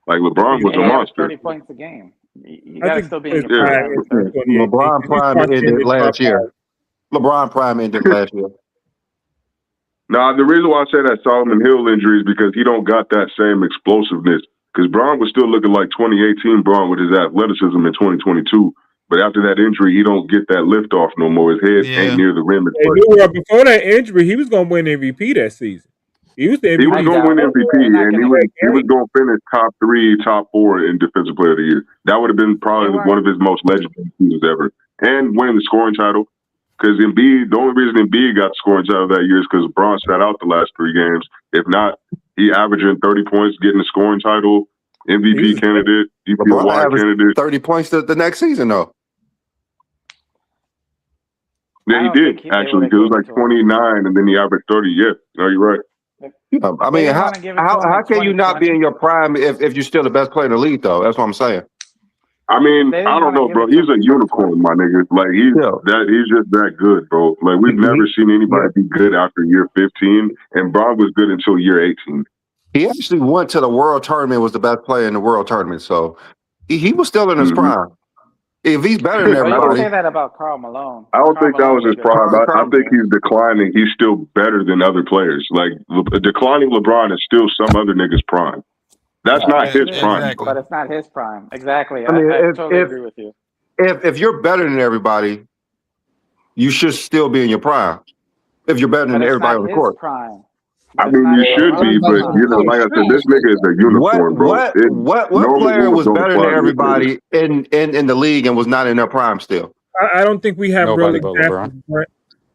Like LeBron was a Yeah, monster. 30 points a game. You I gotta think still be in his your prime prime. is 2018. LeBron He prime started ended getting last dropped year. out. LeBron prime ended last year. Now, the reason why I say that Solomon Hill injury is because he don't got that same explosiveness Because Bron was still looking like 2018 Bron with his athleticism in 2022. But after that injury, he don't get that lift off no more. His head ain't near the rim as Hey, much. before that injury, he was going to win MVP that season. He was the MVP. He was going to win MVP, and he was going to finish top 3, top 4 in Defensive Player of the Year. That would have been probably one of his most legendary seasons ever. And winning the scoring title. Because Embiid, the only reason Embiid got the scoring title that year is because Bron sat out the last 3 games. If not, he averaging 30 points, getting the scoring title, MVP candidate, DPOY candidate. 30 points the next season, though. Yeah, he did, actually, because it was like 29, and then he averaged 30. Yeah, no, you're right. I mean, how can you not be in your prime if you're still the best player in the league, though? That's what I'm saying. I mean, I don't know, bro. He's a unicorn, my nigga. Like, he's just that good, bro. Like, we've never seen anybody be good after year 15, and Bron was good until year 18. He actually went to the World Tournament, was the best player in the World Tournament, so he was still in his prime. If he's better than everybody. You can say that about Karl Malone. I don't think that was his prime. I think he's declining. He's still better than other players. Like, declining LeBron is still some other nigga's prime. That's not his prime. But it's not his prime. Exactly. I mean, I totally agree with you. If you're better than everybody, you should still be in your prime. If you're better than everybody on the court. Prime. I mean, you should be, but, you know, like I said, this nigga is a unicorn, bro. What player was better than everybody in the league and was not in their prime still? I don't think we have real examples.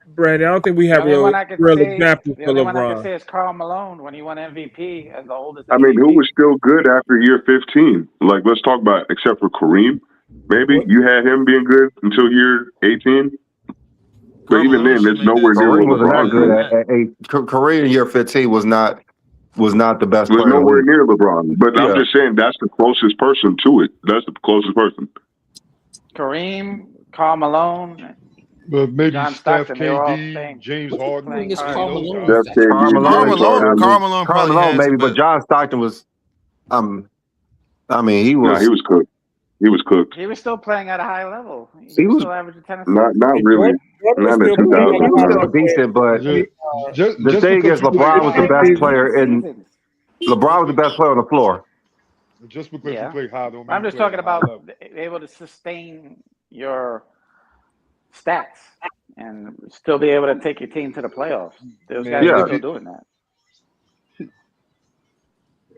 Brandon, I don't think we have real examples for The only one I can LeBron. say is Karl Malone when he won MVP as the oldest. I mean, who was still good after year 15? Like, let's talk about, except for Kareem. Maybe you had him being good until year 18. But even then, it's nowhere near Kareem what was not LeBron good. Kareem in year 15 was not the best was player. nowhere near LeBron. But I'm just saying that's the closest person to it. That's the closest person. Kareem, Karl Malone, But maybe John Steph, Stockton, they were all KD, playing. James Harden. Karl Malone. Steph, KD, Karl Malone, maybe, but John Stockton was. I mean, he was. Nah, he was cooked. He was cooked. He was still playing at a high level. He was still averaging 10 assists. Not really. Not in the He was 2000s. still decent, but the thing is, LeBron was the best player in. LeBron was the best player on the floor. Just because you play high don't mean I'm just you play talking at a high about level. able to sustain your stats and still be able to take your team to the playoffs. Those guys are still doing that.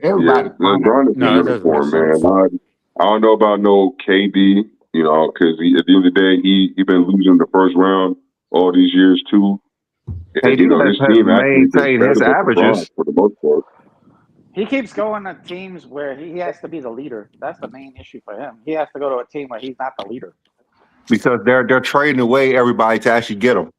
Everybody. LeBron is a unicorn, man. I don't know about no KD, you know, because at the end of the day, he been losing the first round all these years too. And, you know, his team actually maintain his averages for the most part. He keeps going to teams where he has to be the leader. That's the main issue for him. He has to go to a team where he's not the leader. because they're trading away everybody to actually get them.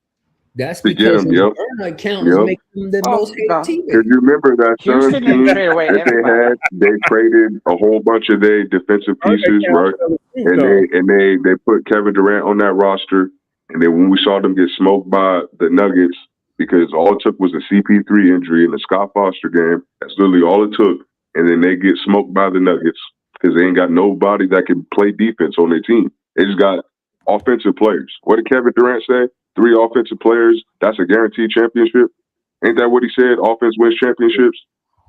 That's To get because him, his yep. burn account is making him the most hated team. Because you remember that Suns Houston team didn't trade away that everybody. they traded a whole bunch of their defensive pieces, right? And they put Kevin Durant on that roster. And then when we saw them get smoked by the Nuggets, because all it took was a CP3 injury in the Scott Foster game, that's literally all it took. And then they get smoked by the Nuggets because they ain't got nobody that can play defense on their team. They just got offensive players. What did Kevin Durant say? 3 offensive players, that's a guaranteed championship. Ain't that what he said? Offense wins championships.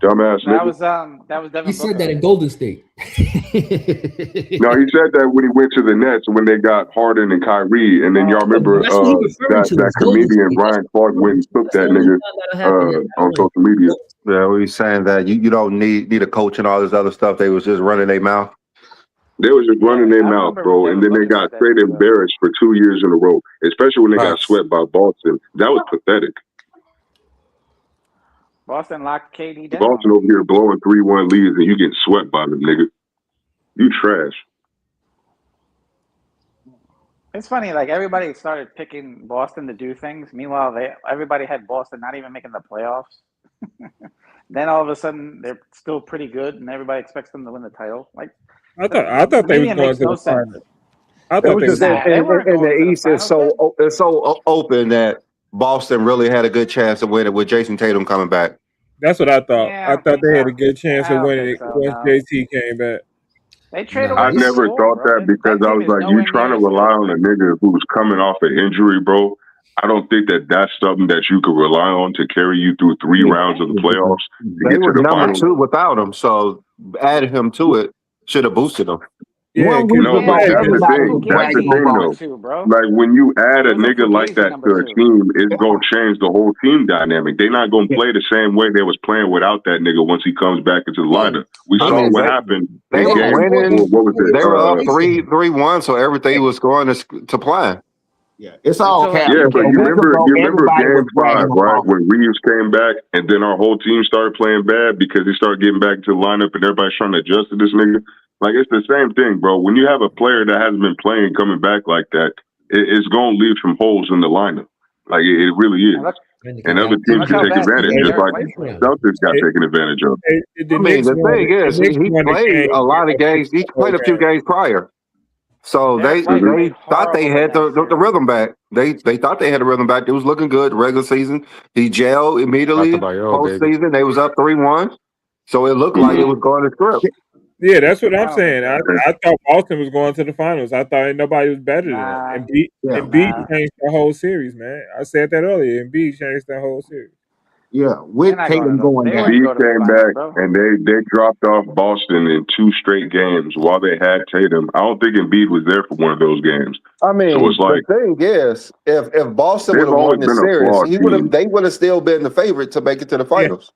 Dumbass That nigga. was Devin He said that in Golden State. No, he said that when he went to the Nets when they got Harden and Kyrie, and then y'all remember That's what he referring to that as Golden comedian State. Brian Clark went and took that nigga on social media. Yeah, he's saying that you don't need a coach and all this other stuff. They was just running their mouth. They was just running their mouth, bro, and then they got straight embarrassed for 2 years in a row, especially when they got swept by Boston. That was pathetic. Boston locked KD down. Boston over here blowing 3-1 leads and you getting swept by them, nigga. You trash. It's funny, like everybody started picking Boston to do things. Meanwhile, everybody had Boston not even making the playoffs. Then all of a sudden, they're still pretty good, and everybody expects them to win the title. Like I thought they was going to the finals. I thought they was in the East is so open that Boston really had a good chance of winning with Jason Tatum coming back. That's what I thought. Yeah, I thought they had a good chance of winning it once JT came back. They traded I never thought that because I was like, you trying to rely on a nigga who's coming off an injury, bro. I don't think that that's something that you could rely on to carry you through 3 rounds of the playoffs to They get to was the number finals. 2 without him, so adding him to it should have boosted them. Yeah, No, but that's the thing. That's the thing, though. Like when you add a nigga like that to a team, it's gonna change the whole team dynamic. They're not gonna play the same way they was playing without that nigga once he comes back into the lineup. We I saw mean, what happened They in were game. winning. What was it? They were up 3-1, so everything was going to plan. Yeah, it's all cap. Yeah, but A you week remember ago, everybody game was bragging 5, right? about When Reeves came back and then our whole team started playing bad because he started getting back to the lineup and everybody's trying to adjust to this nigga. Like, it's the same thing, bro. When you have a player that hasn't been playing coming back like that, it's going to leave some holes in the lineup. Like, it really is. And other teams can take advantage, just like Celtics got taken advantage of. The I mean, Knicks the won- thing is, the Knicks he won the played game a lot of games. He played a few games prior. So they thought they had the rhythm back. They thought they had the rhythm back. It was looking good regular season. He gelled immediately. Postseason, they was up 3-1. So it looked like it was going to script. Yeah, that's what I'm saying. I thought Boston was going to the finals. I thought nobody was better than them. Embiid changed the whole series, man. I said that earlier. Embiid changed the whole series. Yeah, with Tatum going down. Embiid came back and they dropped off Boston in 2 straight games while they had Tatum. I don't think Embiid was there for one of those games. I mean, so it's like, the thing is, if Boston they've would have always won the been a series, flawed team. they would have still been the favorite to make it to the finals.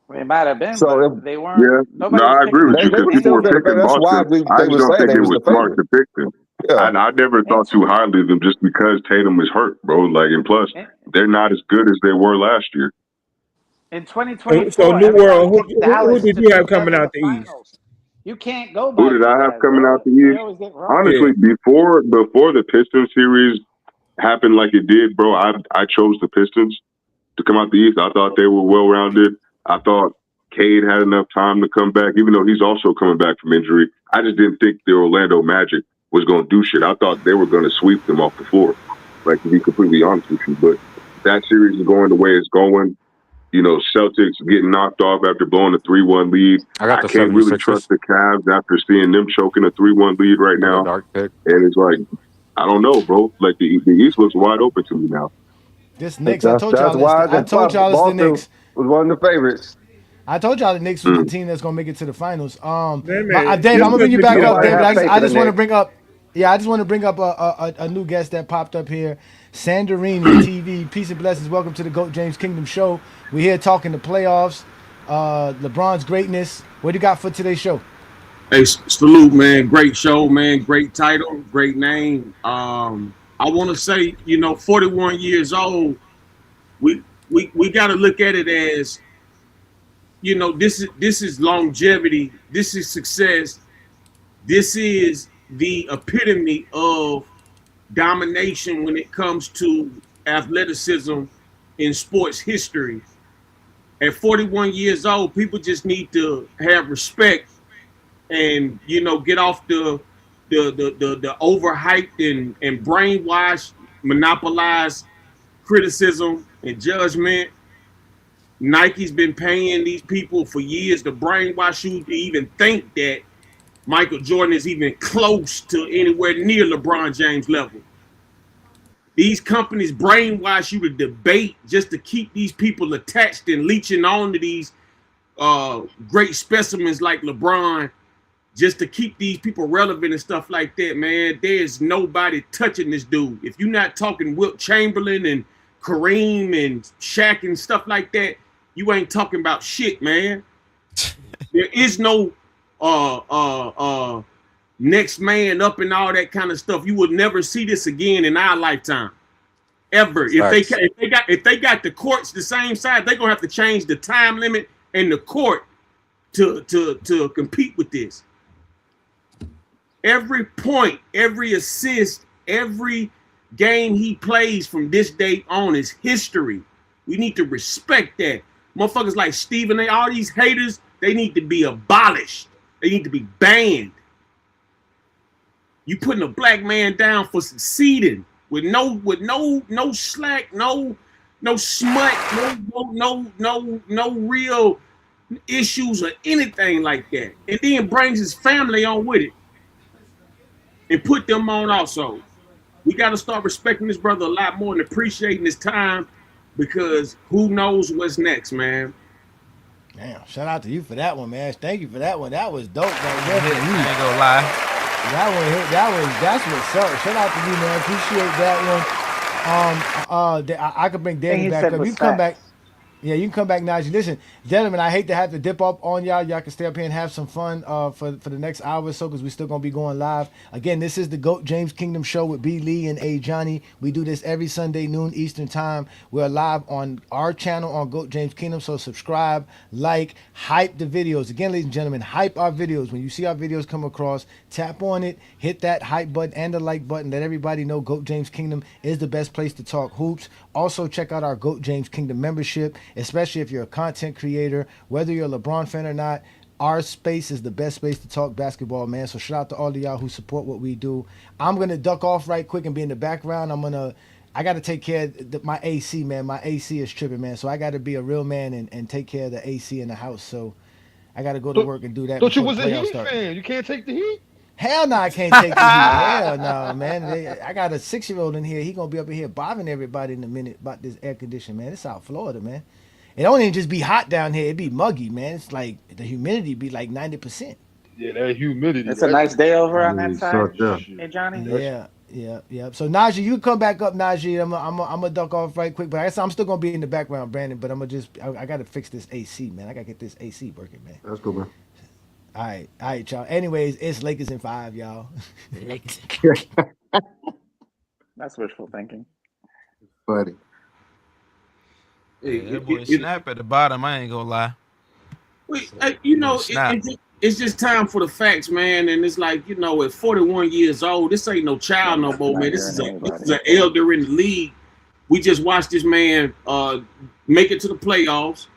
They might have been, So but they weren't. Yeah, Nobody no, was I agree with They- you they because were people still were gonna picking be- that's why Boston. they I just were don't saying think they it was was the smart to pick them. I never thought too highly of them just because Tatum was hurt, bro. Like, and plus, they're not as good as they were last year. In 2024, So New everybody World, picked who Dallas did to you do have better coming in out the the East? finals. You can't go Who by did these I have guys, coming bro. out the They East? always get wrong. Honestly, before the Pistons series happened like it did, bro, I chose the Pistons to come out the East. I thought they were well rounded. I thought Cade had enough time to come back, even though he's also coming back from injury. I just didn't think the Orlando Magic was going to do shit. I thought they were going to sweep them off the floor, like, to be completely honest with you. But that series is going the way it's going. You know, Celtics getting knocked off after blowing a 3-1 lead. I got the can't really 76ers. trust the Cavs after seeing them choking a 3-1 lead right now. Dark pick. And it's like, I don't know, bro. Like, the East looks wide open to me now. This Knicks, I told That's y'all why it's the Boston Knicks. was one of the favorites. I told y'all the Knicks was the team that's gonna make it to the finals. Dave, I'm just gonna bring you because back you up, don't David. have faith I in just the want to Knicks. bring up, I just want to bring up a new guest that popped up here, Sandorini TV. Peace and blessings. Welcome to the GOAT James Kingdom Show. We're here talking the playoffs, LeBron's greatness. What do you got for today's show? Hey, salute, man. Great show, man. Great title, great name. I want to say, 41 years old. We got to look at it as, this is longevity. This is success. This is the epitome of domination when it comes to athleticism in sports history. At 41 years old, people just need to have respect and get off the overhyped and brainwashed, monopolized criticism and judgment. Nike's been paying these people for years to brainwash you to even think that Michael Jordan is even close to anywhere near LeBron James level. These companies brainwash you to debate just to keep these people attached and leeching on to these great specimens like LeBron, just to keep these people relevant and stuff like that, man. There's nobody touching this dude. If you're not talking Wilt Chamberlain and Kareem and Shaq and stuff like that, you ain't talking about shit, man. There is no next man up and all that kind of stuff. You will never see this again in our lifetime, ever. If they got the courts the same size, they're gonna have to change the time limit and the court to compete with this. Every point, every assist, every game he plays from this day on is history. We need to respect that. Motherfuckers like Stephen A., all these haters, they need to be abolished. They need to be banned. You putting a black man down for succeeding with no slack, no smut, no real issues or anything like that, and then brings his family on with it and put them on also. We got to start respecting this brother a lot more and appreciating his time, because who knows what's next, man. Damn, shout out to you for that one, man. Thank you for that one. That was dope right there. I ain't gonna lie. That one hit. That's what's up. Shout out to you, man. Appreciate that one. I could bring Danny back up. You can come back. Yeah, you can come back, Najee. Listen, gentlemen, I hate to have to dip up on y'all. Y'all can stay up here and have some fun for the next hour or so, because we're still going to be going live. Again, this is the GOAT James Kingdom Show with B. Lee and A. Johnny. We do this every Sunday, noon Eastern Time. We're live on our channel on GOAT James Kingdom, so subscribe, like, hype the videos. Again, ladies and gentlemen, hype our videos. When you see our videos come across, tap on it, hit that hype button and the like button. Let everybody know GOAT James Kingdom is the best place to talk hoops. Also, check out our GOAT James Kingdom membership, especially if you're a content creator, whether you're a LeBron fan or not. Our space is the best space to talk basketball, man. So shout out to all of y'all who support what we do. I'm going to duck off right quick and be in the background. I got to take care of my AC, man. My AC is tripping, man. So I got to be a real man and take care of the AC in the house. So I got to go to work and do that. Thought you was a Heat fan. You can't take the Heat? Hell no, I can't take the heat. Hell no, man. I got a 6-year-old in here. He gonna be up in here bothering everybody in a minute about this air condition, man. It's South Florida, man. It don't even just be hot down here. It be muggy, man. It's like the humidity be like 90%. Yeah, that humidity. It's a nice day over on that side. Hey, Johnny. Yeah. So Najee, you come back up, Najee. I'm gonna duck off right quick, but I guess I'm still gonna be in the background, Brandon. But I gotta fix this AC, man. I gotta get this AC working, man. That's cool, man. All right, y'all. Anyways, it's Lakers in 5, y'all. That's wishful thinking. Buddy. Yeah, that boy Snap at the bottom. I ain't gonna lie. It's just time for the facts, man. And it's like, at 41 years old, this ain't no child no more, man. This is an elder in the league. We just watched this man make it to the playoffs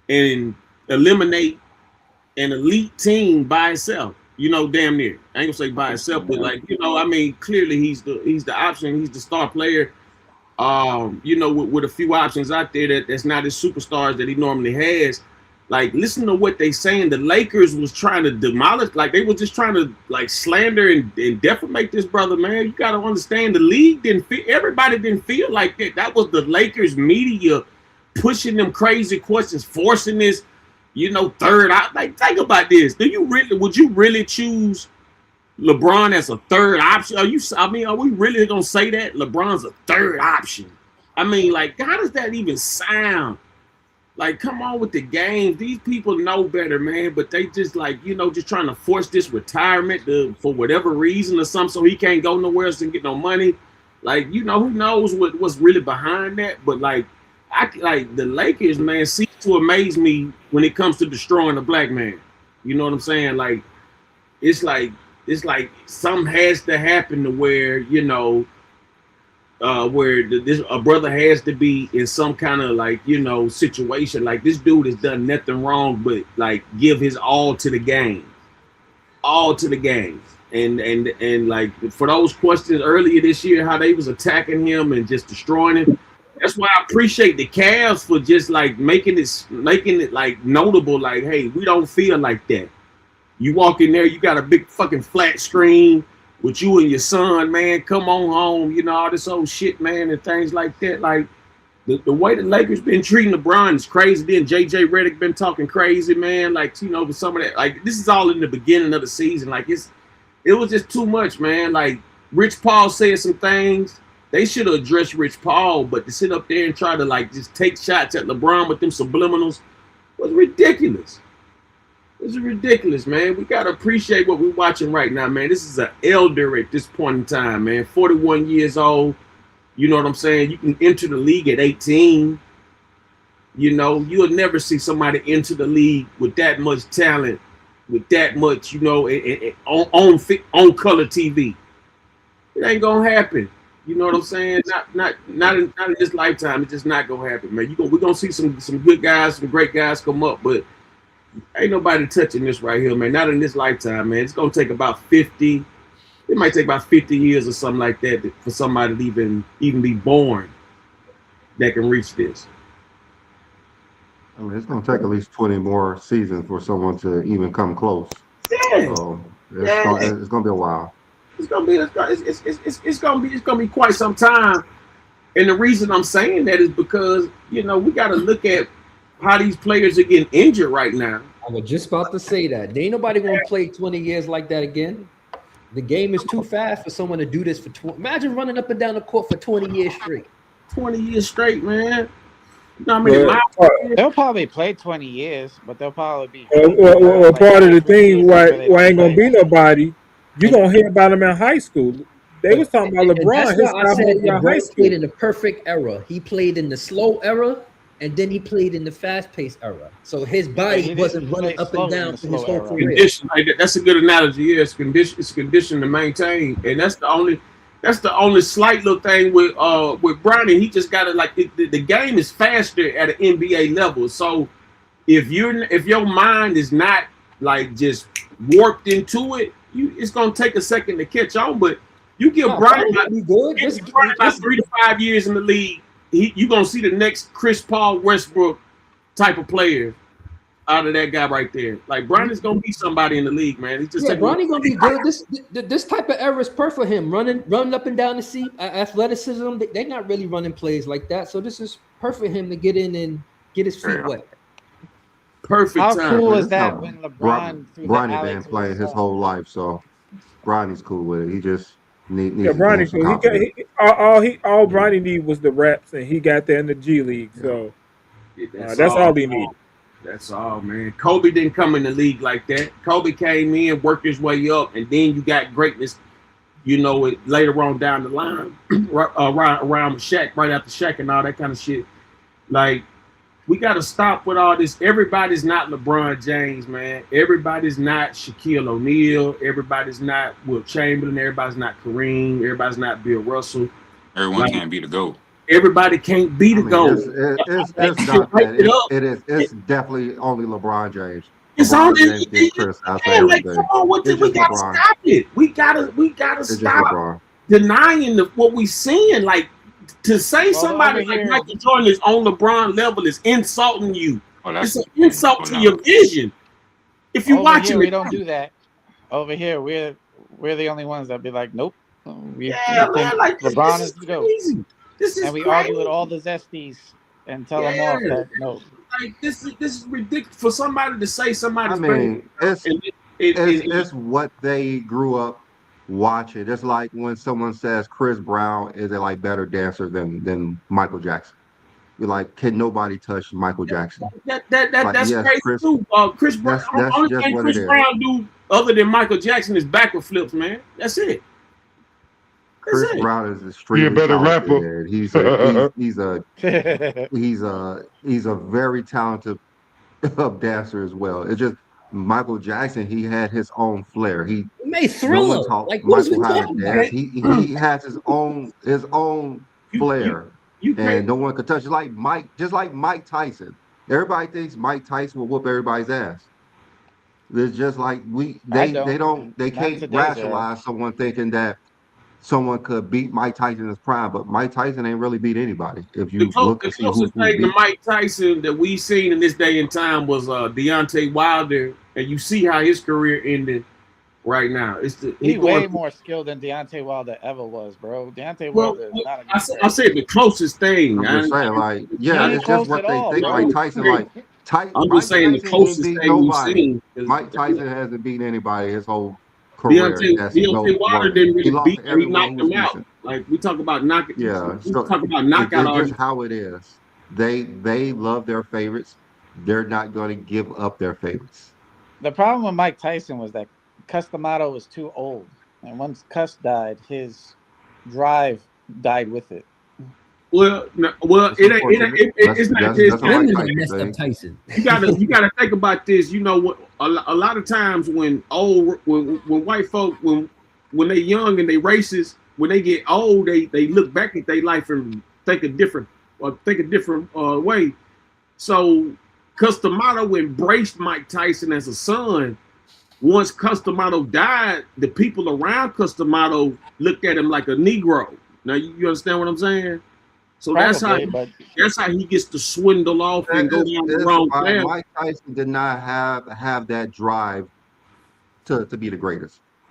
and eliminate an elite team by itself, damn near. I ain't gonna say by itself, but clearly he's the option, he's the star player. With a few options out there that's not his superstars that he normally has. Like, listen to what they saying. The Lakers was trying to demolish, like they were just trying to slander and defamate this brother, man. You gotta understand, the league everybody didn't feel like that. That was the Lakers media pushing them crazy questions, forcing this. Third out. Like, think about this. Would you really choose LeBron as a third option? Are we really gonna say that LeBron's a third option? How does that even sound? Like, come on with the game. These people know better, man, but they just just trying to force this retirement for whatever reason or something, so he can't go nowhere else and get no money. Who knows what's really behind that? But the Lakers, man, seem to amaze me when it comes to destroying a black man. You know what I'm saying? It's like something has to happen to where a brother has to be in some kind of situation. Like, this dude has done nothing wrong but give his all to the game, and for those questions earlier this year, how they was attacking him and just destroying him. That's why I appreciate the Cavs for just making it notable. Like, hey, we don't feel like that. You walk in there, you got a big fucking flat screen with you and your son, man. Come on home, all this old shit, man, and things like that. Like, the way the Lakers been treating LeBron is crazy. Then JJ Redick been talking crazy, man. With some of that, this is all in the beginning of the season. It was just too much, man. Rich Paul said some things. They should have addressed Rich Paul, but to sit up there and try to just take shots at LeBron with them subliminals was ridiculous. This is ridiculous, man. We got to appreciate what we're watching right now, man. This is an elder at this point in time, man. 41 years old. You know what I'm saying? You can enter the league at 18. You'll never see somebody enter the league with that much talent, with that much, on color TV. It ain't going to happen. You know what I'm saying? Not in this lifetime. It's just not gonna happen, man. We're gonna see some good guys, some great guys come up, but ain't nobody touching this right here, man. Not in this lifetime, man. It's gonna take about 50. It might take about 50 years or something like that for somebody to even be born that can reach this. It's gonna take at least 20 more seasons for someone to even come close. Yeah. So it's gonna be a while. It's gonna be quite some time. And the reason I'm saying that is because we got to look at how these players are getting injured right now. I was just about to say that. There ain't nobody gonna play 20 years like that again. The game is too fast for someone to do this for 20. Imagine running up and down the court for 20 years straight. 20 years straight, man. You know what I mean? They'll probably play 20 years, but they'll probably be. Well, part of the thing why ain't gonna be nobody. You gonna hear about them in high school. They was talking about LeBron. That's why I said LeBron played in the perfect era. He played in the slow era, and then he played in the fast-paced era. So his body wasn't running up and down for his whole career. Condition, that's a good analogy. Yeah, it's condition to maintain, and that's the only slight little thing with Bronny. He just got to the game is faster at an NBA level. So if your mind is not just warped into it, it's gonna take a second to catch on. But you give Bronny about 3 to 5 years in the league, you're gonna see the next Chris Paul, Westbrook type of player out of that guy right there. Like Bronny's gonna be somebody in the league, man. He's just Bronny gonna be good. This type of era is perfect for him. Running up and down the seat, athleticism. They're not really running plays like that, so this is perfect for him to get in and get his feet wet. Perfect. How time. cool is that when LeBron Bronny been playing his whole life, so Bronny's cool with it. He just needs Bronny cool. All Bronny need was the reps, and he got there in the G League. So that's all he needed. That's all, man. Kobe didn't come in the league like that. Kobe came in, worked his way up, and then you got greatness. Later on down the line, around Shaq, right after Shaq, and all that kind of shit. Like, we got to stop with all this. Everybody's not LeBron James, man. Everybody's not Shaquille O'Neal. Everybody's not Wilt Chamberlain. Everybody's not Kareem. Everybody's not Bill Russell. Everyone can't be the GOAT. Everybody can't be the GOAT. It's not that. It's definitely only LeBron James. It's only come on, we gotta stop it. We gotta stop denying what we seeing. Like, to say somebody like Michael Jordan is on LeBron level is insulting you. It's an insult to your vision. If you watch it, we don't do that. Over here, we're the only ones that be like, nope. We think LeBron is the GOAT. And we argue with all the Zesties and tell them off that no. Like this is ridiculous for somebody to say somebody's. I mean, it's what they grew up watching. It's like when someone says Chris Brown is a better dancer than Michael Jackson. You're like, can nobody touch Michael Jackson? That's crazy too. Chris Brown. Only thing Chris Brown do other than Michael Jackson is backward flips, man. That's it. Chris Brown is extremely better talented. rapper. He's a very talented dancer as well. It's just Michael Jackson. He had his own flair. He made Thriller. Like Michael how to dance. He has his own flair, and no one could touch it. Like Mike Tyson. Everybody thinks Mike Tyson will whoop everybody's ass. It's just like they can't rationalize someone thinking that someone could beat Mike Tyson in his prime, but Mike Tyson ain't really beat anybody. If you look and see who thing to Mike Tyson that we seen in this day and time was Deontay Wilder, and you see how his career ended right now. He's way more skilled than Deontay Wilder ever was, bro. Deontay Wilder is not a I said the closest thing. I'm just saying, it's just what they think. Mike Tyson, I'm just saying the closest thing we've seen. Mike Tyson hasn't beat anybody his whole career. Deontay Wilder didn't really beat him. He knocked him out. Like, we talk about knockout. Yeah, we talk about knockout. It's just how it is. They love their favorites. They're not going to give up their favorites. The problem with Mike Tyson was that Cus D'Amato was too old, and once Cus died, his drive died with it. Well, it's not just Tyson. You gotta think about this. You know what? A lot of times when white folk when they young and they racist, when they get old, they look back at their life and think a different way. So Cus D'Amato embraced Mike Tyson as a son. Once Cus D'Amato died, the people around Cus D'Amato looked at him like a Negro. Now you understand what I'm saying? So Probably, that's how he gets to swindle off and go down the wrong path. Mike Tyson did not have that drive to be the greatest.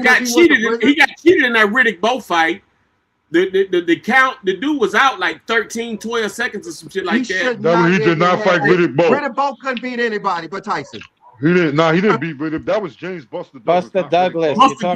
Tyson got cheated. He got cheated in that Riddick Bowe fight. The count, the dude was out like 13, 12 seconds or some shit like that. He did not fight Riddick Bowe. Riddick Bowe couldn't beat anybody but Tyson. He didn't. Nah, he didn't beat Riddick. That was James Buster Douglas. Buster Douglas. Buster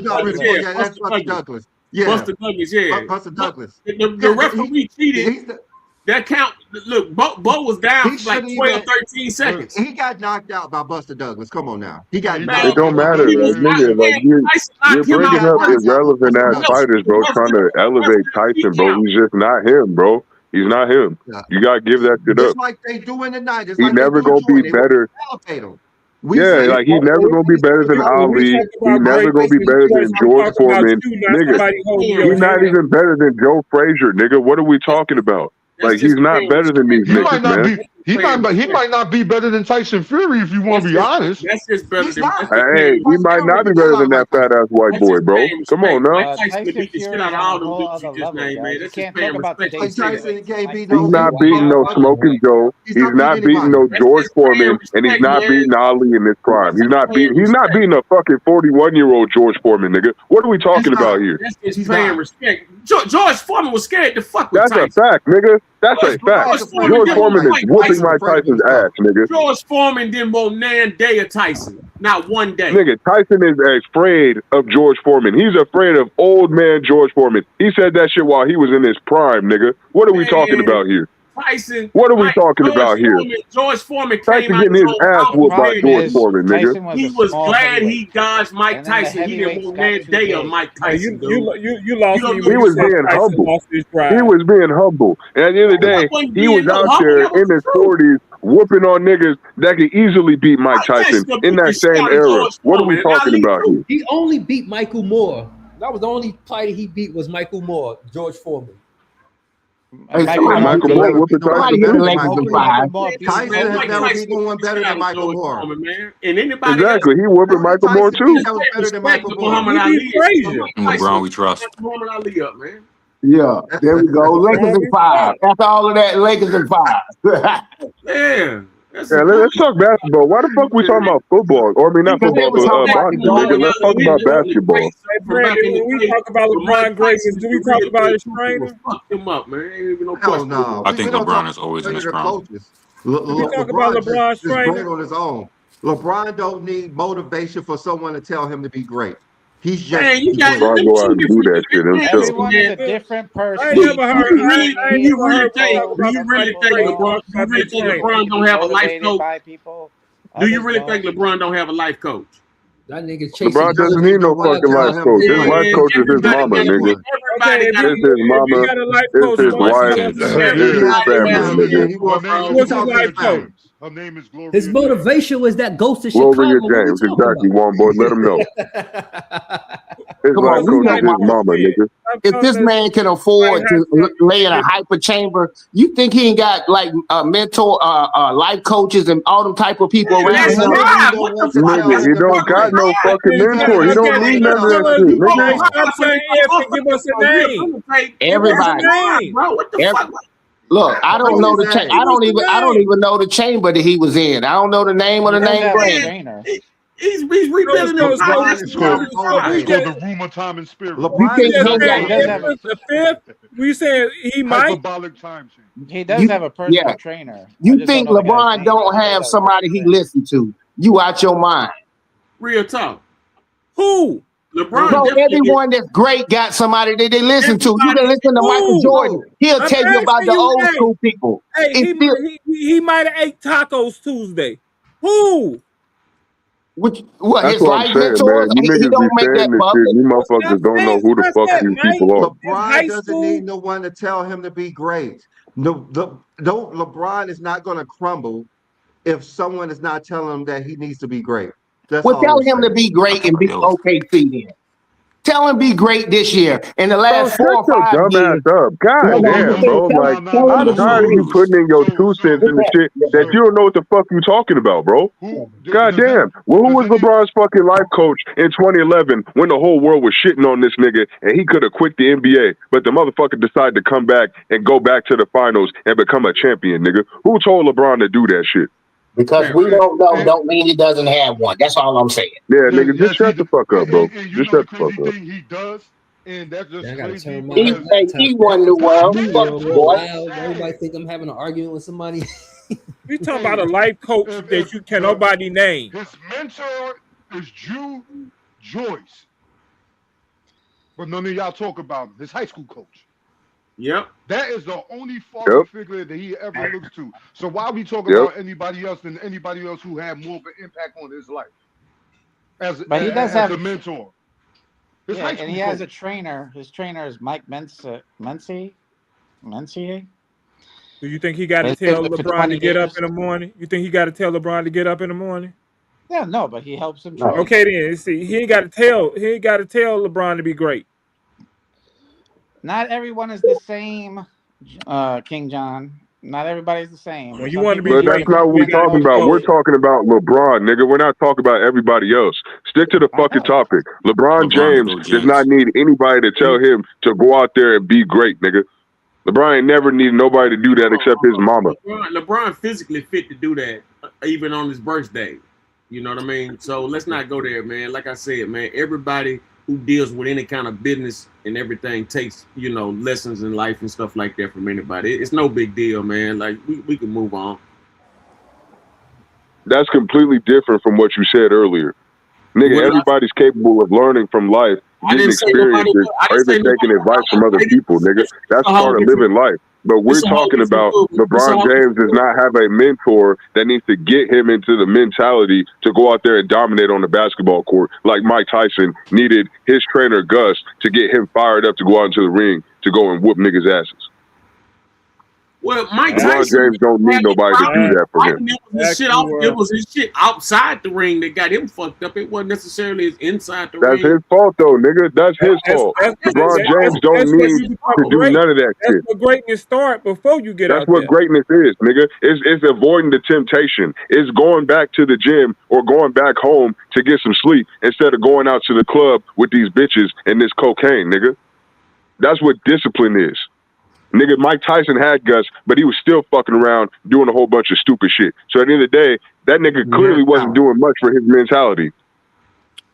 Douglas. Yeah, that's Buster Douglas. Yeah, Buster Douglas. Yeah, Buster Douglas. The referee cheated. That count. Look, Bo was down for like 12, 13 seconds. He got knocked out by Buster Douglas. Come on now. He got knocked It don't matter. Nigga, like you're bringing up irrelevant ass fighters, bro, trying to elevate Tyson, bro. He's just not him, bro. He's not him. Yeah. You gotta give that shit Just up. like they doing tonight. It's He like they never doing gonna be Jordan. They better. elevate him. We Yeah, say like he's When never gonna be better than we Ali. talk He about never gonna greatness, be we better than George talk about Foreman. you, not Nigga, somebody holding he's your not hand. even better than Joe Frazier, nigga. What are we talking about? That's Like he's just not paying better than these respect, He bro. might niggas, not man. be. He might not be better than Tyson Fury if you want to be honest. That's just better He's than not. that's just Hey, paying he might not be better than that fat ass white That's boy, just bro. paying Come on respect. now. Mike Tyson would beat the shit out of all them dudes you just named, man. That's just paying respect. Like Tyson can't beat He's no. not beating no Smoking Joe. He's He's not beating not beating anybody. no That's George just paying Foreman, and he's respect, not man. beating Ali in his prime. That's He's just not paying beating. He's not respect. beating a fucking 41-year-old George Foreman, nigga. What are we talking about here? That's just He's paying not. respect. George Foreman was scared to fuck with That's a Tyson. fact, nigga. That's a fact. George Foreman George didn't Foreman want to is fight whooping Tyson. Mike Tyson's ass, nigga. George Foreman didn't want nan day of Tyson. Not one day. Nigga, Tyson is afraid of George Foreman. He's afraid of old man George Foreman. He said that shit while he was in his prime, nigga. What are we talking about here? Tyson. What are we talking about here? George Foreman Tyson came out getting his his own ass mouth whooped and by said George Foreman, nigga. he was glad he dodged Mike Tyson. He didn't want nan day of Mike Tyson, dude. You lost me He when you was said being Tyson humble. lost his He pride. was being humble. And at the end of the day, wasn't he was being no out humble. there That was in his the truth. 40s whooping on niggas that could easily beat Mike Tyson Tyson in beat that the shit same out of era. George What are we Foreman, and talking Ali about too. here? He only beat Michael Moore. That was the only fighter he beat was Michael Moore, George Foreman. Hey, Michael Moore whooping somebody Tyson hit the too. Lakers in five. Tyson Man, has Mike never Tyson beat no one beat the better shit than out of Michael George Moore. Foreman, man. And anybody Exactly. He whooping Michael Moore Tyson too. beat that was better than respect Michael to Moore. Muhammad He Ali. beat Frazier. Mike And Tyson LeBron, we trust. fucked Muhammad Ali up, man. Yeah, there we go. Lakers in five. After all of that, Lakers in five. Yeah. That's Yeah, a let's talk basketball. Why the fuck we talking about football? Or I mean, not Because they football, was but talking about the boxing, nigga. GOAT. Let's talk about basketball. Hey, Brandon, when we talk about LeBron greatness, do we talk about his trainer? Fucked him up, man. Ain't even no Hell question. no. I think We don't LeBron talk is always in about his their prime. coaches. Do we talk about LeBron LeBron's just great trainer? on his own. LeBron don't need motivation for someone to tell him to be great. He's just Man, you got great. LeBron go out and do that shit himself. Everyone is a different person. I ain't never heard. Do you really think Some people LeBron don't have a life motivated coach? by people. Do you Others really don't. think LeBron don't have a life coach? That nigga chasing. LeBron doesn't need no fucking life coach. His life coach is his mama, nigga. Everybody got It's his mama. got a life It's coach his once wife. he It's wants to his family, nigga. He wants Her name What's is his life coach? James. Her name is Gloria His James. motivation was that ghost of Gloria Chicago. What are we James. talking Exactly, about? one boy. Let him know. His Come life on, we coach know is his Mike. mama, nigga. If this man can afford to lay in a hyper chamber, you think he ain't got like mentor, life coaches and all them type of people around That's him? right. What the fuck? Nigga, he don't got no fucking mentor. He don't need none of that shit, nigga. Stop saying if and give us a name. Everybody. Bro, what the fuck? Look, I don't know the I don't even know the chamber that he was in. I don't know the name of the name brand. He's rebuilding No, his no, life. It's called the room of time and spirit. You think just he said got the fifth. We said he might. Hyperbolic time change. He does have a personal trainer. I You just think don't know the guy's LeBron name. don't have somebody he listens to? You out your mind. Real talk. Who? LeBron. Bro, everyone that's great got somebody that they listen to. You can listen to Michael Jordan. He'll I'm tell you about asking the you, old hey, school people. Hey, It's he might have ate tacos Tuesday. Who? What That's his what I'm life saying, mentors? man. You He niggas don't be make saying that this public. shit. You motherfuckers don't know who the fuck these people are. LeBron doesn't need no one to tell him to be great. LeBron is not going to crumble if someone is not telling him that he needs to be great. That's Well, all tell I'm him to saying. be great and be OKC then. Tell him be great this year. In the last 4 or Shut 5 your dumb years. ass up. God damn, bro. Like, I'm tired of you putting in your 2 cents in the shit that you don't know what the fuck you talking about, bro. God damn. Well, who was LeBron's fucking life coach in 2011 when the whole world was shitting on this nigga and he could have quit the NBA, but the motherfucker decided to come back and go back to the finals and become a champion, nigga? Who told LeBron to do that shit? Because we don't know, don't mean he doesn't have one. That's all I'm saying. Yeah, nigga, just shut the fuck up, bro. Just shut the fuck up. He does, and that's just crazy. He won the world. Fuck you, boy. Loud. Everybody think I'm having an argument with somebody. We talking about a life coach that you can nobody name. His mentor is Drew Joyce, but none of y'all talk about him. His high school coach. Yep. That is the only father figure that he ever looks to. So why are we talking about anybody else than anybody else who had more of an impact on his life But he does have a mentor? Yeah, and he has a trainer. His trainer is Mike Mencier. Do you think he got to tell LeBron to get up in the morning? You think he got to tell LeBron to get up in the morning? Yeah, no, but he helps him train. Okay, then see, he ain't got to tell LeBron to be great. Not everyone is the same, King John. Not everybody's the same. When you want to be but great, that's not what we're talking about. We're talking about LeBron, nigga. We're not talking about everybody else. Stick to the fucking topic. LeBron James does not need anybody to tell him to go out there and be great, nigga. LeBron ain't never needed nobody to do that except his mama. LeBron physically fit to do that, even on his birthday. You know what I mean? So let's not go there, man. Like I said, man, everybody who deals with any kind of business and everything takes, lessons in life and stuff like that from anybody. It's no big deal, man. Like, we can move on. That's completely different from what you said earlier. Nigga, everybody's capable of learning from life, getting experiences, or even taking advice from other people, nigga. That's part of living life. But we're talking about LeBron James does not have a mentor that needs to get him into the mentality to go out there and dominate on the basketball court like Mike Tyson needed his trainer Gus to get him fired up to go out into the ring to go and whoop niggas' asses. Well, Mike LeBron Tyson James don't need nobody to do that for him. It was his shit outside the ring that got him fucked up. It wasn't necessarily his inside the ring. That's his fault, though, nigga. That's his fault. LeBron James don't need to do none of that shit. That's where greatness start before you get out there. That's what greatness is, nigga. It's avoiding the temptation. It's going back to the gym or going back home to get some sleep instead of going out to the club with these bitches and this cocaine, nigga. That's what discipline is. Nigga, Mike Tyson had guts, but he was still fucking around doing a whole bunch of stupid shit. So at the end of the day, that nigga clearly wasn't doing much for his mentality.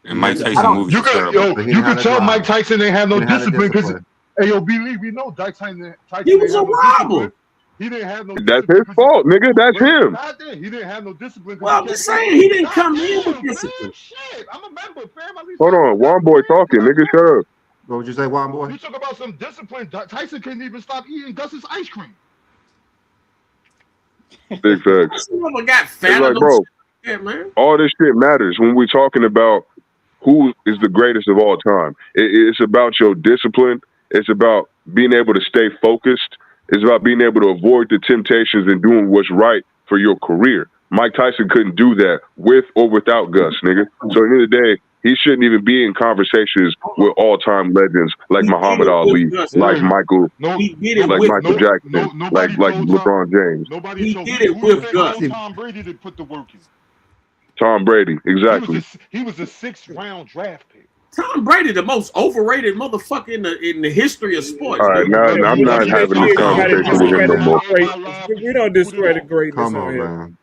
And Mike Tyson movie. You could tell Mike Tyson ain't had no discipline because, hey, yo, believe we know Tyson he was a robber. He didn't have no. That's his fault, nigga. That's him. He didn't have no discipline. Well, I'm just saying he didn't come in with discipline. Shit, I'm a member, fam. Hold on, Juan Boy talking, nigga. Shut up. What would you say, Juan Boy? You talk about some discipline. Tyson couldn't even stop eating Gus's ice cream. Big facts. Got fat, it's like, bro, man. All this shit matters when we're talking about who is the greatest of all time. It's about your discipline. It's about being able to stay focused. It's about being able to avoid the temptations and doing what's right for your career. Mike Tyson couldn't do that with or without Gus, nigga. So at the end of the day, he shouldn't even be in conversations with all-time legends like Muhammad Ali, like Michael, like Michael Jackson, like LeBron James. Nobody did it with Gus. Tom Brady did put the work in. Tom Brady, exactly. He was a 6th-round draft pick. Tom Brady, the most overrated motherfucker in the history of sports. All right, now I'm not having this conversation with him no more. We don't discredit greatness. Come on, man.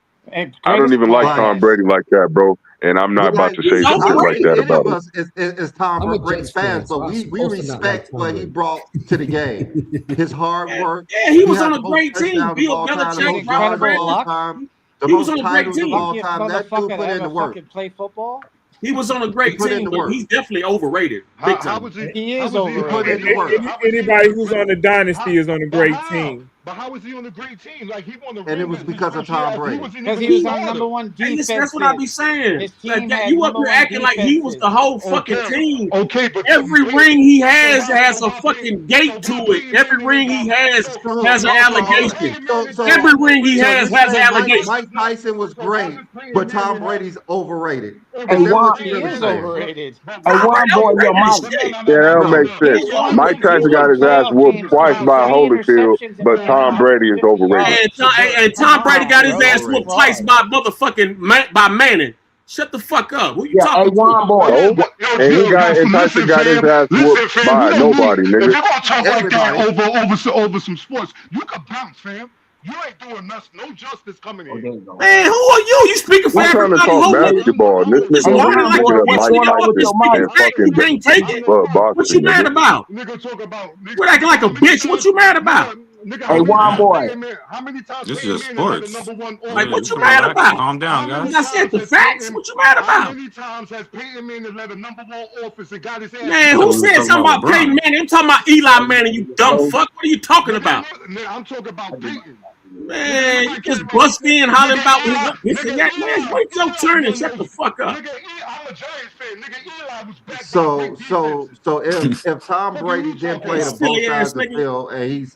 I don't even like Tom Brady like that, bro. And I'm not about to say something like that about him. It's Tom Brady's fans, but we respect what he brought to the game. His hard work. Yeah, he was on a great team. Bill Belichick, Robert Brady. He was on a great team. That dude put in the work. Play football. He was on a great team, but he's definitely overrated. He is overrated. Anybody who's on the dynasty is on a great team. But how was he on a great team? Like he won the and it was because of Tom Brady. Because he was on #1 defense. That's what I be saying. Like, you up here acting like he was the whole fucking team. Okay, but every ring he has a fucking gate to it. Every ring he has an allegation. Every ring he has an allegation. Mike Tyson was great, but Tom Brady's overrated. Hey, Juan, he is overrated. Hey, Juan Boy, your mouth. Yeah, that don't make sense. Mike Tyson got his ass whooped twice by Holyfield, but Tom Brady is overrated. And Tom Brady got his ass whooped twice by motherfucking by Manning. Shut the fuck up. Who you talking to? Boy. And Tyson got his ass whooped by nobody, nigga. If you're gonna talk like that over some sports, you can bounce, fam. You ain't doing us no justice coming in. Man, who are you? You speaking for everybody? I'm trying to talk basketball. This nigga over here picking up Mike What you mad about? Nigga talk about. We're acting like a bitch. What you mad about? Hey, Juan Boy. How many times this is sports. Like, what you mad about? Calm down, guys. I said the facts. What you mad about? How many times has Peyton Manning led a #1 office and got his ass? Man, who said something about Peyton Manning? I'm talking about Eli Manning, you dumb fuck. What are you talking about? I'm talking about Peyton. Man, you just bust in hollering about this and that. Man, wait your turn and shut the fuck up. I'm a Giants fan. Nigga, Eli was back. So if Tom Brady didn't play the both sides of the field and he's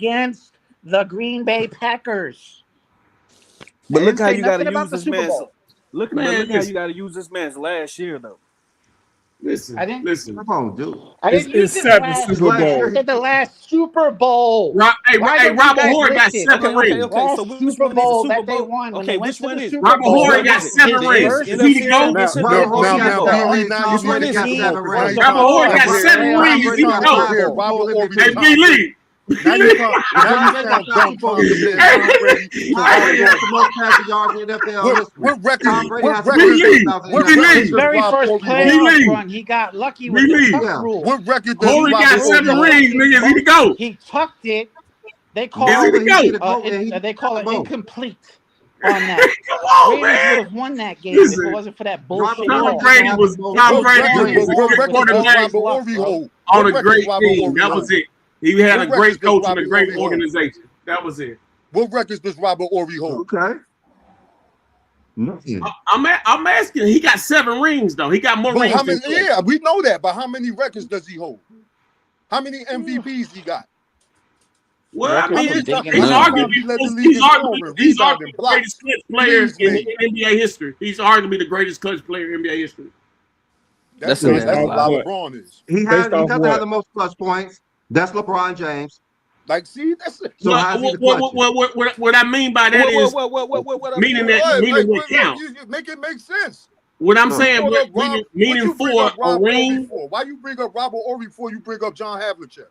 against the Green Bay Packers. But I look didn't how say you got nothing to about use the this Super man's. Bowl. Look, Man, but look how listen. you got to use this man's last year though. Listen, I didn't. listen. Come on, dude. I didn't use his Except the last. Super I Bowl. said the last Super Bowl. Hey, Why hey, don't you Robert guys Horry got list it? 7 rings. Okay. So Last which Super one is the Bowl Super that they Bowl? won when Okay, they went which to one the is? Super Robert Bowl. Horry got His 7 rings. first Is he the NFC GOAT? Championship Now- or now- Super now, Bowl? B-Lee, now Which you one really is got he? 7 rings. Robert Horry got Now, 7 rings. Is he the Brady got GOAT? 5. Ball over Hey, top. B. Lee. Now you sound dumb trying to say Tom Brady. Tom Brady has the most passing yards in the NFL. What record? Tom Brady has the What most touchdowns in the NFL. His very first playoff run, he got lucky with the tuck rule. What record does Corey got 7 rings, niggas. He to go. He tucked it. They call it they call it incomplete on that. Raiders would have won that game if it wasn't for that bullshit. Tom Brady was a good quarterback on a great team. That was it. He had a great coach and a great organization. That was it. What records does Robert Horry hold? Okay. I'm asking. He got 7 rings though. He got more rings. How many, yeah, we know that, but how many records does he hold? How many MVPs he got? Well, I mean, he's arguably the greatest clutch player in NBA history. He's arguably the greatest clutch player in NBA history. That's what LeBron is. He doesn't have the most clutch points. That's LeBron James. Like, see, that's so what I mean by that is meaning that count. Make it make sense. What I'm saying, meaning for a ring. Why you bring up Robert Horry before you bring up John Havlicek?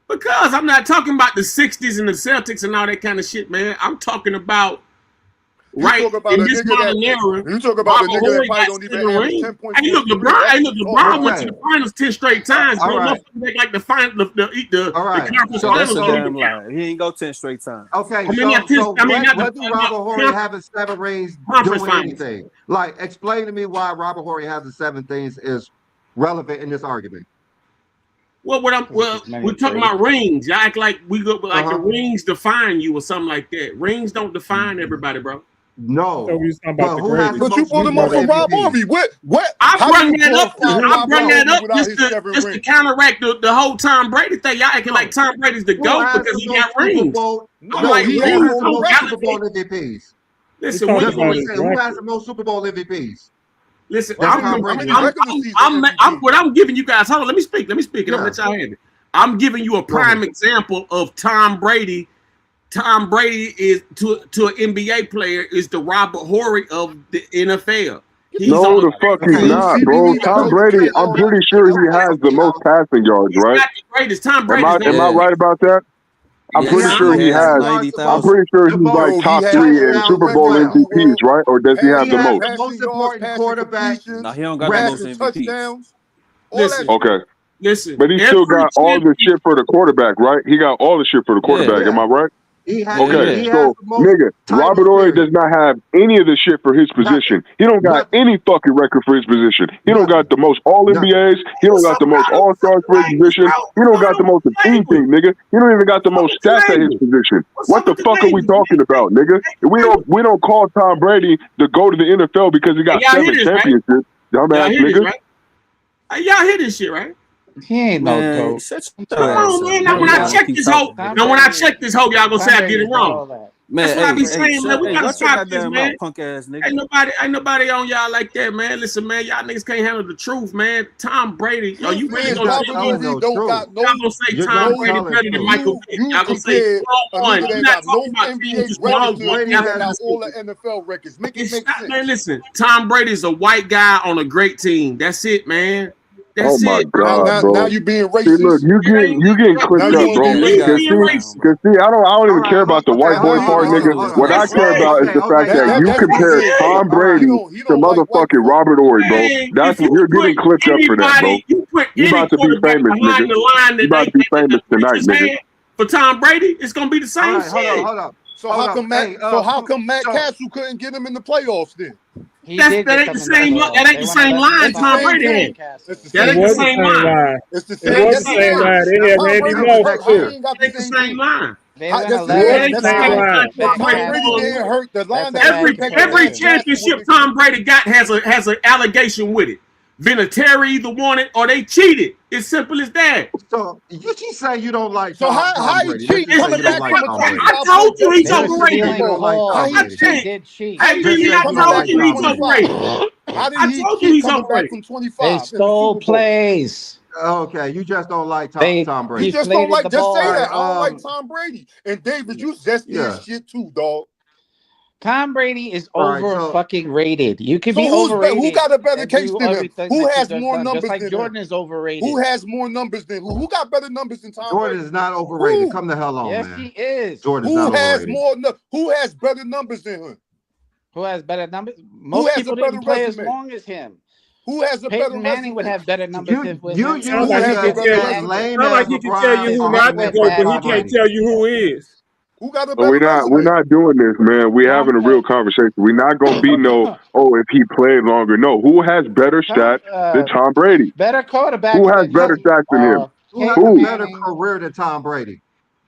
Because I'm not talking about the 60s and the Celtics and all that kind of shit, man. I'm talking about in this modern era. You talk about a nigga that probably don't even average 10 points. Hey, look, LeBron went to the finals 10 straight times. Bro, like the final, the conference finals. He ain't go 10 straight times. Okay, what do Robert Horry having 7 rings doing anything? Like, explain to me why Robert Horry having 7 things is relevant in this argument. Well, we're talking about rings. Y'all act like we go the rings define you or something like that. Rings don't define everybody, bro. No. But you pulled him up for Rob Horry. What? I bring that up just to counteract the whole Tom Brady thing. Y'all acting like Tom Brady's the GOAT because he got rings. He has the most Super Bowl MVPs. Listen, who has the most Super Bowl MVPs? Listen, what I'm giving you guys. Hold on, let me speak, and I'm let y'all have it. I'm giving you a prime example of Tom Brady. Tom Brady is to an NBA player is the Robert Horry of the NFL. No, the fuck he's not, bro. Tom Brady, I'm pretty sure he has the most passing yards, right? Not the greatest. Tom Brady. Am I right about that? I'm pretty sure he has. I'm pretty sure he's like top 3 in Super Bowl MVPs, right? Or does he have the most? The most important quarterback. No, he don't got the most MVPs. Listen, okay. Listen, but he still got all the shit for the quarterback, right? He got all the shit for the quarterback. Am I right? Nigga, Robert Horry does not have any of the shit for his position. He don't got any fucking record for his position. He don't got the most All NBAs. He don't got the most All Stars for his position. He don't got the most of anything, nigga. He don't even got the most stats at his position. What the fuck are we talking about, nigga? We don't call Tom Brady the GOAT of the NFL because he got 7 championships. Dumbass nigga. Y'all hear this shit, right? He ain't no GOAT. Come on, man. Now when I check this hoe, y'all gonna say I did it wrong. Man, that's what I be saying, man. We gotta stop this, man. Punk ass nigga. Ain't nobody on y'all like that, man. Listen, man, y'all niggas can't handle the truth, man. Tom Brady, are you really gonna say y'all gonna say Tom Brady better than Michael Vick? Y'all gonna say one? You're not talking about NBA records. Brady has all the NFL records. Make it make sense. Man, listen, Tom Brady's a white guy on a great team. That's it, man. That's oh my it. God, bro. Now you being racist. See, look, you getting clipped up, bro. Cause see, I don't even care about the white boy part, nigga. What I care about is the fact that you compare Tom Brady to motherfucking Robert Horry, bro. That's what you're getting clipped up for that, bro. You about to be famous, nigga. You about to be famous tonight, nigga. For Tom Brady, it's gonna be the same shit. Hold up. So how come Matt Castle couldn't get him in the playoffs then? That ain't the same. That ain't the same line Tom Brady had. That ain't the same line. It's the It was the same line. They had Randy Moss too. That ain't the same line. Every championship Tom Brady got has an allegation with it. Vinatieri either won it or they cheated. It's simple as that. So you keep saying you don't like. So how you cheat? I told you he's overrated. I told you he's overrated. How did he cheat coming back from 25? They stole plays. Okay, you just don't like Tom Brady. You just don't like. Just say that. I don't like Tom Brady. And David, you zesty as shit too, dog. Tom Brady is All right, over so fucking rated. You can So be who overrated got a better and case do than him? everything Who that you've has just more done. Just numbers like than Jordan him? is overrated. Who has more numbers than who? Who got better numbers than Tom Jordan Brady? is not overrated. Who? Come the hell on, Yes, man. he is. Jordan is Who not has overrated. Who has better numbers than him? Who has better numbers? Who Most has a people better didn't play as resume? long as him. Who has a better Peyton Manning would resume? have better numbers with You him. use Who has a better that resume? lame Sound ass like he can tell you LeBron who His not numbers the argument went for GOAT, but bad he Tom for can't Brady. him. tell you who is. Who got a But better resume? we're not doing this, man. We're having a real conversation. We're not gonna be if he played longer. No, who has better stats than Tom Brady? Better quarterbacks Who has than better him stats than him? Who has a Who? better career than Tom Brady?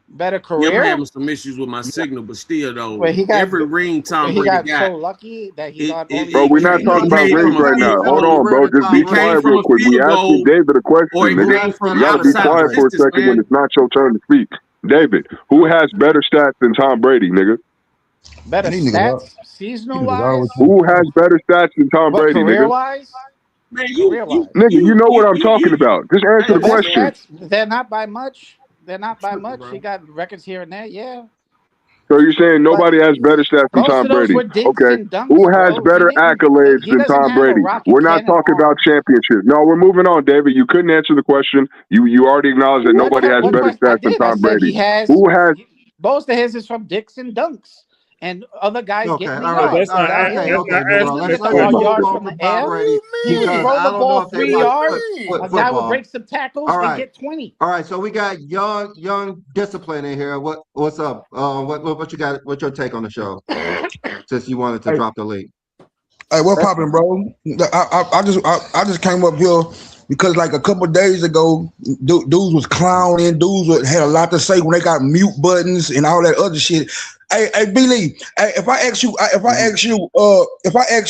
Better Yeah, I'm career? having some issues with my signal, but still though, Well, he got every ring Tom he Brady got so got, lucky that he got only Bro, we're not he talking about came rings from a right now. field Hold goal. on, bro. Just He be came quiet from real a quick. We field asking goal, David a question, or he nigga. came from You gotta be outside quiet the for a distance, second when man. it's not your turn to speak. David, who has better stats than Tom Brady, nigga? better stats seasonal wise. Who has better stats than Tom But Brady, career nigga? wise? Man, Career wise. Nigga, you know what I'm talking about. Just answer The the best question. stats, they're not by much. They're not by much. He got records here and there, yeah. So you're saying But nobody has better stats than most Tom of those Brady? were dinks Okay. and dunks, Who has bro. better accolades He than doesn't Tom have a Brady? rocket We're not cannon talking arm. about championships. No, we're moving on, David. You couldn't answer the question. You already acknowledged that nobody has better I stats than did. I Tom said Brady. he has. Who has? Most of his is from dicks and dunks, and other guys Okay, getting the all right, yards. all right, That's okay, it. Negro. He doesn't Let's get the move yards on from from the Tom air. Brady He would because throw I the don't know ball if they 3 watch yards. A guy would football. break some tackles All and right, get 20. all right. So we got young discipline in here. What's up? What you got? What's your take on the show? Since you wanted to drop the link. Hey, what poppin', bro? I just came up here because like a couple of days ago, dudes was clowning. Dudes had a lot to say when they got mute buttons and all that other shit. Hey, B Lee, hey, if I ask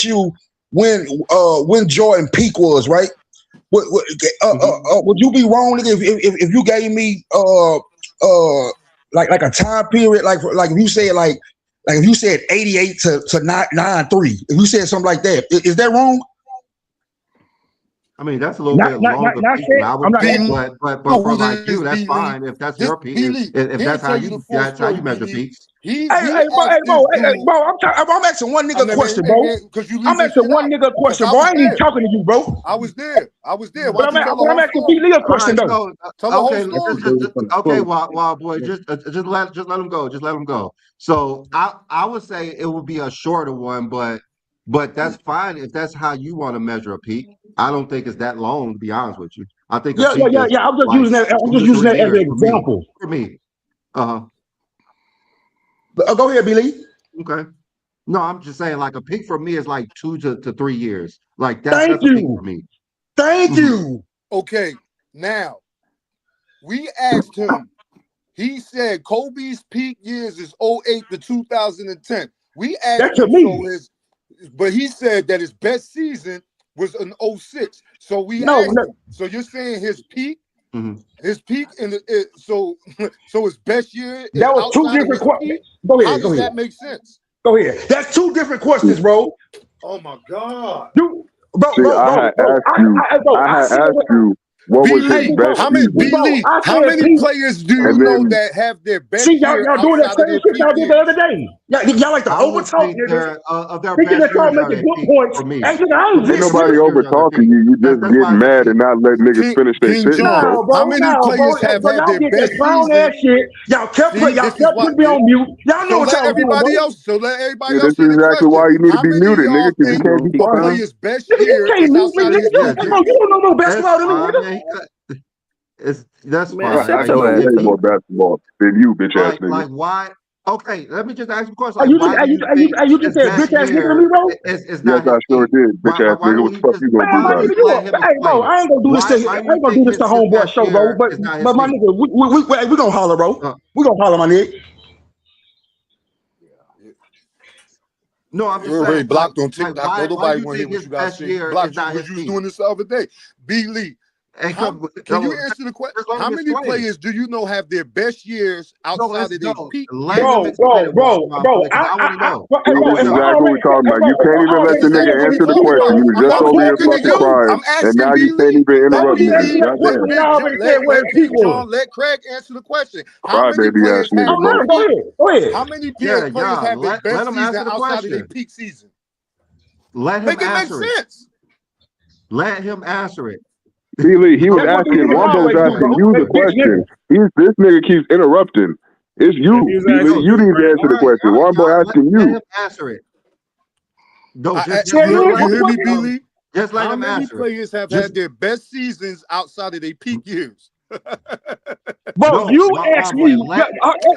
you when Jordan peak was, right? Would you be wrong if you gave me like a time period like if you said like if you said 88 to 93, if you said something like that, is that wrong? I mean, that's a little bit longer peak than I would say, but for like you, that's fine if that's your peak. If that's how you measure peaks. Hey, bro, I'm asking one nigga question, bro. I'm asking one nigga question, bro. I ain't even talking to you, bro. I was there. But I'm asking B Lee a question though. Okay, wild boy, just let him go. Just let him go. So I would say it would be a shorter one, but that's fine if that's how you want to measure a peak. I don't think it's that long, to be honest with you. I think a peak is I'm just like using that. I'm 2 just to using 3 that as an years example. For me. Go ahead, B Lee. Okay. No, I'm just saying like a peak for me is like 2 to 3 years. Like that's Thank a peak you. for me. Thank you. Okay, now we asked him. He said Kobe's peak years is 08 to 2010. We asked him but he said that his best season was an 06. So we asked him. So you're saying his peak? His peak so his best year is that was two outside of different his peak? Go ahead. How does that make sense? Go ahead. That's two different questions, bro. Oh my God. I had asked you what was his best season. How many players do you know that have their best year y'all doing that outside of same their shit peak y'all did the other day. Y'all like to overtalk niggas. Thinking that y'all making good points. Hey, nigga, I ain't Ain't nobody over talking you. You just getting mad and not letting niggas finish their sentence. No, bro. How many players have So had y'all their did best that clown season? ass shit. Y'all kept putting me on mute. Y'all know what y'all was doing, So let everybody Yeah, else this hear is the exactly why question. you need to How be many of muted, nigga, y'all because you think can't be a quiet. player's best Nigga, you year can't is mute me, outside of nigga. his You peak year? don't know no basketball than me, nigga. That's Man, fine. I know way more basketball than you, bitch ass nigga. Like why? Okay, let me just ask you a question. Are Like, you why do you think just his said best bitch ass nigga to me, year bro? is Yes, not I his sure peak? did, bitch ass Why nigga. don't What the you fuck just you gonna do Man, my about it? nigga, let him hey, bro, explain it? I ain't gonna do this to Why I ain't gonna do this the his homeboy best show, bro. year But is not his my peak? nigga, we gonna holler, bro. We gonna holler, my nigga. No, I'm just You're already saying, blocked on TikTok. why Nobody you want to hear think what his you gotta best say. year Blocked is you not because his you was peak? doing this the other day. B Lee, Can you answer the question? How many players do you know have their best years outside of their peak? Bro. I want to know. This is exactly what we're talking about. You can't even let the nigga answer the question. You was just over here fucking crying, and now you can't even interrupt me. Let King John, let Craig answer the question. How many players How many players have their best season outside of their peak season? Let him make it make answer sense. Let him answer it. Billy, he was asking, Wombo's asking you the question. This nigga keeps interrupting. It's you, Billy. You need to answer the question. Wombo asking you. Let him answer it. No, you hear me, Billy? Just let How him many answer players have had their best seasons outside of their peak years? Bro, you asked me. I'm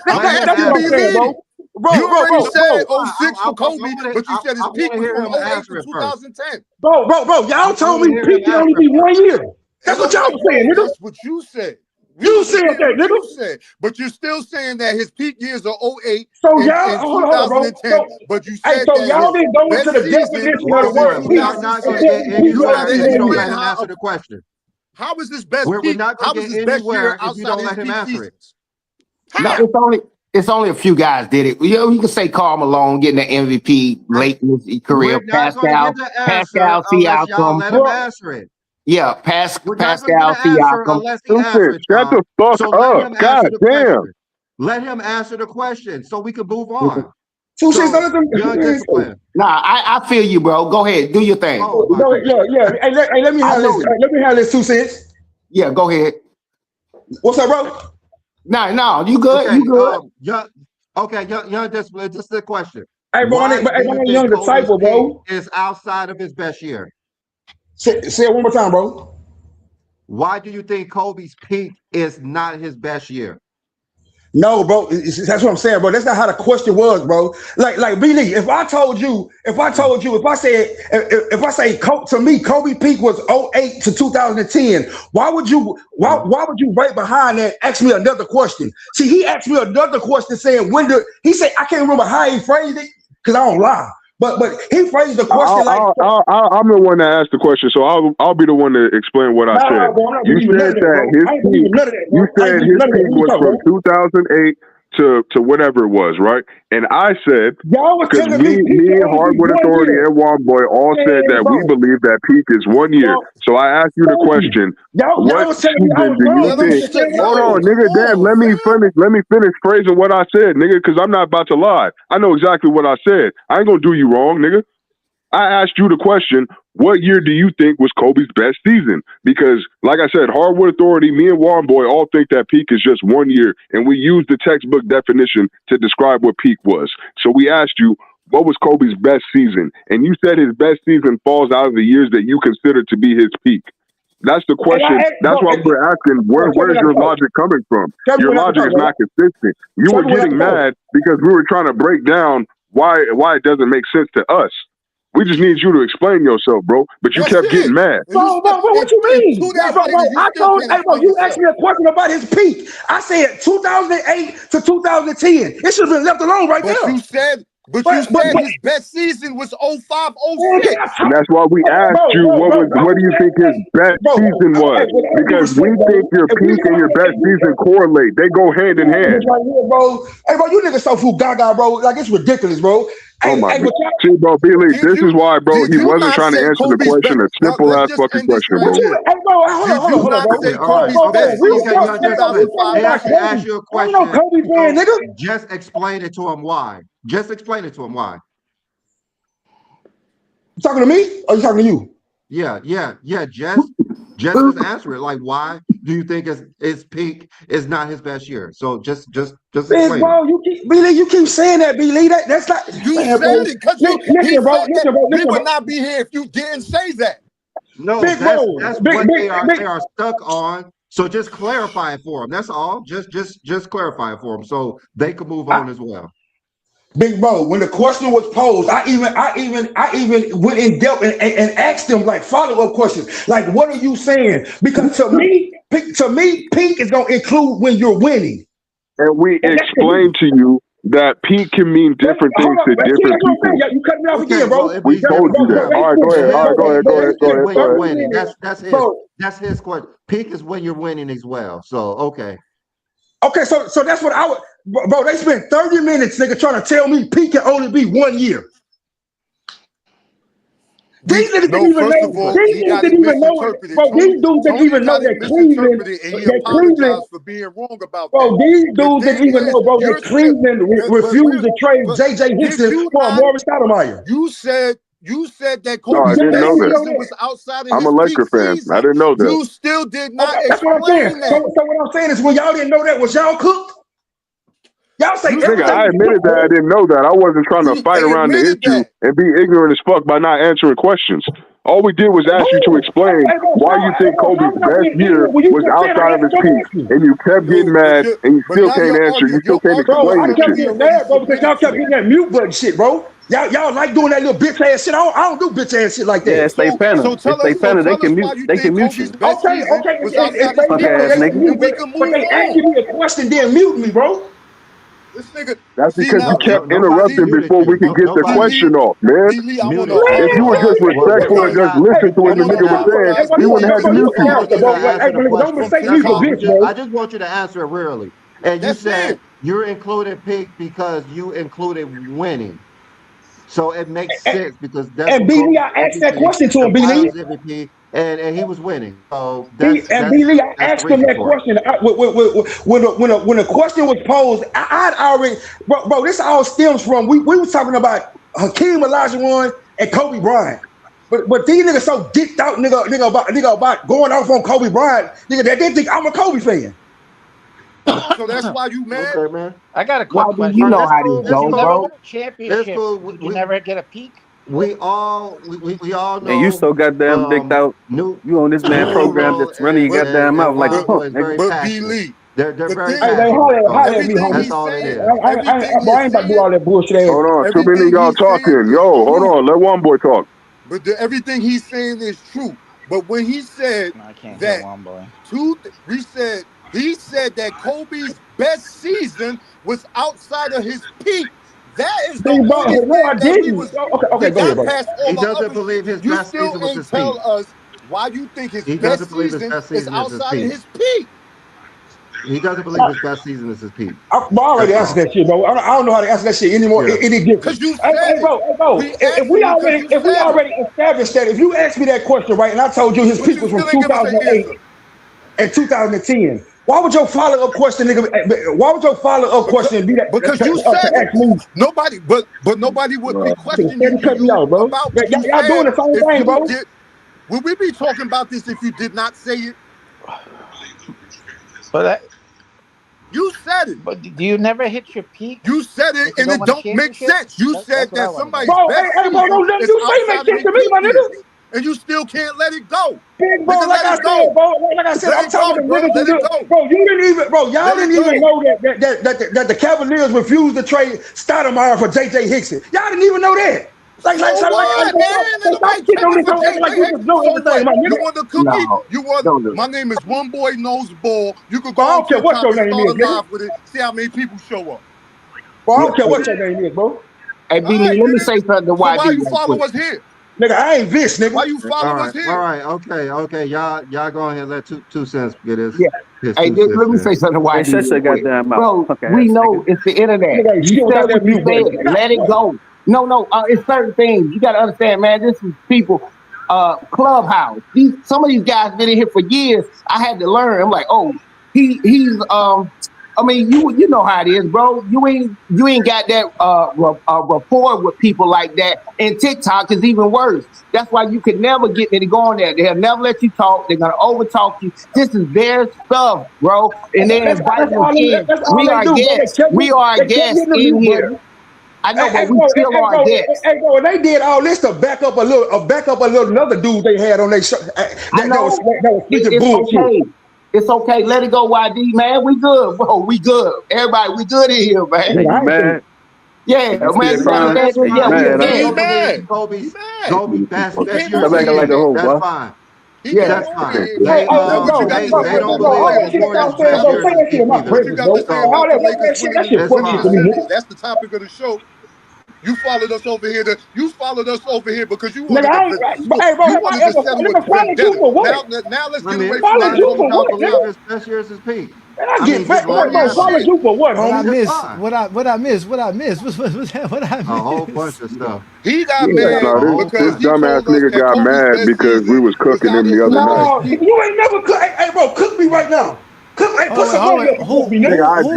asking Billy. You already said 06 for Kobe, but you said his peak was from 08 to 2010. Bro, y'all told me peak can only be 1 year. That's what y'all saying, nigga. That's what you said. You said that, nigga. You said, but you're still saying that his peak years are 08 so and, y'all, and hold on, bro. 2010. But you said so y'all didn't go into the definition of the word peak. You don't let him answer the question. How is this best We're peak? not How going is to this get best year anywhere if you outside don't of his let him peak answer it. seasons? No, it's only a few guys did it. You can say Karl Malone getting the MVP late in his career. We're not going to get the answer unless y'all let him answer it. Yeah, We're Pascal not going to get an answer Siakam. unless he answers it. Shut the fuck so up. let him God answer the damn. question. Let him answer the question so we can move on. Nah, I feel you, bro. Go ahead, do your thing. Yeah. Hey, let me handle this. Let me handle this 2 cents. Yeah, go ahead. What's up, bro? No, you good? Okay, you good? Young, just the question. Hey, bro, Why but do you ain't think young Kobe's disciple, bro. peak is outside of his best year? Say it one more time, bro. Why do you think Kobe's peak is not his best year? No, bro. That's what I'm saying, bro. That's not how the question was, bro. Like B-Lee, if I say to me, Kobe peak was 08 to 2010, why would you right behind that ask me another question? See, he asked me another question saying he said, I can't remember how he phrased it, because I don't lie. But he phrased the question I'm the one that asked the question, so I'll be the one to explain what I said. You said that his peak was from 2008 to whatever it was, right? And I said, because me and Hardwood Authority and Womboy all said that we believe that peak is 1 year. So I asked you the question, what season do you think? Hold on, nigga, damn, let me finish phrasing what I said, nigga, because I'm not about to lie. I know exactly what I said. I ain't gonna do you wrong, nigga. I asked you the question, what year do you think was Kobe's best season? Because, like I said, Hardwood Authority, me and Womboy all think that peak is just 1 year, and we use the textbook definition to describe what peak was. So we asked you, what was Kobe's best season? And you said his best season falls out of the years that you consider to be his peak. That's the question. That's why we're asking, where's your logic coming from? Your logic is not consistent. You were getting mad because we were trying to break down why it doesn't make sense to us. We just need you to explain yourself, bro. But you kept getting mad. Bro, what you mean? You asked me a question about his peak. I said 2008 to 2010. It should have been left alone right there. But you said his best season was 05, 06. And that's why we asked you what do you think his best season was? Because we think your peak and your best season correlate. They go hand in hand. Bro. Hey, bro, you niggas so fool gaga, bro. Like, it's ridiculous, bro. Oh my God. See, bro, Billy, this is why, bro, he wasn't trying to answer the question, a simple ass fucking question, bro. Hey, bro, hold on. He asked you a question. Just explain it to him why. Just explain it to him why. You talking to me or you talking to you? Yeah. Just answer it. Like, why do you think his peak is not his best year? So just explain. Bro, you keep saying that, B-Lee. That's not you said it because we would not be here if you didn't say that. No, that's what they are stuck on. So just clarify it for them. That's all. Just clarify it for them so they can move on as well. Big bro, when the question was posed, I even went in depth and asked them like follow-up questions. Like, what are you saying? Because to me, peak is gonna include when you're winning. And we explained to you that peak can mean different things to different people. You cut me off Okay, again, bro. well, if We he's told you that. All right, go ahead. All right, go ahead. Peak is when you're winning. Minutes, That's his question. Peak is when you're winning as well. So okay. Okay, so that's what I would, bro. They spent 30 minutes, nigga, trying to tell me peak can only be 1 year. These niggas didn't even know. These niggas didn't even know. Bro, these dudes didn't even know that Cleveland. And he apologized for being wrong about that. Bro, these dudes didn't even know, bro, that Cleveland refused to trade J.J. Hickson for Morris Stoudemire. You said that No, I Kobe's didn't know season that. was outside of I'm his a Laker peak fan. season. I didn't know that. You still did not That's what I'm saying. explain that. So what I'm saying is, when y'all didn't know that, was y'all cooked? Y'all say Nigga, I admitted that I didn't know that. I wasn't trying to fight around the issue and be ignorant as fuck by not answering questions. All we did was ask you to explain why you think Kobe's best year was outside of his peak, and you kept getting mad, and you still can't answer. You still can't explain I the kept shit. getting mad, bro, because y'all kept hitting that mute button shit, bro. Y'all like doing that little bitch ass shit. I don't do bitch ass shit like that. Yeah, it's they penna. So tell us they can mute. They can mute you. Okay, was outside his but they asking me a question, then muting me, bro. This nigga. That's because you kept interrupting before we could get the question off, man. If you were just respectful and just listened to what the nigga was saying, we wouldn't have to mute you. I just want you to answer it really. And you said you're including peak because you included winning. So it makes sense because that's and B. Lee, I asked that question to him, B. Lee. And he was winning. So B. Lee, I asked him that question. When the question was posed, I'd already, bro, this all stems from, we was talking about Hakeem Olajuwon and Kobe Bryant. But these niggas so dicked out, nigga about going off on Kobe Bryant, nigga, that they think I'm a Kobe fan. So that's why you mad? Okay, man. I got a quick question. You know how this goes, bro. Championship. Did you never get a peak? We all know. And you so goddamn dicked out. You on this man program that's running your goddamn mouth like a punk. But B. Lee. They're very That's all it is. I ain't about to do all that bullshit. Hold on, too many of y'all talking. Yo, hold on, let one boy talk. But everything he's saying is true. But when he said he said that Kobe's best season was outside of his peak. That is the only thing that we was. Okay, go ahead, bro. He doesn't believe his best season was his peak. You still ain't tell us why you think his best season is outside of his peak. He doesn't believe his best season is his peak. I already answered that shit, bro. I don't know how to answer that shit anymore. Any different? Bro. If we already established that, if you asked me that question, right, and I told you his peak was from 2008 and 2010. Why would your follow-up question, nigga? Why would your follow-up question be that? Because you said it. Nobody, but nobody would be questioning you about what you y'all doing the same thing, bro. Would we be talking about this if you did not say it? But you said it. But do you never hit your peak? You said it, and it don't make sense. You said that somebody's best season is outside of his peak, and you still can't let it go. Big bro, like I said, I'm talking to niggas. Bro, you didn't even, y'all didn't even know that the Cavaliers refused to trade Stoudemire for J.J. Hickson. Y'all didn't even know that. You want the cookie? You want? My name is One Boy Knows Ball. You could go. I don't care what your name is, nigga. With it. See how many people show up. Bro, I don't care what your name is, bro. Hey, B, let me say something to YD. Why you follow us here? Nigga, I ain't Vince, nigga. Why you follow us here? All right, okay. Y'all go ahead and let two cents get his. Yeah. Hey, let me say something to YD. Bro, we know it's the internet. You said what you said. Let it go. No, it's certain things. You got to understand, man. This is people, Clubhouse. Some of these guys been in here for years. I had to learn. I'm like, oh, he's I mean, you know how it is, bro. You ain't got that rapport with people like that. And TikTok is even worse. That's why you could never get me to go on there. They'll never let you talk. They're gonna overtalk you. This is their stuff, bro. And they're inviting us in. We are guests in here. I know, but we still are guests. Hey, bro, and they did all this to back up a little another dude they had on their show. That was speaking bullshit. Okay. It's okay. Let it go, YD, man. We good, bro. We good. Everybody, we good in here, man. Yeah, man. Kobe best year. That's fine. He came over here. They Now, what you got to say don't about the believe that playoffs, Jordan's bro? best years is peak either. What you got to say about the Lakers winning the It's fine. series? That's the topic of the show. You followed us over here. You followed us over here because you wanted to settle with vendetta. Now let's get away from that. You don't believe his best years is peak. I mean, just run that shit. What I miss? What I miss? What I miss? A whole bunch of stuff. He got mad because this dumbass nigga got mad because we was cooking him the other night. You ain't never cook. Hey, bro, cook me right now. Cook, hey, put some money up. Who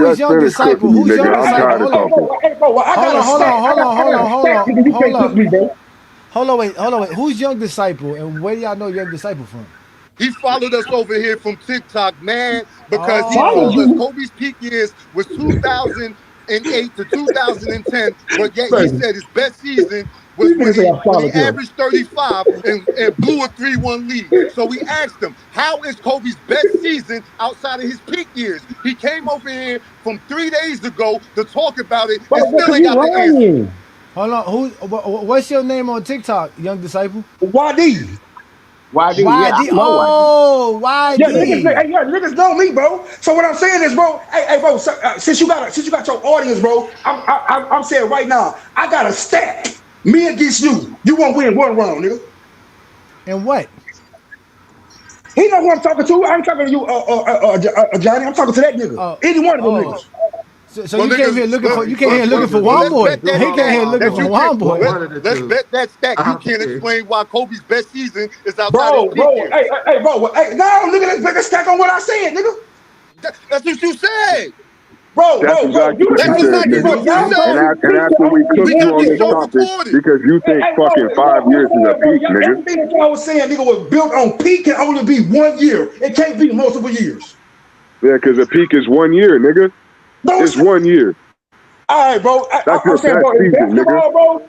is your disciple? Who's your disciple? Hold on, wait. Who's young disciple, and where do y'all know young disciple from? He followed us over here from TikTok, man, because he told us Kobe's peak years was 2008 to 2010, but yet he said his best season was when he averaged 35 and blew a 3-1 lead. So we asked him, how is Kobe's best season outside of his peak years? He came over here from 3 days ago to talk about it and still ain't got the answer. Hold on, what's your name on TikTok, young disciple? YD. YD. Yeah, Oh, YD. Yeah, niggas know me, bro. So what I'm saying is, bro, hey, bro, since you got your audience, bro, I'm saying right now, I got a stat. Me against you. You won't win one round, nigga. And what? He know who I'm talking to. I'm talking to you, Johnny. I'm talking to that nigga. Any one of them niggas. So you came here looking for one boy. He came here looking for one boy. Let's bet that stack. You can't explain why Kobe's best season is outside of his peak years. Hey, nigga, let's a stack on what I said, nigga. That's what you said. That's exactly what you said, nigga. And after we cooked you on this topic, because you think fucking 5 years is a peak, nigga. Everything that y'all was saying, nigga, was built on peak can only be 1 year. It can't be multiple years. Yeah, because a peak is 1 year, nigga. It's 1 year. All right, bro. That's your best season, nigga. Bro,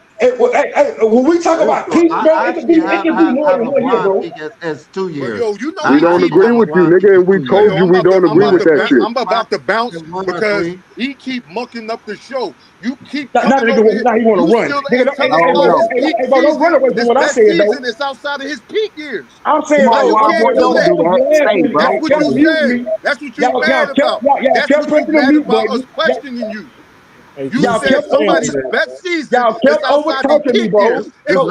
when we talk about peak, bro, it can be more than 1 year, bro. As 2 years. Yo, you know We don't agree with you, nigga, and we told you we don't agree with that shit. I'm about to bounce because he keep mucking up the show. You keep now he want to run. Hey, bro, don't run away from what I said, though. It's outside of his peak years. I'm saying, bro, you can't do that. That's what you said. That's what you're mad about. That's what you're mad about us questioning you. You said somebody's best season. Y'all kept over talking me, bro. So I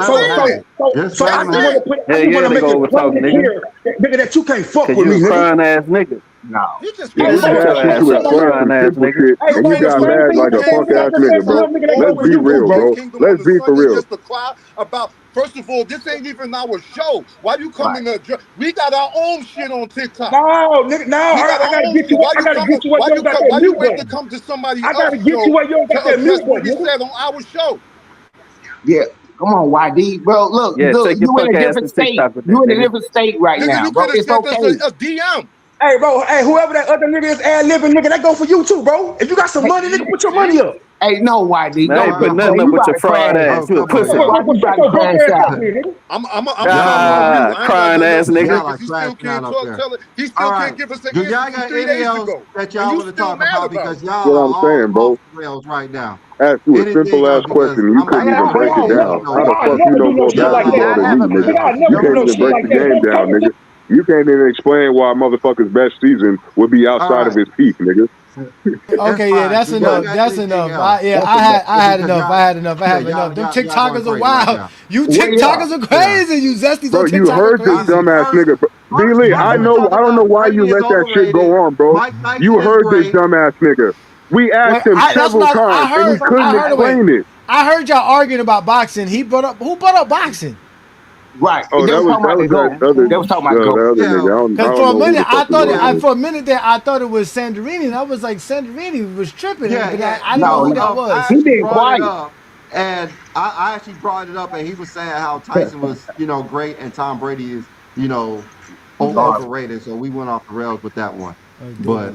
just want to make it plain here, nigga, that you can't fuck with me, nigga. Crying ass nigga. No. You just you crying ass nigga. And you got mad like a punk ass nigga, bro. Let's be real, bro. Let's be for real. Just to cry about. First of all, this ain't even our show. Why you coming to? We got our own shit on TikTok. No, nigga, I gotta get you. I gotta get you where you got that mute button. To come to somebody I gotta get you where you got that mute button. We said on our show. Yeah, come on, YD, bro. Look, you in a different state. You in a different state right now, bro. It's okay. A DM. Hey, bro. Hey, whoever that other nigga is ad-libbing, nigga, that go for you too, bro. If you got some money, nigga, put your money up. Hey, no, YD. No, ain't put nothing up with your fried ass. You a pussy. I'm crying ass nigga. He still can't give us an answer. Y'all got any else that y'all want to talk about? Because y'all what I'm saying, bro. Rails right now. Ask you a simple ass question. You couldn't even break it down. How the fuck you know more basketball than me, nigga? You can't even break the game down, nigga. You can't even explain why a motherfucker's best season would be outside of his peak, nigga. Okay, yeah, that's enough. That's enough. I had enough. Them TikTokers are wild. You TikTokers are crazy. You zesties on TikTok. Bro, you heard this dumbass nigga. B-Lee, I don't know why you let that shit go on, bro. You heard this dumbass nigga. We asked him several times, and he couldn't explain it. I heard y'all arguing about boxing. Who brought up boxing? Right. Oh, that was that other nigga. Because for a minute there, I thought it was Sandorini, and I was like, Sandorini was tripping. I didn't know who that was. He being quiet. And I actually brought it up, and he was saying how Tyson was, great, and Tom Brady is, overrated. So we went off the rails with that one. But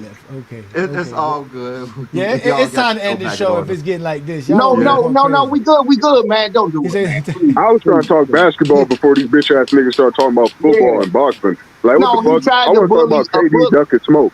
it's all good. Yeah, it's time to end the show if it's getting like this. No, we good, man. Don't do it. I was trying to talk basketball before these bitch ass niggas start talking about football and boxing. Like, what the fuck? I want to talk about KD ducking smoke.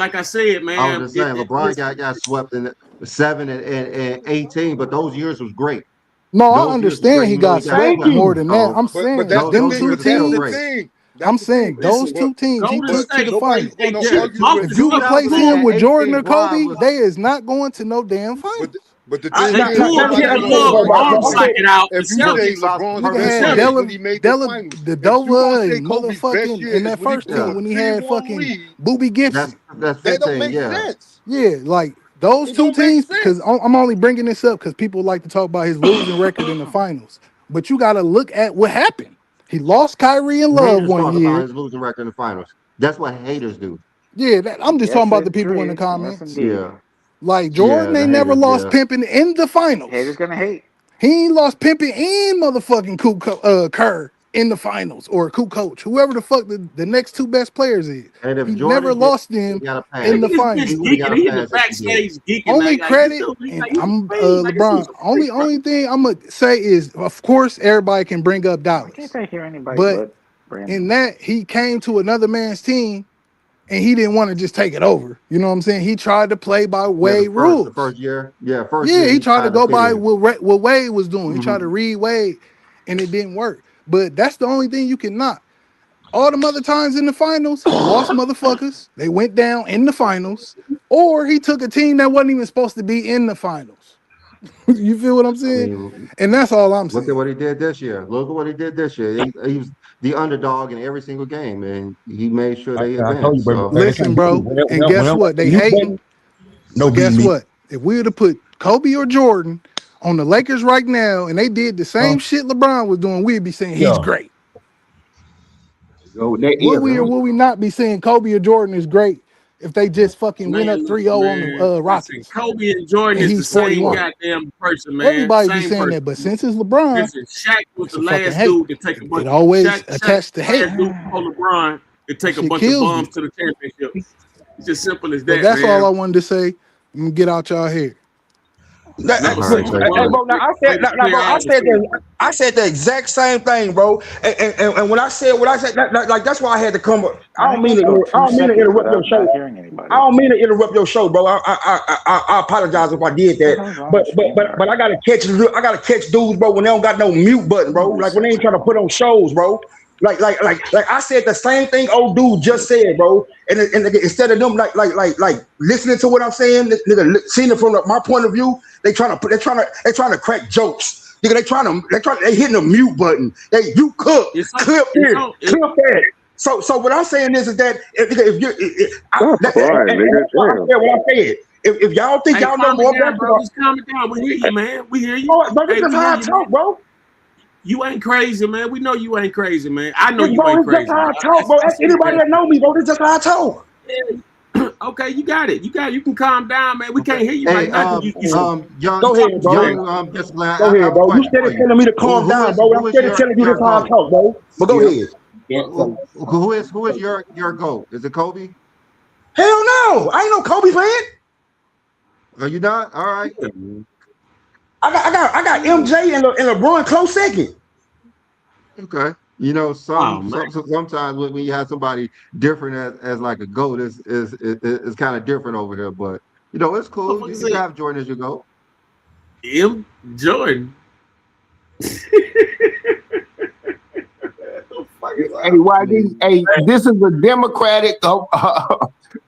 like I said, I was man, just saying, LeBron got swept in the 7 and 18, but those years was great. No, I Those years was understand great, he even though got he got swept swept. more than that. So I'm But saying that's the them those thing. two years But are still that's the great. teams. thing. I'm That's the saying thing. those listen, two teams he Golden took to State, the Nobody's finals. going to yeah, argue with If Boston you swept replace the him with Bulls. 2018 Jordan or Bron Kobe, was they is not going to no damn finals. but the thing They is, pulled now, nobody's can I the going tell to you about arm argue okay? socket out the if you say Celtics. LeBron's Nigga The best had year is Celtics. when he made the finals. the If you going to Dova say and Kobe's best motherfucking year in is that when he first blew team a yeah. when he had 3-1 fucking lead, Booby That's Gibson. 15. that don't make Yeah. sense. Yeah, like those It two don't make teams, because sense. I'm only bringing this up because people like to talk about his losing record in the finals. But you got to look at what happened. He lost Kyrie and Love Haters one talk about year. his losing record in the finals. That's what haters do. Yeah, I'm just talking Yes, about the people in the indeed. Yes, comments. indeed. Yeah. Like Yeah, Jordan the ain't never haters, lost yeah. pimping in the finals. Haters gonna hate. He ain't lost pimping and motherfucking Kerr. in the finals or coach, whoever the fuck the next two best players is. And if He Jordan never did, lost them he got a pass. in the This finals. bitch He would have got geeking. a He in the pass if he did. backstage geeking. Only Like this credit, dude, he's and like, you I'm crazy. Like this LeBron. dude's Only thing I'm gonna say is, of course, everybody can bring up Why can't Dallas, I hear anybody but but in Brandon? that he came to another man's team and he didn't want to just take it over. You know what I'm saying? He tried to play by Yeah, Wade the rules. first year. Yeah, first Yeah, year he he tried to tried to go fit by in. what Wade was doing. He tried to Hmm. read Wade, and it didn't work. But that's the only thing you can knock. All the other times in the finals, he lost motherfuckers. They went down in the finals, or he took a team that wasn't even supposed to be in the finals. You feel what I'm I saying? mean, And that's all I'm look at saying. what he did this year. Look at what he did this year. He was the underdog in every single game, and he made sure they I told you, advanced. but So they Listen, can't do bro, it. and guess what? They You hating, button, no but beat guess me. what? If we were to put Kobe or Jordan on the Lakers right now, and they did the same shit LeBron was doing, we'd be saying he's Yeah. great. Yo, that Will is we or will we not be saying Kobe or Jordan is great if they just fucking went up Man, 3-0 listen, on man. the Listen, Rockets Kobe and Jordan and is the he's same 41? goddamn person, man. Everybody be Same saying person. that, but since it's LeBron, Listen, Shaq was it's the a fucking last hate. dude to take a bunch It of always Shaq attached to the hate. last dude before LeBron to That take a shit bunch of kills bums me. to the championship. It's as simple as But that, that's all I man. wanted to say. I'm gonna get out y'all here. Never all say right, thank Hey, LeBron you. bro, now I said, greatest player bro, I ever seen. I said the exact same thing, bro. And when I said what I said, like that's why I had to come. Man, I can't go I two don't mean to seconds interrupt your without show. not hearing I anybody. don't mean to interrupt your show, bro. I apologize if I did What the that. hell is wrong But with but but StreamYard? but I gotta catch dudes, bro, when they don't got no mute button, Let me bro. Like when they reset ain't my trying to put phone. on shows, bro. Like I said the same thing old dude just said, bro. And instead of them like listening to what I'm saying, seeing it from my point of view, they trying to crack jokes. Nigga, they hitting the mute button. You cook, It's on. clip It's this, on. clip that. So what I'm saying is that if you Stop crying, and nigga. that's why I Damn. said what I said. If y'all think Hey, y'all know calm it more down, bro. basketball, Just calm it down. We hear you, man. We hear you. bro, this Hey, is we hear how I you, man. talk, bro. You ain't crazy, man. We know you ain't crazy, man. I know This, you bro, ain't this just crazy, how bro. I talk, bro. I Ask see anybody that. that know me, bro. This just how I talk. Okay, you got it. You can calm down, man. We can't Okay. hear you right Hey, now because young, Go ahead, bro. young, just glad. Go I ahead, have a bro. You question for steady you. telling me to calm down, bro. I'm Who is steady telling you this your how I goat? talk, bro. But go Yep. ahead. Yep. Who is your goat? Is it Kobe? Hell no. I ain't no Kobe fan. Are you not? All right. I got MJ and LeBron close second. Okay. You know, Oh man. sometimes when you have somebody different as like a goat is kind of different over here. But you know, it's cool. Motherfucker You can say have Jordan as your goat. M. Jordan. Hey, YD, hey, this is a Democratic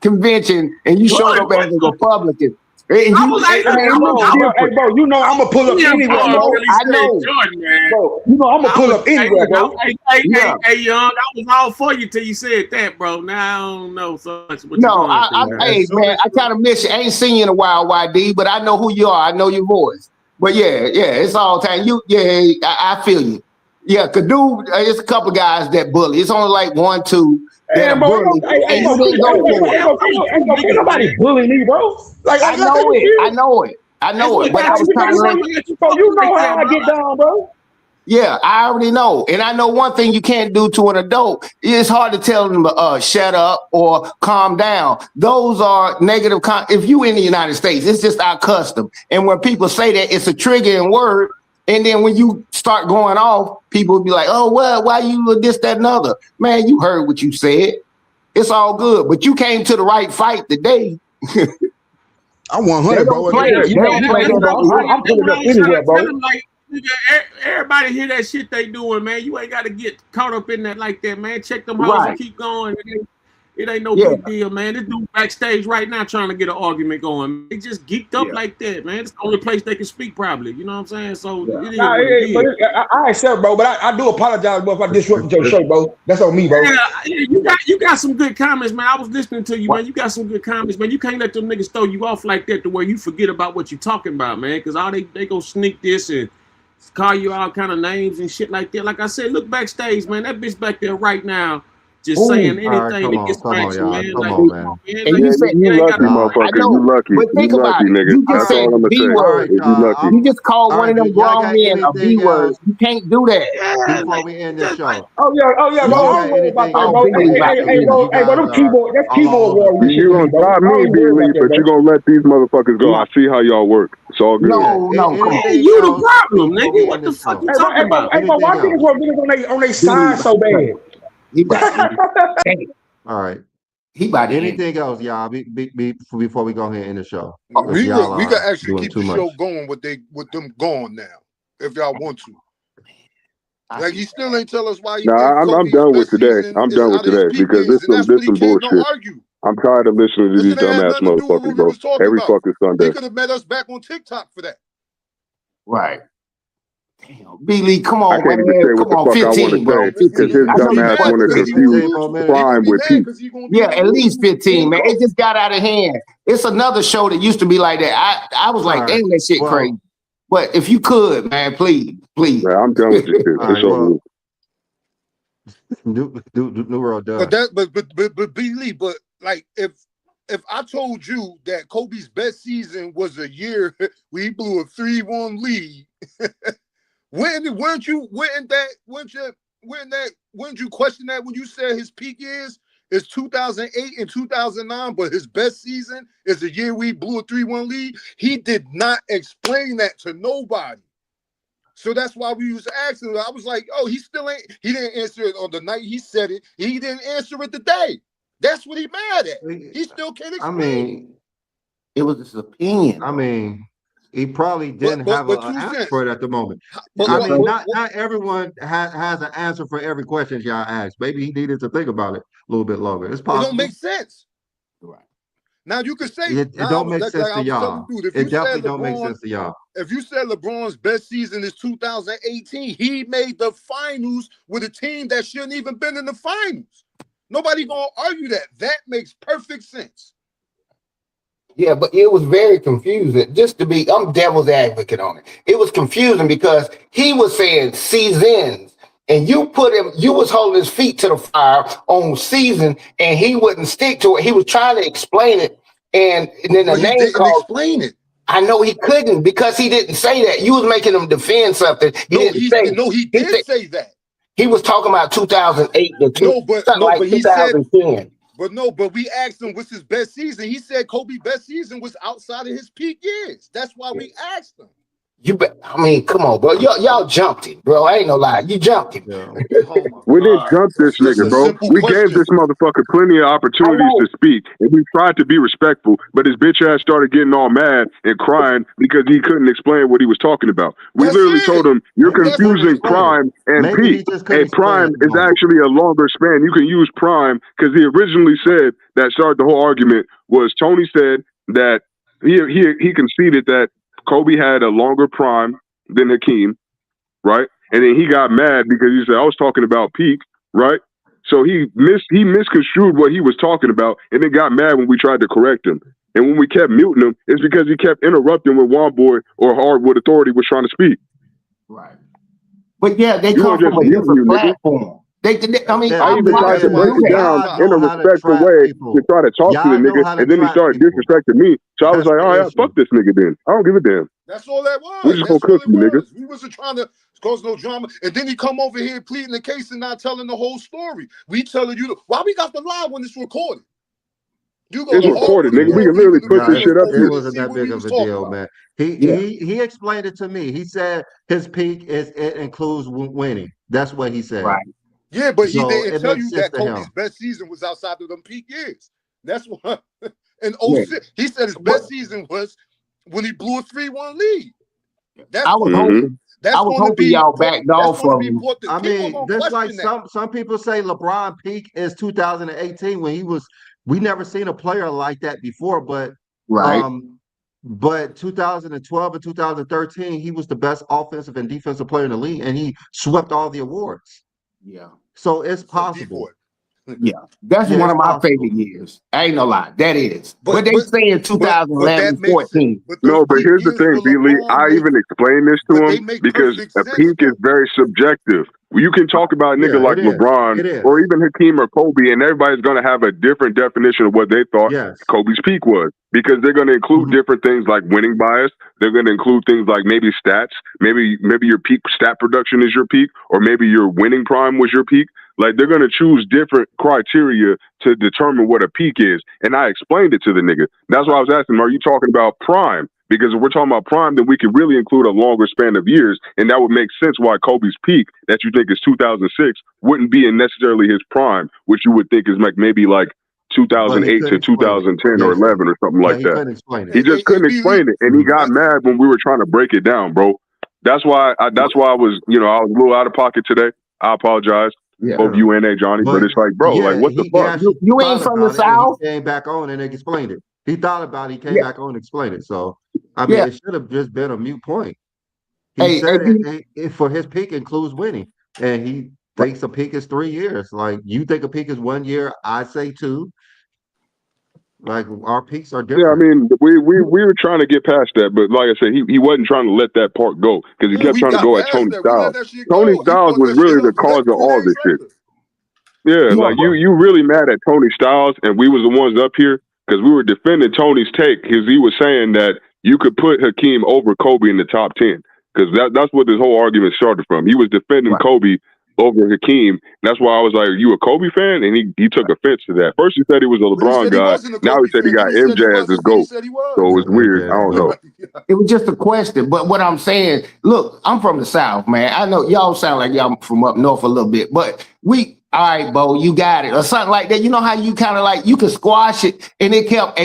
convention, and you showed Jordan, up what as a the Republican. And I you, was hey, like, look, man, it looks different. Hey, bro, you know I'm gonna pull up anywhere, Paul bro. really I said know, Jordan, man. bro. You know I'm gonna I pull was, up hey, anywhere, look, bro. Yeah. hey, young, I was all for you till you said that, bro. Now I don't know so much what you're No, going through, man. hey, man, I kind of miss you. I ain't seen you in a while, YD, but I know who you are. I know your voice. But yeah, it's all time. I feel you. Yeah, cause dude, it's a couple guys that bully. It's only like 1, 2 that Man, Yeah, bro, man. ain't bully, no, hey, and bro, you ain't didn't go for it. nobody bullying me, bro. I Like know you it. feel? I know it. I That's know it, what but I got was you. trying to That's let what got you bro. You talking know like how that, I bro. get down, bro. Yeah, I already know, and I know one thing you can't do to an adult. It's hard to tell them to shut up or calm down. Those are negative. If you in the United States, it's just our custom. And when people say that, it's a triggering word. And then when you start going off, people will be like, "Oh, well, why you this, that, and other?" Man, you heard what you said. It's all good, but you came to the right fight today. I'm 100, They bro. don't play. They don't play That's that, what I was bro. saying. I'm That's pulling what I up was trying anywhere, to tell bro. them. Like, nigga, everybody hear that shit they doing, man. You ain't got to get caught up in that like that, man. Check them hoes and Right. keep going. It ain't no Yeah. big deal, man. This dude backstage right now trying to get an argument going. They just geeked up Yeah. like that, man. It's the only place they can speak, probably. You know what I'm saying? So Yeah. it is Nah, what it is. I accept, bro, but I do apologize, bro, if I disrupted your show, bro. That's on me, bro. Yeah, you got some good comments, man. I was listening to you, man. You got some good comments, man. You can't let them niggas throw you off like that to where you forget about what you're talking about, man. Because all they go sneak this and call you all kind of names and shit like that. Like I said, look backstage, man. That bitch back there right now just saying All right, anything to get come on, traction, y'all. man. Come Like, on, come man. on, man. And Like, you Yeah, said, you it ain't got lucky, to Y'all, I motherfucker. know, You lucky. but You think about lucky, it. nigga. You just That's said all I'm the gonna B say. all word. right, If you y'all. lucky. You just called All one right, of do them y'all grown got men a B anything word. else You can't do that. yeah, before like we end this just like show? Oh yeah, Do bro. you I got don't worry about anything that, else? Oh, bro. big Before we league end like this to Hey, because eat. bro. you Hey, bro. guys are That's all keyboard over the warriors. place. You're Listen to me, gonna bro. try I me, ain't B worried about Lee, that, but you're bro. gonna let these motherfuckers go. I No, see how y'all work. It's all good. Yeah. no, come on. Anything you the else problem, before nigga. we What end the this fuck show? you Hey, bro. talking about? Hey, bro. Anything Why niggas else? want niggas on their B side league so about to bad? crazy. He about to end it. Dang, All right. he about to end it. Anything else, y'all? Before we go ahead and end the show, because We y'all could are actually doing keep too the show much. going with them gone now, if y'all want to. I Like see he still ain't tell us why he Nah, think I'm Kobe's done with best today. season I'm is done with out of his today peak because years, and that's this what he some came to bullshit. argue. I'm tired of listening to Listen, these it had dumbass nothing to do with motherfuckers, what we bro. was talking Every about. fucking Sunday. He could have met us back on TikTok for that. right. Damn, B league, come I on, can't even man. say what Come the on, fuck I want to 15, bro. say because 15. his I He know gonna be you dumbass mad fucking want to because with he it. gonna 15 confuse more lose. minutes. He gonna prime be with mad peak. because he gonna be Yeah, the at least lose for 15, the man. GOAT. It just got out of hand. It's another show that used to be like that. I was All like, right. damn, that shit crazy. Well, But if you could, man, please, please. Man, I'm done with this shit. all It's right. over Well, with. New World But done. that, but B Lee, but like if I told you that Kobe's best season was a year we blew a 3-1 lead, wouldn't you question that when you said his peak years is 2008 and 2009, but his best season is the year we blew a 3-1 lead? He did not explain that to nobody. So that's why we was asking. I was like, oh, he didn't answer it on the night he said it. He didn't answer it today. That's what he mad at. He still can't I explain it. mean, It was his opinion, I bro. mean, he probably But didn't but have but an 2 answer cents. for it at the moment. But I Yes, what mean, sir. what, not what everyone has an answer for every question y'all ask. Maybe he needed to think about it a little bit longer. It's it don't possible. make sense. Right. Now you could say, It don't make like sense I to was telling y'all. dude, if It you said definitely don't make LeBron, sense to y'all. if you said LeBron's best season is 2018, he made the finals with a team that shouldn't even been in the finals. Nobody gonna argue that. That makes perfect sense. Yeah, but it was very confusing. I'm devil's advocate on it. It was confusing because he was saying seasons, and you was holding his feet to the fire on season, and he wouldn't stick to it. He was trying to explain it, and then the But he name didn't called. explain it. I know he couldn't because he didn't say that. You was making him defend something. He No, didn't say. he He did said say that. he was talking about 2008 to something like He said, 2010. but we asked him what's his best season. He said Kobe's best season was outside of his peak years. That's why we asked him. I mean, come on, bro. Y'all jumped him, bro. I ain't no lie. You jumped him. Yeah. Oh my We didn't God. jump this That's nigga, a bro. simple We gave question. this motherfucker plenty of I opportunities know. to speak, and we tried to be respectful, but his bitch ass started getting all mad and crying because he couldn't explain what he was talking about. We That's literally told it. him, you're Maybe he couldn't confusing explain it. prime and Maybe peak. he just couldn't A explain it prime at the is moment. actually a longer span. You can use prime because he originally said that started the whole argument was Tony said that he conceded that Kobe had a longer prime than Hakeem, right? And then he got mad because he said, I was talking about peak, right? So he misconstrued what he was talking about and then got mad when we tried to correct him. And when we kept muting him, it's because he kept interrupting when Boy or Hardwood Authority was trying to speak. Right. But yeah, they You come want to from just a mute you, different nigga. platform. I mean, Yeah, I I've even tried watched to that's them break why do it that. down y'all in a know how to respectful trap way to people. try to talk to the Y'all know nigga, how to and then he trap started people. disrespecting me. So I was That's like, the all right, fuck issue. this nigga then. I don't give a damn. That's all that We was. just gonna That's all cook it you, nigga. was. We wasn't trying to cause no drama. And then he come over here pleading the case and not telling the whole story. We telling you why we got the lie when it's recorded. You go It's to recorded, Hardwood nigga. We Yeah. can Authority literally when the put No, this video shit is up it here. posted and wasn't see that what big we of was a talking deal, about. man. Yeah. He explained it to me. He said his peak it includes winning. That's what he said. Right. Yeah, but he So didn't it tell makes you sense that to him. Kobe's best season was outside of them peak years. That's why in Yeah. '06, he said his But best season was when he blew a 3-1 lead. That's I was going to hoping be y'all backed that's off going to of be him. important. I People are mean, going to that's like question that. some people say LeBron peak is 2018 when we never seen a player like that before, Right. but 2012 and 2013 he was the best offensive and defensive player in the league and he swept all the awards. Yeah. So it's Except possible. D-Boy. Yeah, that's Yeah, one it's of my possible. favorite years. I ain't no lie, that is. But they But say in but that 2011, makes it. 14. But those No, but peak here's the years thing, for B. Lee. LeBron I make. even explained this to But they him make because perfect a sense peak is though. very subjective. You can talk about a nigga Yeah, like it is. LeBron It is. or even Hakeem or Kobe, and everybody's going to have a different definition of what they thought Yes. Kobe's peak was because they're going to include different things like winning bias. They're going to include things like maybe stats. Maybe your peak stat production is your peak, or maybe your winning prime was your peak. Like they're gonna choose different criteria to determine what a peak is. And I explained it to the nigga. That's why I was asking him, are you talking about prime? Because if we're talking about prime, then we could really include a longer span of years. And that would make sense why Kobe's peak that you think is 2006 wouldn't be in necessarily his prime, which you would think is like maybe like But he 2008 to couldn't explain it. 2010 or Yeah, 11 or something yeah, like he that. couldn't explain it. He just couldn't explain it. And he got mad when we were trying to break it down, bro. That's why I was, I was a little out of pocket today. I apologize. Yeah. Both you and Johnny, but it's like, bro, like, yeah, what the he fuck? actually You ain't thought from the about it and he South? came back on and explained it. He thought about it, he came Yeah. back on and explained it. So, I mean, Yeah. it should have just been a mute point. He Hey, said B, it for his peak includes winning, and he thinks a peak is 3 years. Like you think a peak is 1 year, I say two. Like our peaks are Yeah, I different. mean, we were trying to get past that, but like I said, he wasn't trying to let that part go because he Yeah, kept we trying to got go at past Tony that. We let Styles. that shit Tony go. He Styles brought was that shit really the up cause of all 2 days this shit. later. Yeah, yeah, like you really mad at Tony Styles, and we was the ones up here because we were defending Tony's take because he was saying that you could put Hakeem over Kobe in the top 10 because that's what this whole argument started from. He was defending right. Kobe over Hakeem. That's why I was like, "Are you a Kobe fan?" And he took offense to that. First he said he was a But he LeBron said he guy. wasn't a Now he Kobe said he fan. Then got he said he MJ as his wasn't. Then he GOAT. said he So was. it's weird. I don't know. It was just a question. But what I'm saying, look, I'm from the South, man. I know y'all sound like y'all from up north a little bit, but all right, Bo, you got it, or something like that. You know how you kind of like, you could squash it, and it kept,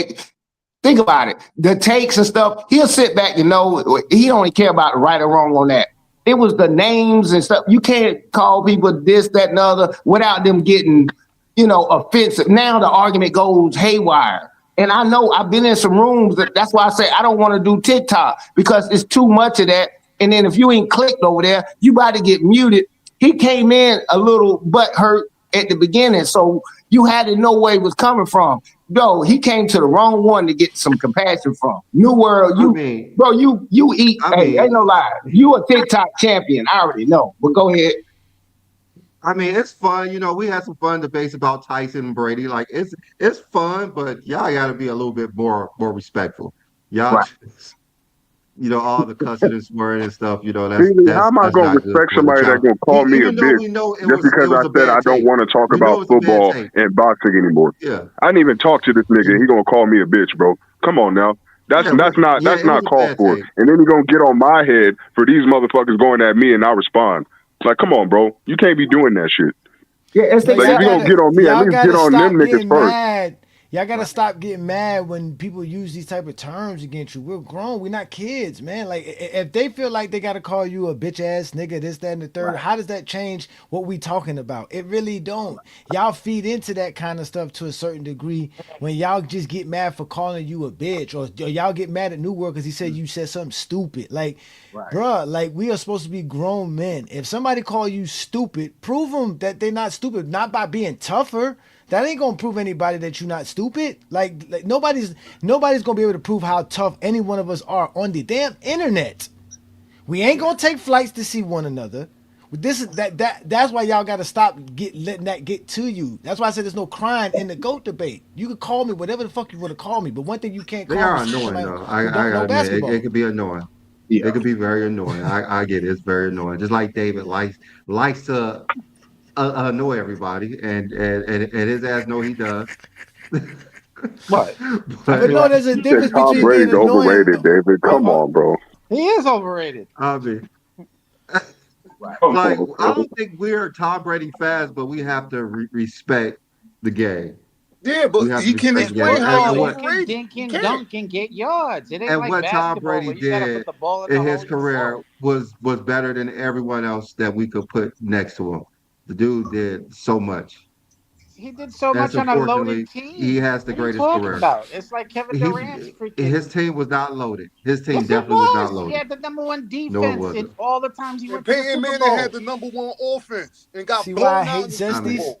think about it, the takes and stuff, he'll sit back and know, he only care about right or wrong on that. It was the names and stuff. You can't call people this, that, and other without them getting, offensive. Now the argument goes haywire. And I know I've been in some rooms that's why I say I don't want to do TikTok because it's too much of that. And then if you ain't clicked over there, you about to get muted. He came in a little butt hurt at the beginning, so you had to know where he was coming from. No, he came to the wrong one to get some compassion from. New World, you eat. Ain't no lie. You a TikTok champion. I already know. But go ahead. I mean, it's fun. We had some fun debates about Tyson and Brady. Like it's fun, but y'all got to be a little bit more respectful. Y'all, Right. all the cussing and swearing and stuff. Really, how am I That's gonna not good respect for the somebody that's child. gonna call me a Even though bitch we know it just because I was a said I bad don't take. want to talk We know about it was a bad football take. and boxing anymore? Yeah. I didn't even talk to this nigga. And he gonna call me a bitch, bro. Come on now. That's Yeah, that's it was not a called bad for. take. And then he gonna get on my head for these motherfuckers going at me and I respond. Like, come on, bro. You can't be doing that shit. Yeah, Like, if you gonna get on me, at least get on them niggas getting first. mad. Y'all gotta stop getting mad when people use these type of terms against you. We're grown. We're not kids, man. Like if they feel like they gotta call you a bitch ass nigga, this, that, and the third, how does that change what we talking about? It really don't. Y'all feed into that kind of stuff to a certain degree when y'all just get mad for calling you a bitch, or y'all get mad at New World because he said you said something stupid. Like, bruh, like we are supposed to be grown men. If somebody call you stupid, prove them that they're not stupid, not by being tougher. That ain't gonna prove anybody that you're not stupid. Like nobody's gonna be able to prove how tough any one of us are on the damn internet. We ain't gonna take flights to see one another. This is that's why y'all gotta stop letting that get to you. That's why I said there's no crying in the GOAT debate. You could call me whatever the fuck you want to call me, but one thing you can't They call me are annoying somebody though. who I don't know gotta admit, it basketball. could be annoying. Yeah. It could be very annoying. I get it. It's very annoying. Just like David likes to annoy everybody, and his ass know he does. What? But no, there's a You said difference Tom between being Brady's annoying. overrated, David. Come on, bro. He is overrated. I mean, Come like on, I bro. don't think we're Tom Brady fans, but we have to respect the game. Yeah, We but have to he can respect In the game. explain how he's football, And you what can overrated. dink He and can't. dunk and get yards. It ain't and like what Tom basketball Brady where you got to put did the ball in in the his hole yourself. career was better than everyone else that we could put next to him. The dude did so much. He did so And much on a unfortunately, loaded he team. has the What are you greatest talking career. about? It's like Kevin Durant's His freaking. team was not loaded. His team Yes, it definitely was not was. He loaded. had the number one No, it defense in wasn't. all the times he And went to the Peyton Super Manning had Bowl. the #1 offense and got See why I blown out hate in the Super I mean, Zesties? Bowl.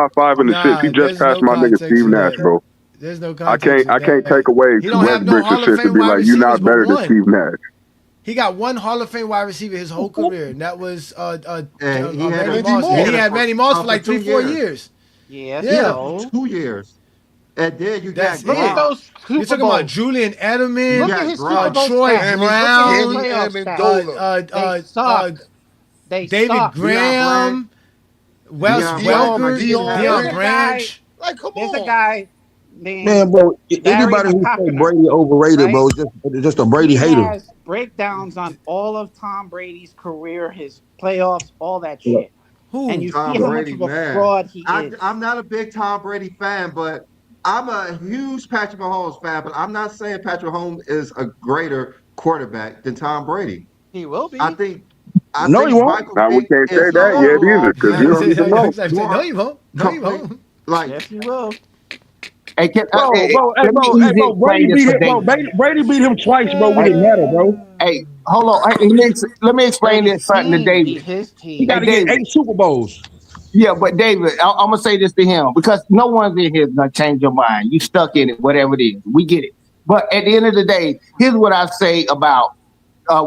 top 5 in assists. He just there's passed no my nigga context Steve for Nash, that. bro. There's no I context for can't that. take away He don't have no Westbrook's Hall of assists and Fame be wide like, you're receivers not but better than one. Steve Nash. He got one Hall of Fame wide receiver his whole career, and that was And he had Randy a, Moss. he And had he it had Randy Moss for for like 2 3-4 years. years. Yeah, He had it Yeah, for so 2 years. And then you that's got look at it. Gronk. those You're Super talking about Bowls. Julian You Edelman, Look at got his Super Gronk. Bowl Troy stats. Tammy, Look at his Brown, Tammy playoff stats. Amendola, They suck. They David suck. Deion Branch. Graham, Wes Deion Branch like he Welker, didn't Dion have Deion There's that. a Branch. guy. Branch. Like, come There's a on. guy Man, named bro, Barry anybody who say McCockiner, Brady overrated, right? bro, is just a Brady He hater. has breakdowns on all of Tom Brady's career, his playoffs, all that shit. And Who? you see Tom how much Brady, of a man. fraud he is. I'm not a big Tom Brady fan, but I'm a huge Patrick Mahomes fan. But I'm not saying Patrick Mahomes is a greater quarterback than Tom Brady. He will be. I think No, he won't. Michael Now, we Vick can't say is that yet either, because you don't even know. No, you won't. No, you complete. won't. Like, Yes, he will. Hey, Bro, let me easy Brady explain this beat for him, bro. David. Brady beat him twice, bro. When Hey, it matter, bro. hey, hold on. Hey, let me explain Brady's this something to team David. beat his He team. got Hey, to get David. 8 Super Bowls. Yeah, but David, I'm gonna say this to him because no one's in here gonna change your mind. You stuck in it, whatever it is. We get it. But at the end of the day, here's what I say about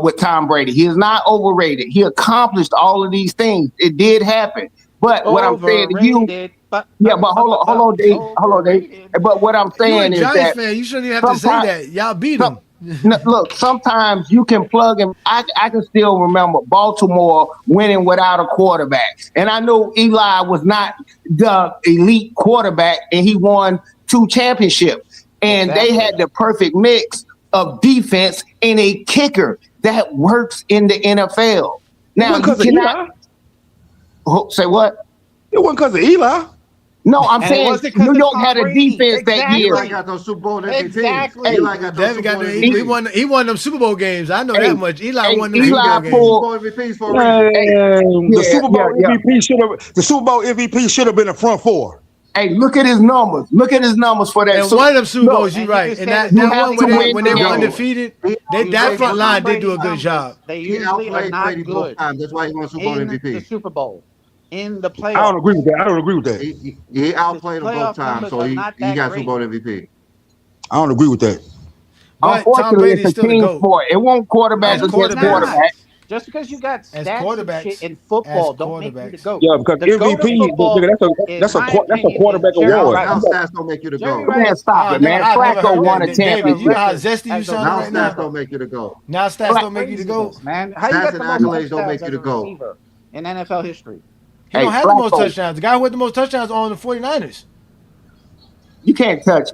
with Tom Brady. He is not overrated. He accomplished all of these things. It did happen. But what I'm saying to you, Overrated, but hold on, Dave. overrated. But what I'm You a saying is Giants that fan. You shouldn't even have to say sometimes, that. Y'all beat them. look, sometimes you can plug him. I can still remember Baltimore winning without a quarterback. And I know Eli was not the elite quarterback, and he won 2 championships. And they had the perfect mix of defense and a kicker that works in the NFL. Now, you cannot say what? It wasn't because of Eli. No, I'm And it saying wasn't because New of York Tom had a Brady. defense that year. Eli got those Super Bowl MVPs. Exactly. Eli got those Super Bowl MVPs. He won them Super Bowl games. I know that much. Eli won them Eli Super Bowl Super games. Bowl MVPs for a reason. The Super Bowl MVP should have been the front 4. Hey, look at his numbers. Look at his numbers for that. And one of them Super Bowls, you're right. And that one when they were undefeated, that front line did do a good job. They He usually are outplayed not Brady both good times. That's why he won Super Bowl in the MVP. Super Bowl, in the playoffs. I don't agree with that. He outplayed them both playoff times, numbers so are he not got that Super great. Bowl MVP. I don't agree with that. But Tom Unfortunately, Brady's it's a still the team GOAT. sport. It won't quarterback As against quarterbacks. quarterback. Just because you got As stats and quarterbacks. shit in football As don't make you the quarterbacks. GOAT. Yeah, because The GOAT of MVP, football, that's in my a opinion, quarterback is Jerry award. Rice. Now stats don't make you the Jerry GOAT. Man, Rice. stop it, man. I've never Flacco heard won a that. David, you know how championship. zesty you sound Now right stats now? don't make you the GOAT. Now stats don't make you the GOAT. Craziness, man. How you Stats got and the most accolades don't make touchdowns you as the a GOAT. receiver in NFL history? He Hey, don't have the most Flacco, touchdowns. The guy who had the most touchdowns on the 49ers. you can't touch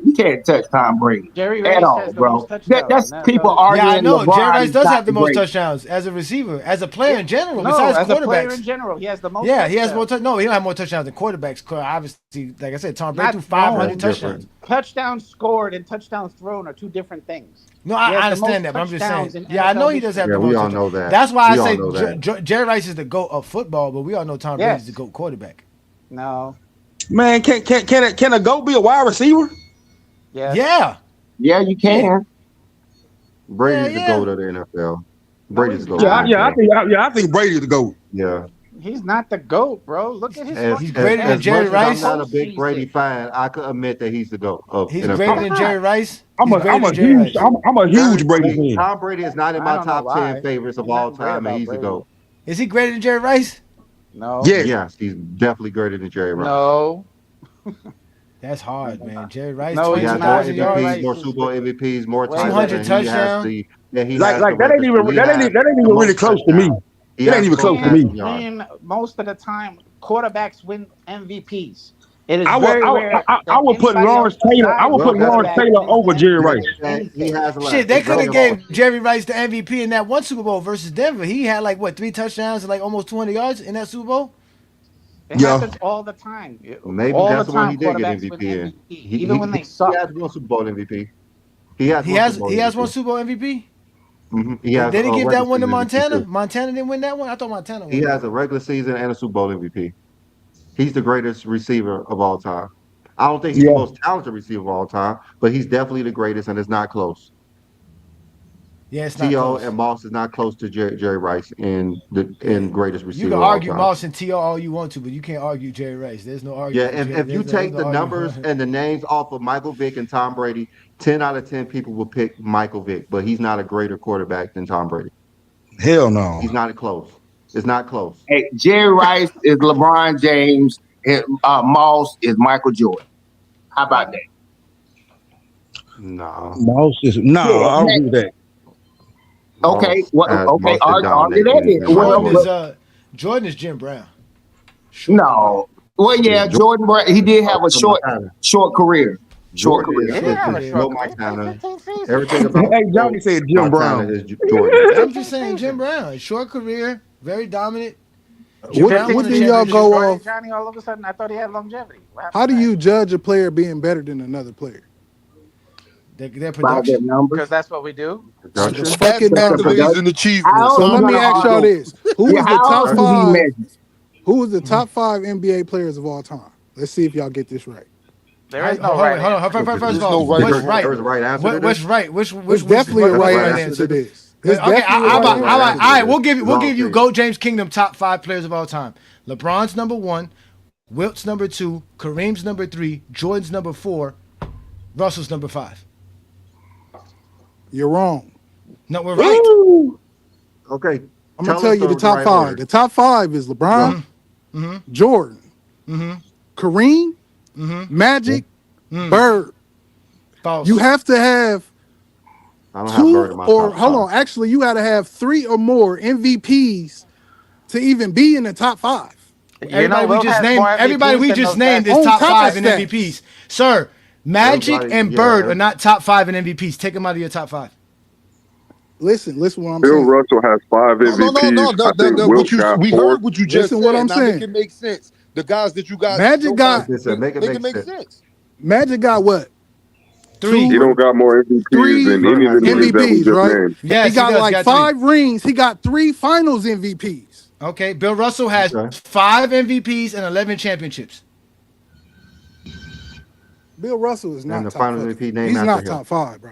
Tom Brady Jerry at Rice all, has the most bro. touchdowns That's in people NFL history. Yeah, I arguing know. Jerry LeBron Rice is does not have the the most greatest. touchdowns as a receiver, as a player in general, No, besides as a player quarterbacks. in general, he has the most. Yeah, he has touchdowns. more. No, he don't have more touchdowns than quarterbacks. Obviously, like I said, Tom Brady Not threw 500 known. touchdowns. Touchdowns scored and touchdowns thrown are 2 different things. No, He has I the most understand that, but I'm just saying. touchdowns in Yeah, I know NFL he does have history. Yeah, the we most all touchdowns. know that. That's why We I all say know that. Jerry Rice is the GOAT of football, but we all know Tom Brady's the GOAT quarterback. No. Man, can a GOAT be a wide receiver? Yes. Yeah. Yeah, you can. Brady's the GOAT of the NFL. Brady's the GOAT of the NFL. I think Brady's the GOAT. Yeah. He's not the GOAT, bro. Look at his He's greater than As Jerry much Rice. as I'm not a big Brady fan, I could admit that he's the GOAT of He's NFL. greater than Jerry Rice. I'm a huge Brady fan. Tom Brady is not in my top 10 favorites of all time, and he's the GOAT. Is he greater than Jerry Rice? No. Yes, he's definitely greater than Jerry Rice. No. That's hard, man. Jerry Rice, No, he has more 22,000 yards. MVPs, more Super Bowl MVPs, more titles 200 than he touchdowns. has That ain't even really close to me. It ain't even close to me. Win most of the time, quarterbacks win MVPs. It is I very rare. I would put Lawrence Taylor. I would put Lawrence Taylor over Jerry Rice. Shit, they could have gave Jerry Rice the MVP in that one Super Bowl versus Denver. He had 3 touchdowns and almost 200 yards in that Super Bowl. It happens all the time. Maybe all that's the the one time, he did get quarterbacks MVP win in. MVP, even when they suck. He has one Super Bowl MVP. He has one Super Bowl MVP. Mm-hmm. Did he give that one to Montana? Montana didn't win that one. I thought Montana won. He has a regular season and a Super Bowl MVP. He's the greatest receiver of all time. I don't think he's the most talented receiver of all time, but he's definitely the greatest, and it's not close. Yeah, it's not T.O. close. and Moss is not close to Jerry Rice in greatest receiver. You can of all argue time. Moss and T.O. all you want to, but you can't argue Jerry Rice. There's no argument. Yeah, if you take the numbers and the names off of Michael Vick and Tom Brady, 10 out of 10 people will pick Michael Vick, but he's not a greater quarterback than Tom Brady. Hell no. He's not close. It's not close. Hey, Jerry Rice is LeBron James, and Moss is Michael Jordan. How about that? No. Moss is I don't agree with that. Okay, argue that. Jordan is Jim Brown. No. Well, yeah, Jordan Brown, he did have a short career. Short career. Everything about Hey, Johnny said Jim Brown. Is Jordan. I'm just saying Jim Brown. Short career, very dominant. What do y'all go off? Johnny, all of a sudden, I thought he had longevity. How do you judge a player being better than another player? Their production. Because that's what we do. Production. Fucking Accolades and achievements. So let me ask y'all this: Who is the top do he five? measure? Who is the top 5 NBA players of all time? Let's see if y'all get this right. There is no right answer. First of all, what's right? There's a right answer to What's this? right? Which There's definitely a right answer to this. Okay, all right. We'll give you GOAT James Kingdom top 5 players of all time. LeBron's number 1, Wilt's number 2, Kareem's number 3, Jordan's number 4, Russell's number 5. You're wrong. No, we're right. Okay. I'm gonna tell you the top 5. The top 5 is LeBron, Jordan, Kareem, Magic, Bird. False. You have to have I don't have Bird in my top hold 5. on. Actually, you got to have 3 or more MVPs to even be in the top 5. Everybody we just named is top 5 in MVPs. Sir, Magic and Bird are not top 5 in MVPs. Take them out of your top 5. Listen what I'm Bill saying. Russell has 5 MVPs. I think Wilt got we 4. heard what you just Listen said. what I'm now saying. Make it make sense. The guys that you got, Magic got Make it make sense. Magic got what? 3. He don't got more MVPs than any of the niggas that we MVPs, just right? named. Yes, he got like got 5 rings. He got 3 Finals MVPs. Okay, Bill Russell has 5 MVPs and 11 championships. Bill Russell is not And the top Finals 5. MVP name He's after not him. top 5, bro.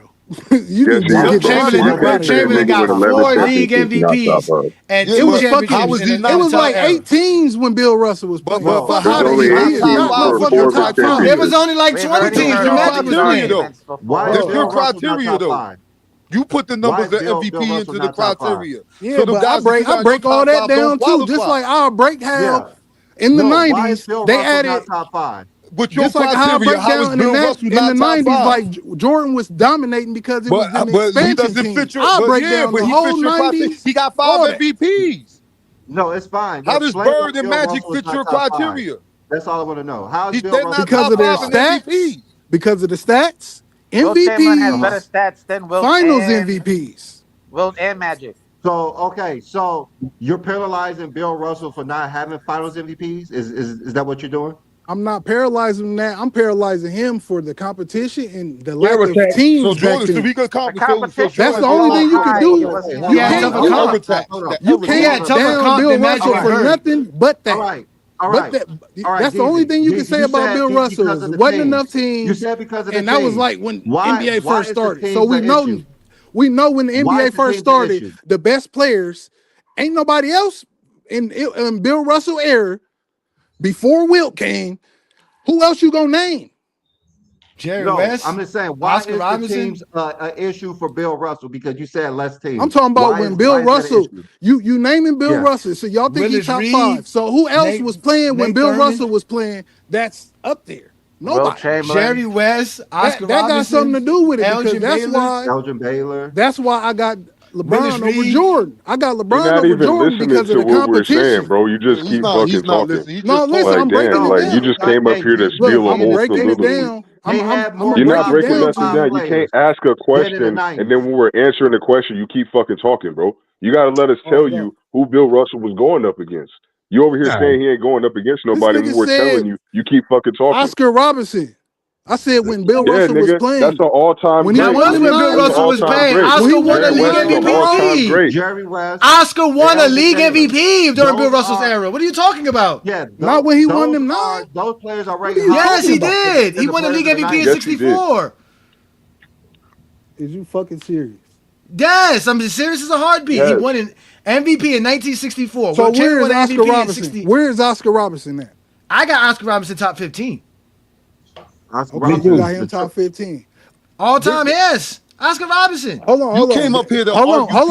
You can Wilt get Chamberlain got 4 league MVPs and 2 championships. It was like 8 teams when Bill Russell was playing. But how did he only 8 not teams top for 4 5? championships. There was only like 20 teams. That's The your Magic was criteria, playing. though. Why That's is your Bill Russell not criteria, top though. 5? You put the numbers of Bill MVP Russell into the not top 5? criteria. Yeah, So the but guys I break all that down too. Just like I'll break how in the Why is 90s Bill they Russell added not top 5? But your just like how I criteria, break how is down in the, Bill Russell in the not top 90s, 5? like Jordan was dominating because it was in the he expansion doesn't team. fit your. I'll But break yeah, down but the he whole fits your criteria. 90s. He got all 5 that. MVPs. No, it's fine. How does Explain why Bird and Bill Magic Russell is fit not your top 5. criteria? That's all I want to know. How is Bill They're Russell not Because top of their 5 in stats. MVPs. Because of the stats, Wilt Chamberlain has MVPs, better stats than Wilt Finals and MVPs. Wilt and Magic. So you're penalizing Bill Russell for not having Finals MVPs? Is that what you're doing? I'm not paralyzing that. I'm paralyzing him for the competition and the lack of teams. So back Jordan, so then. we could compensate. That's the only thing you can do. You can't down Bill Russell for nothing but that. All right. That's the only thing you can say about Bill Russell. Is it wasn't enough teams. You said because of the and that was teams. like when Why NBA first is the started. teams So we an know issue? when the Why NBA is the first teams an started, issue? the best players ain't nobody else in Bill Russell era before Wilt came. Who else you gonna name? Jerry West. I'm just saying, why Oscar is Robinson? the teams an issue for Bill Russell? Because you said less teams. I'm talking about Why when is- Bill why is that an Russell, issue? you naming Bill Yeah. Russell, so y'all think Willis he's top Reed, 5. So who else was playing when Nate Bill Thurman? Russell was playing that's up there? Nobody. Jerry West, Oscar that Robinson. got something to do with it because Elgin that's Baylor. why Elgin Baylor. that's why I got Willis LeBron over Reed. Jordan. I got You're LeBron not over even Jordan listening because to of the what we're saying, competition. bro. You just keep fucking talking. No, listen, Like, I'm breaking damn, it like down. you just came up here to Look, steal a I'm whole breaking it soliloquy. down. I'm gonna You're break not it breaking down nothing to down. You can't ask a question, and then when we're answering the question, you keep fucking talking, bro. You got to let us tell you who Bill Russell was going up against. You over here saying he ain't going up against nobody. nigga When we're telling said you keep fucking talking. Oscar Robinson. I said when Bill Yeah, Russell was nigga, playing. that's an all-time When great. he That wasn't when Bill That's an Russell was all-time playing. great. Oscar won a Jerry league West is an all-time MVP. great. Jerry West. Oscar won a Elgin league Baylor. MVP during Bill Those Russell's are- era. What are you talking about? Yeah, Not when he won those them are- 9. Those players are rated Yes, he higher did. than He the won a players league of the MVP in 90s. Yes, he did. 64. Is you fucking serious? Yes, I'm serious as a heartbeat. He Yes. won an MVP in 1964. So Will Chamberlain where is won an Oscar MVP in Robinson? 60. Where is Oscar Robinson at? I got Oscar Robinson top 15. Oscar Okay, you Robinson got is him the top 15. All time, yes. Oscar Robinson. Hold on. You came up here to hold on. argue Hold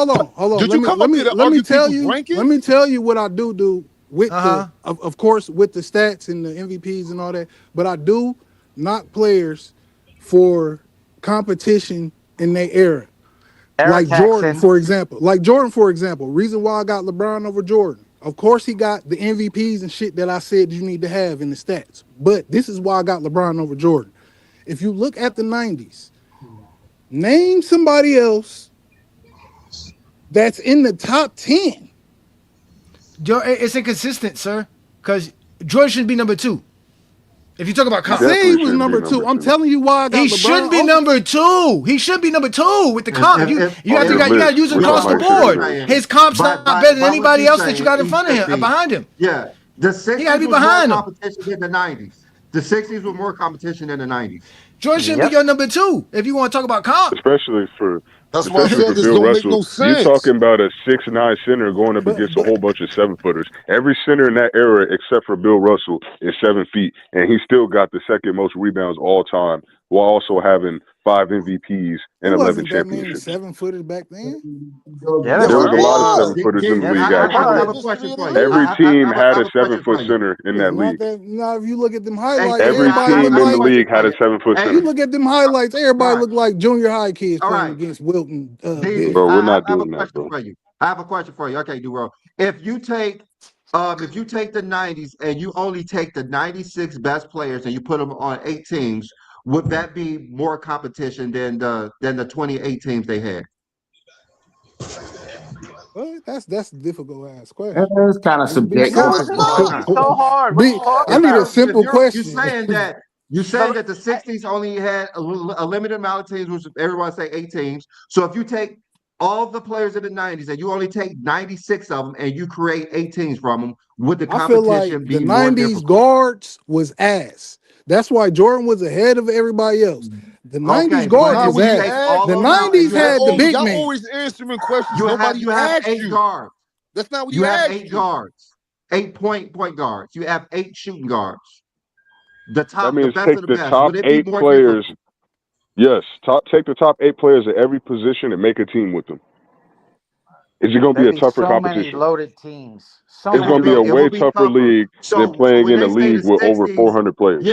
people's- on. Did you come up here to let me argue tell people's you. rankings? Let me tell you what I do with Uh-huh. the of course with the stats and the MVPs and all that. But I do knock players for competition in their era. Eric Like Jordan, Jackson. for example. Reason why I got LeBron over Jordan. Of course, he got the MVPs and shit that I said you need to have in the stats. But this is why I got LeBron over Jordan. If you look at the 90s, name somebody else that's in the top 10. It's inconsistent, sir, because Jordan should be number 2. If you talk about I comp, said he was number 2. I'm telling you why I got he LeBron should be over. number 2. He should be number 2 with the comp. You got to use it across the board. His comp's not better than anybody else that you got in front of him, behind him. Yeah, the 60s He got to be was more behind him. competition than the 90s. The 60s were more competition than the 90s. Jordan shouldn't be your number 2 if you want to talk about comp. Especially for That's why I said this Bill don't make Russell. no You're sense. talking about a 6'9" center going up against a whole bunch of 7-footers. Every center in that era, except for Bill Russell, is 7 feet, and he still got the second most rebounds all time, while also having 5 MVPs and It 11 wasn't that many championships. 7-footers back then. Yeah, There was a lot of 7-footers in the league. I have a Actually, question for you. every team had a question 7-foot for you. center in that league. Now, if you look at them highlights, Every everybody team look in the like. league had a 7-foot center. You look at them highlights, everybody Right. look like junior high kids All playing right. against Wilton. Bro, we're not doing that, bro. I have a question for you. Okay, Duro. If you take the 90s and you only take the 96 best players and you put them on 8 teams, would that be more competition than the 28 teams they had? Well, that's a difficult ass question. It's kind of subjective. So hard. I need a simple question. You're saying that the 60s only had a limited amount of teams, which everyone say 8 teams. So if you take all the players in the 90s and you only take 96 of them and you create 8 teams from them, would the I feel like competition the be more 90s difficult? guards was ass. That's why Jordan was ahead of everybody else. The 90s guards was ass. The 90s had the big Y'all man. always answering questions. You Nobody have asked 8 you. guards. That's not what You have asked 8 you. guards, 8 point guards. You have 8 shooting guards. The That means best take of the the best. top Would it be 8 more players. difficult? Yes, take the top 8 players at every position and make a team with them. Is it going to be a There'd be tougher so many competition? loaded teams. So It's many going to be a loaded way teams. tougher league than playing when in a they say league the with over 60s, 400 players.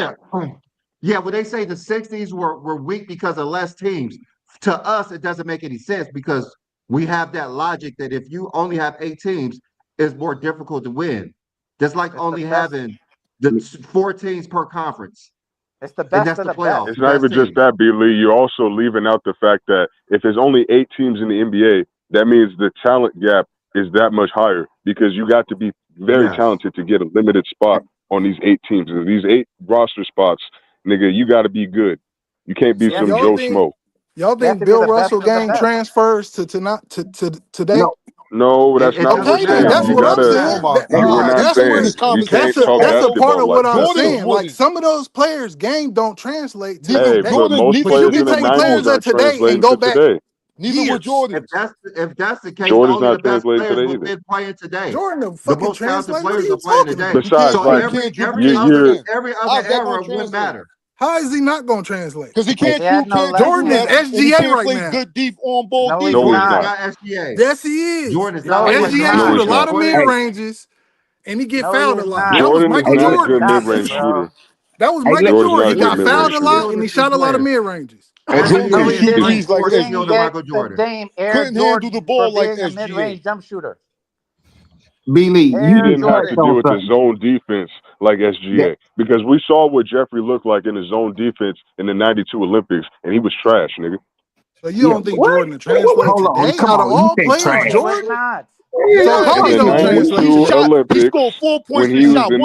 Yeah, when they say the 60s were weak because of less teams, to us it doesn't make any sense because we have that logic that if you only have 8 teams, it's more difficult to win. That's like only having the 4 teams per conference. It's the And best that's of the the playoffs. best. It's not even just that, B. Lee. You're also leaving out the fact that if there's only 8 teams in the NBA, that means the talent gap is that much higher because you got to be very talented to get a limited spot on these 8 teams. And these 8 roster spots, nigga, you got to be good. You can't be some Joe Schmo. Y'all think Bill Russell game transfers to today? No, that's not what we're Okay, then saying. that's You what I'm gotta. saying. We're not That's saying what you can't that's talk a part basketball of what like I'm that. saying. Like some of those players' game don't translate to Hey, today. but most But you players in can the take 90s players aren't of today and translating go to back today. years. If that's the case, Jordan's only the not best translating players today will either. be playing today. Jordan, the The fucking most talented translate. What are players you are playing talking today. about? Besides, So like, every other era wouldn't matter. How is he not going to translate? Because he can't shoot, can't Jordan is left, and he SGA can't right play now. good deep on ball defense. Jordan is not SGA. Yes, he is. Jordan is not like SGA No, shoot a he's lot not. of mid ranges, and he get No, fouled he a is lot. not. That was Jordan is Michael not a Jordan. good mid-range shooter. That was Michael Jordan's Jordan. not He a good got mid-range fouled a lot, shooter. and he shot a lot of mid ranges. And Jordan No, can he shoot didn't. threes like He didn't SGA. get the Dame Air Couldn't handle Jordan the for ball like being a SGA. mid-range jump shooter. B-Lee, He you didn't just have touched to on deal with the something. zone defense like SGA because we saw what Jeffrey looked like in the zone defense in the '92 Olympics, and he was trash, nigga. So you don't think Jordan will translate Hold on, today? come Out of on. You all think players, trash. Of course Jordan? not. So In Kobe the don't He translate. shot. He Olympics, scored 4 points when and he was shot in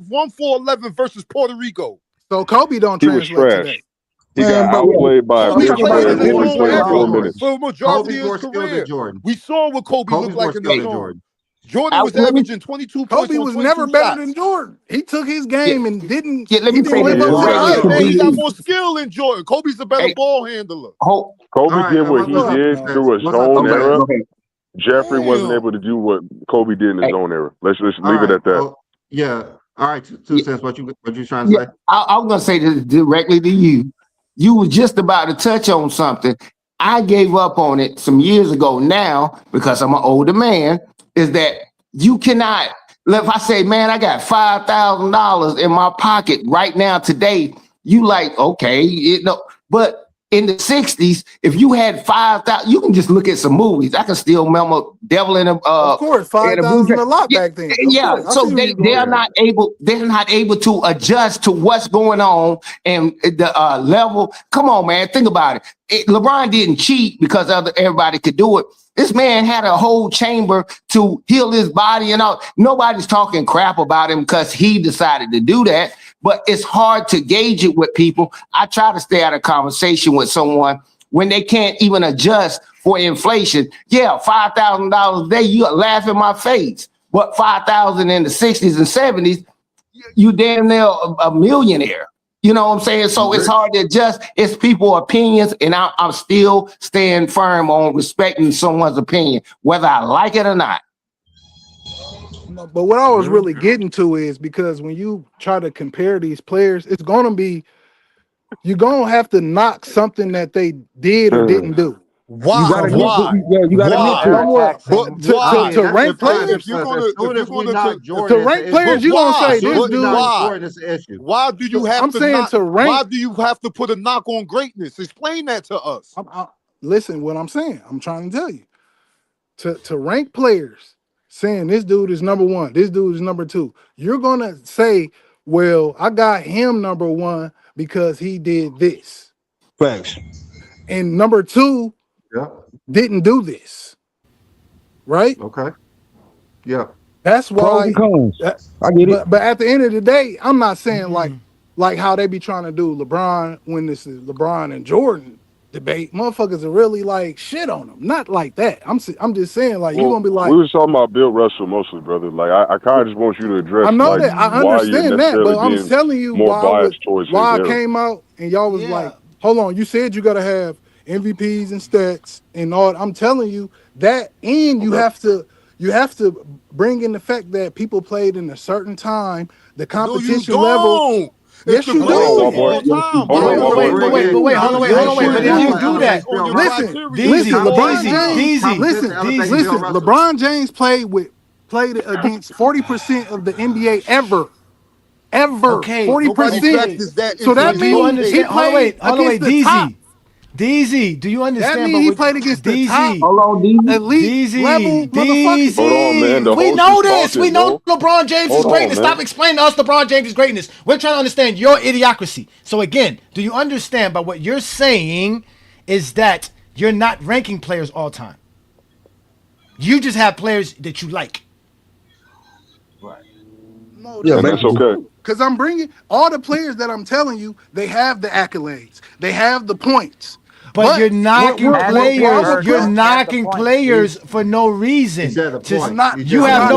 1 for 11 versus Puerto Rico. So Kobe don't he was translate trash. today. He got but outplayed by a Kobe bench Played player in translated who his more only own than played era 4 Jordan. minutes. for the majority Kobe's of more his skilled than career. Jordan. We saw what Kobe Kobe's looked more like in the skilled than zone. Jordan. Jordan was Let me, averaging 22 points Kobe on was 22 never better shots. than Jordan. He took his yeah, game and didn't. let He me say didn't Kobe live this up is to the better I'm than just hype. directly to saying he Jordan. got B-Lee. more skill than Jordan. Kobe's a better Hey, ball handler. All Kobe right, did what he what's up, did man? through a What's up, zone two okay, era. cents? go ahead. Jeffrey wasn't Damn. able to do what Kobe did in his Hey, zone era. Let's just All leave it right. at that. Oh, yeah. All right. Two yeah, cents. What you trying to yeah, say? I'm gonna say this directly to you. You were just about to touch on something. I gave up on it some years ago now because I'm an older man. Is that you cannot? If I say, man, I got $5,000 in my pocket right now today, you like, okay, but in the 60s, if you had 5,000, you can just look at some movies. I can still remember Devil in a Of course, in a blue 5,000 dress. a lot Yeah, back then. Of yeah. course, I So see where you're they're going. not able to adjust to what's going on and the level. Come on, man, think about it. LeBron didn't cheat because everybody could do it. This man had a whole chamber to heal his body and all. Nobody's talking crap about him because he decided to do that. but it's hard to gauge it with people. I try to stay out of conversation with someone when they can't even adjust for inflation. Yeah, $5,000 a day, you laugh in my face. But 5,000 in the 60s and 70s, you damn near a millionaire. You know what I'm saying? So it's hard to adjust. It's people's opinions, and I'm still staying firm on respecting someone's opinion, whether I like it or not. But what I was really getting to is because when you try to compare these players, it's gonna be you're gonna have to knock something that they did or didn't do. Why? You gotta to rank players. To rank players, you gonna say this dude. Why do you have to? Why do you have to put a knock on greatness? Explain that to us. Listen, what I'm saying. I'm trying to tell you. To rank players, saying this dude is number one, this dude is number two. You're gonna say, well, I got him number one because he did this. Facts. And number two didn't do this. Right? Okay. Yeah. That's why. I get it. But at the end of the day, I'm not saying like how they be trying to do LeBron when this is LeBron and Jordan debate. Motherfuckers are really like shit on them. Not like that. I'm just saying like you're gonna be like. We were talking about Bill Russell mostly, brother. Like I kind of just want you to address. I know that. I understand that, but I'm telling you why I came out and y'all was like, hold on, you said you gotta have MVPs and stats and all. I'm telling you that, and you have to bring in the fact that people played in a certain time, the competition level. Yes, you do. Wait, hold on. But if you do that, listen, LeBron James played against 40% of the NBA ever. Okay, 40%. So that means he played against the top. DZ, do you understand? That means he played against the top elite level motherfuckers. Hold on, man. We know this. We know LeBron James' greatness. Stop explaining to us LeBron James' greatness. We're trying to understand your idiocracy. So again, do you understand by what you're saying is that you're not ranking players all time? You just have players that you like. Right. No, that's okay. Because I'm bringing all the players that I'm telling you, they have the accolades. They have the points. But you're knocking players. You're knocking players for no reason. You have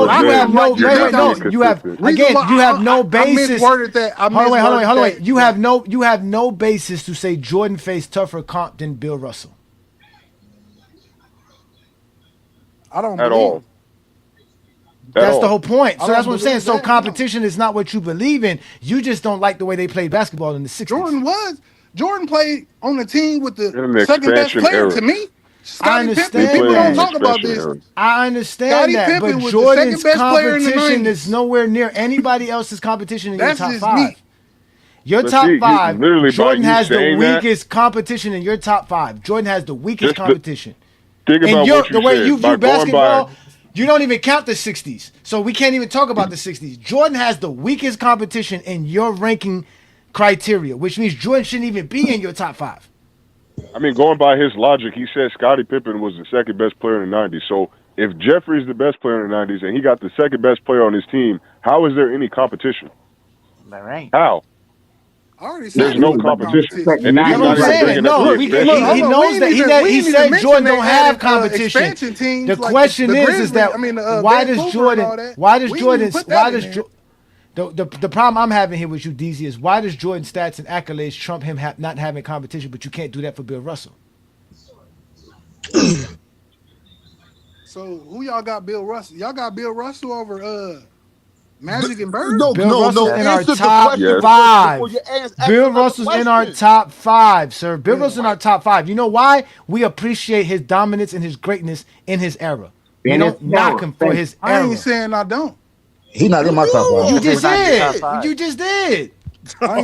no basis. Hold on. You have no basis to say Jordan faced tougher comp than Bill Russell. I don't at all. That's the whole point. So that's what I'm saying. So competition is not what you believe in. You just don't like the way they played basketball in the 60s. Jordan played on the team with the second best player to me. Scottie Pippen. People don't talk about this. I understand that, but Jordan's competition is nowhere near anybody else's competition in your top five. Your top five, Jordan has the weakest competition in your top five. Jordan has the weakest competition. Think about what the way said. you view basketball, you don't even count the 60s. So we can't even talk about the 60s. Jordan has the weakest competition in your ranking criteria, which means Jordan shouldn't even be in your top five. I mean, going by his logic, he said Scottie Pippen was the second best player in the 90s. So if Jeffrey's the best player in the 90s and he got the second best player on his team, how is there any competition? That right. How? There's no competition. And that's what I'm saying. No, he knows that. He said Jordan don't have competition. The question is that why does Jordan? The problem I'm having here with you, DZ, is why does Jordan's stats and accolades trump him not having competition, but you can't do that for Bill Russell? So who y'all got Bill Russell? Y'all got Bill Russell over Magic and Bird? No. In our top five. Bill Russell's in our top five, sir. Bill Russell's in our top five. You know why? We appreciate his dominance and his greatness in his era. We don't knock him for his era. I ain't saying I don't. He's not in my top five. You just did. You just did.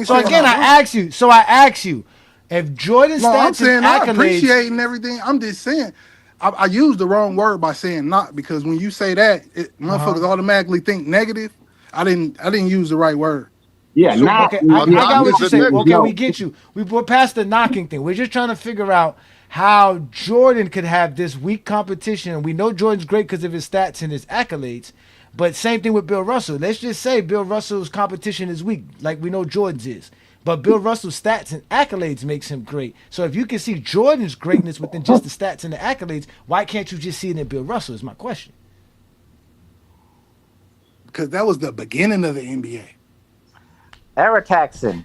So again, I ask you, if Jordan stats and accolades, I appreciate and everything. I'm just saying, I used the wrong word by saying not, because when you say that, motherfuckers automatically think negative. I didn't use the right word. Yeah, so, okay, I got what you said. Okay, we get you. We're past the knocking thing. We're just trying to figure out how Jordan could have this weak competition. And we know Jordan's great because of his stats and his accolades. But same thing with Bill Russell. Let's just say Bill Russell's competition is weak, like we know Jordan's is. But Bill Russell's stats and accolades makes him great. So if you can see Jordan's greatness within just the stats and the accolades, why can't you just see it in Bill Russell is my question. Because that was the beginning of the NBA. Error taxing.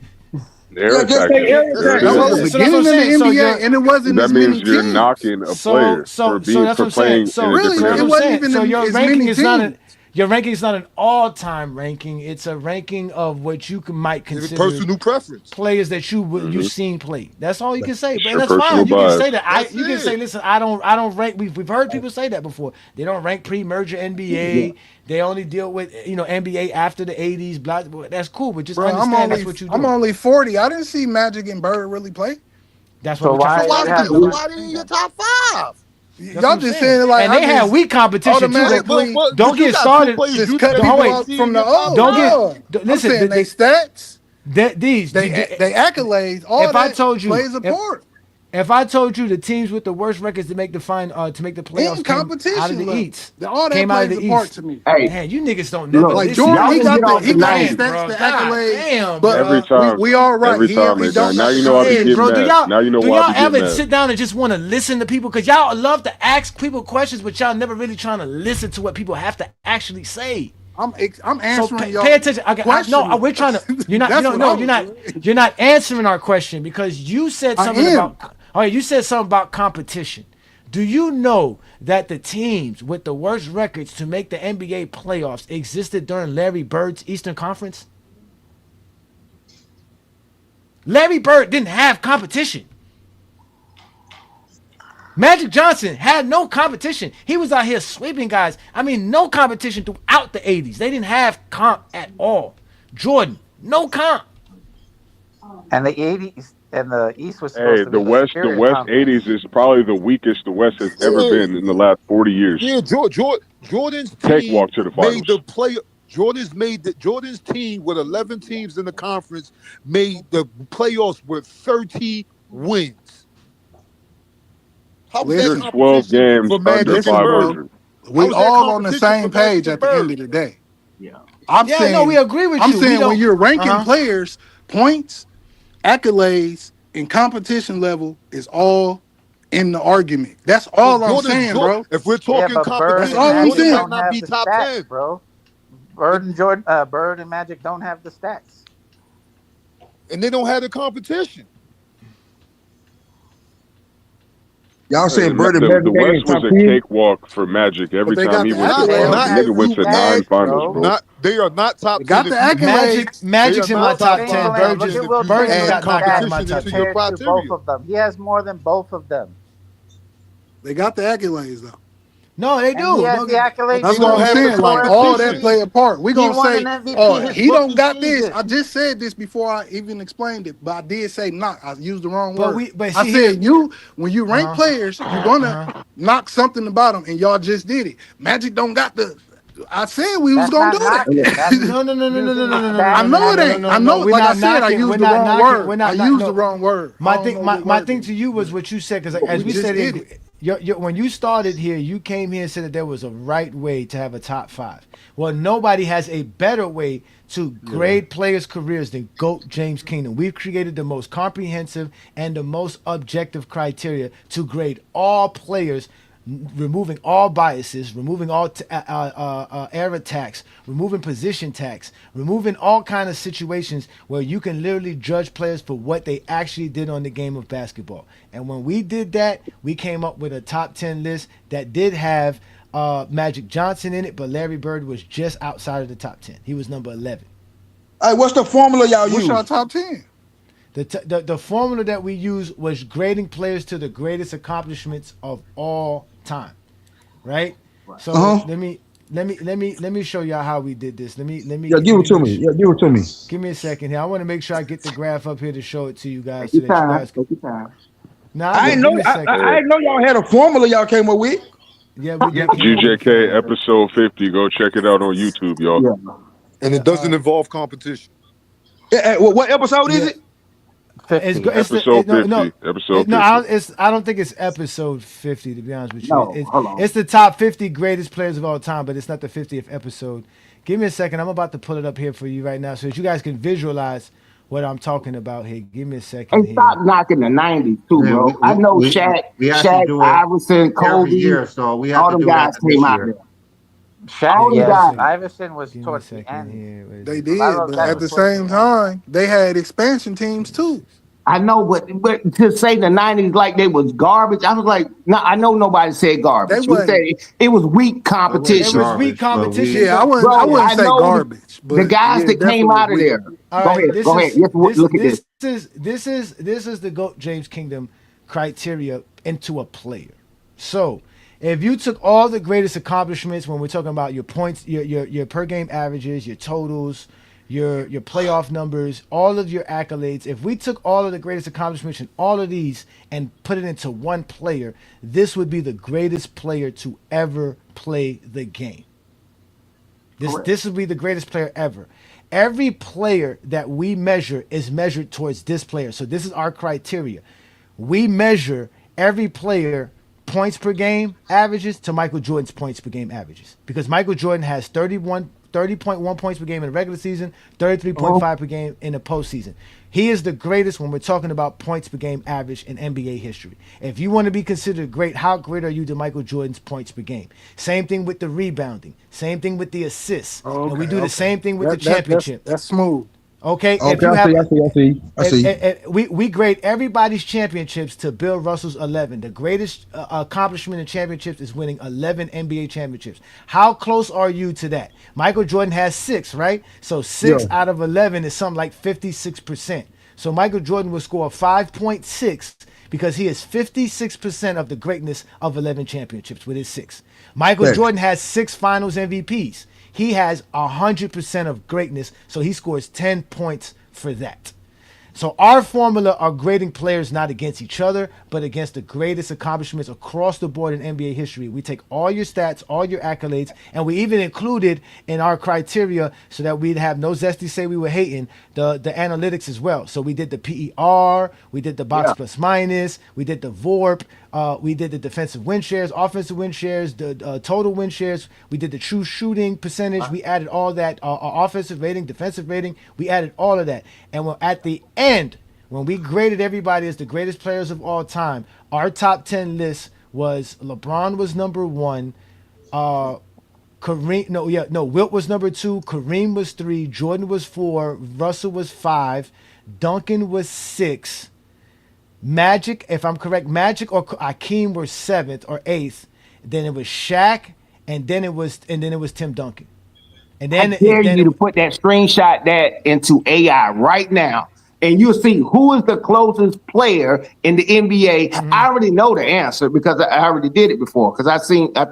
Error taxing. That was the beginning of the NBA, and it wasn't that as means many you're teams. knocking a player for playing in a different it wasn't even so your as ranking many is teams. not your ranking is not an all-time ranking. It's a ranking of what you might consider personal preference. Players that you've seen play. That's all you can say. But that's personal fine. You can bias. say that. You can say, listen, I don't rank. We've heard people say that before. They don't rank pre-merger NBA. Yeah. They only deal with NBA after the 80s. Blah, blah. That's cool, but just Bro, understand that's what you do. I'm only 40. I didn't see Magic and Bird really play. That's what we're trying to So why didn't you top 5? Y'all just saying it like and they had weak competition too. Don't get started. Just cut people out from the old. Listen, I'm saying they stats. They accolades. All if that I told you, plays a part. If I told you the teams with the worst records to make the playoffs in competition out of the East, all that came out of plays the a part East. to me. Hey, man, you niggas don't know. Like Jordan, he got the stats, the accolades. Damn, but every time, we all right. Every time, now you know I be getting mad. Now you know why I be ever getting mad. sit down and just want to listen to people? Because y'all love to ask people questions, but y'all never really trying to listen to what people have to actually say. I'm answering y'all. Pay attention. No, we're trying to. You're not answering our question because you said something about. All right, you said something about competition. Do you know that the teams with the worst records to make the NBA playoffs existed during Larry Bird's Eastern Conference? Larry Bird didn't have competition. Magic Johnson had no competition. He was out here sweeping guys. I mean, no competition throughout the 80s. They didn't have comp at all. Jordan, no comp. And the 80s and the East was supposed to be the West 80s is probably the weakest the West has ever been in the last 40 years. Yeah, Jordan's team made the play. Jordan's team with 11 teams in the conference made the playoffs with 30 wins. How was that 12 games under 500. We all on the same page at the end of the day. Yeah. I'm saying we agree with you. I'm saying when you're ranking players, points, accolades, and competition level is all in the argument. That's all I'm saying, bro. If we're talking competition, that's all I'm saying. Don't not be top 10, bro. Bird and Magic don't have the stats, and they don't have the competition. Y'all saying Bird and the West was a cakewalk for Magic every time he went to nigga went to 9 finals, bro. They are not top 10. Got the accolades. Magic's in my top 10. Bird's got not in my top 10. Both of them. He has more than both of them. They got the accolades though. No, they do. He has the accolades. That's what I'm saying. Like all that play a part. We gonna say, oh, he don't got this. I just said this before I even explained it, but I did say knock. I used the wrong word. I said when you rank players, you're gonna knock something about them, and y'all just did it. Magic don't got the. I said we was gonna do that. No. I know it ain't. I know. Like I said, I used the wrong word. I used the wrong word. My thing to you was what you said because as we said. When you started here, you came here and said that there was a right way to have a top 5. Well, nobody has a better way to grade players' careers than GOAT James Kingdom. We've created the most comprehensive and the most objective criteria to grade all players, removing all biases, removing all error tax, removing position tax, removing all kind of situations where you can literally judge players for what they actually did on the game of basketball. And when we did that, we came up with a top 10 list that did have Magic Johnson in it, but Larry Bird was just outside of the top 10. He was number 11. Hey, what's the formula y'all use? What's your top 10? The formula that we used was grading players to the greatest accomplishments of all time, right? So let me show y'all how we did this. Let me give it to me. Yeah, give it to me. Give me a second here. I want to make sure I get the graph up here to show it to you guys. Take your time. Nah, I didn't know y'all had a formula y'all came up with. Yeah, GJK episode 50. Go check it out on YouTube, y'all. Yeah. And it doesn't involve competition. What episode is it? 50. Episode 50. Episode 50. I don't think it's episode 50, to be honest with you. No, hold on. It's the top 50 greatest players of all time, but it's not the 50th episode. Give me a second. I'm about to pull it up here for you right now so that you guys can visualize what I'm talking about here. Give me a second And here. stop knocking the 90s too, bro. I know Shaq, Iverson, Kobe, year, so we have all to them do it guys after came this out year. there. Shaq, them guys. Iverson was towards the end. They A did, lot of those but guys at were the towards same time, they had expansion teams too. I know, but to say the 90s like they was garbage, I was like, no, I know nobody said garbage. We said it was weak competition. It was weak competition. Yeah, I wouldn't say garbage. But the guys that came out of weak. there. All Go right, ahead. Let's look at this. This is the GOAT James Kingdom criteria into a player. So if you took all the greatest accomplishments when we're talking about your points, your per game averages, your totals, your playoff numbers, all of your accolades, if we took all of the greatest accomplishments and all of these and put it into one player, this would be the greatest player to ever play the game. This would be the greatest player ever. Every player that we measure is measured towards this player. So this is our criteria. We measure every player points per game averages to Michael Jordan's points per game averages, because Michael Jordan has 30.1 points per game in the regular season, 33.5 per game in the postseason. He is the greatest when we're talking about points per game average in NBA history. If you want to be considered great, how great are you to Michael Jordan's points per game? Same thing with the rebounding. Same thing with the assists. And we do the same thing with the championship. That's smooth. Okay, I see. We grade everybody's championships to Bill Russell's 11. The greatest accomplishment in championships is winning 11 NBA championships. How close are you to that? Michael Jordan has 6, right? So 6 out of 11 is something like 56%. So Michael Jordan will score 5.6 because he is 56% of the greatness of 11 championships with his 6. Michael Jordan has 6 finals MVPs. He has 100% of greatness, so he scores 10 points for that. So our formula are grading players not against each other, but against the greatest accomplishments across the board in NBA history. We take all your stats, all your accolades, and we even included in our criteria so that we'd have no zesty say we were hating the analytics as well. So we did the PER, we did the box plus minus, we did the VORP, we did the defensive win shares, offensive win shares, the total win shares. We did the true shooting percentage. We added all that, offensive rating, defensive rating. We added all of that. And at the end, when we graded everybody as the greatest players of all time, our top 10 list was LeBron was number 1. Wilt was number 2. Kareem was 3. Jordan was 4. Russell was 5. Duncan was 6. Magic, if I'm correct, Magic or Akeem were 7th or 8th. Then it was Shaq, and then it was Tim Duncan. And then I dare you to put that screenshot that into AI right now, and you'll see who is the closest player in the NBA. Mm-hmm. I already know the answer because I already did it before. Because I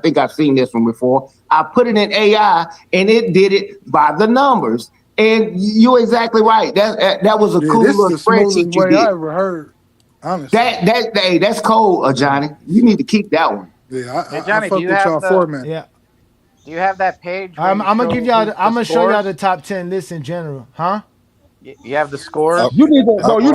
think I've seen this one before. I put it in AI, and it did it by the numbers. And you're exactly right. That was a cool little spreadsheet you did. I ever heard. Honestly, that's cold, Johnny. You need to keep that one. Yeah, Hey, Johnny, I fuck do you with have y'all the format. Yeah. Do you have that page? I'm gonna give y'all. I'm gonna show y'all the top 10 list in general, huh? You have the scores. You need to, bro. You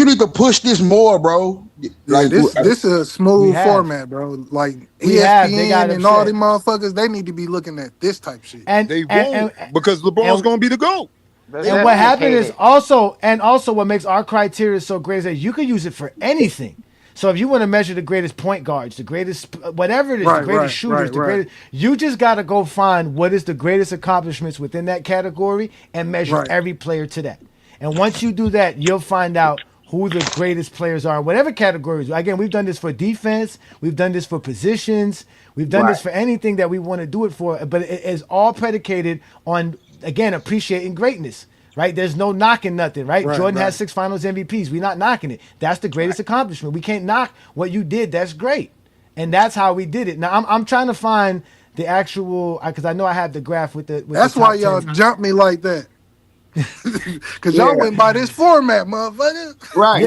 need to push this more, bro. Like this is a smooth format, bro. Like ESPN and all them motherfuckers, they need to be looking at this type shit. And they won't because LeBron's gonna be the GOAT. And what happened is also what makes our criteria so great is that you can use it for anything. So if you want to measure the greatest point guards, the greatest whatever it is, the greatest shooters, the greatest, you just got to go find what is the greatest accomplishments within that category and measure every player to that. And once you do that, you'll find out who the greatest players are in whatever categories. Again, we've done this for defense, we've done this for positions, we've done this for anything that we want to do it for, but it is all predicated on, again, appreciating greatness. Right? There's no knocking nothing, right? Jordan has 6 finals MVPs. We're not knocking it. That's the greatest accomplishment. We can't knock what you did. That's great. And that's how we did it. Now I'm trying to find the actual, because I know I have the graph with the That's why y'all jumped me like that. Because y'all went by this format, motherfucker. Right,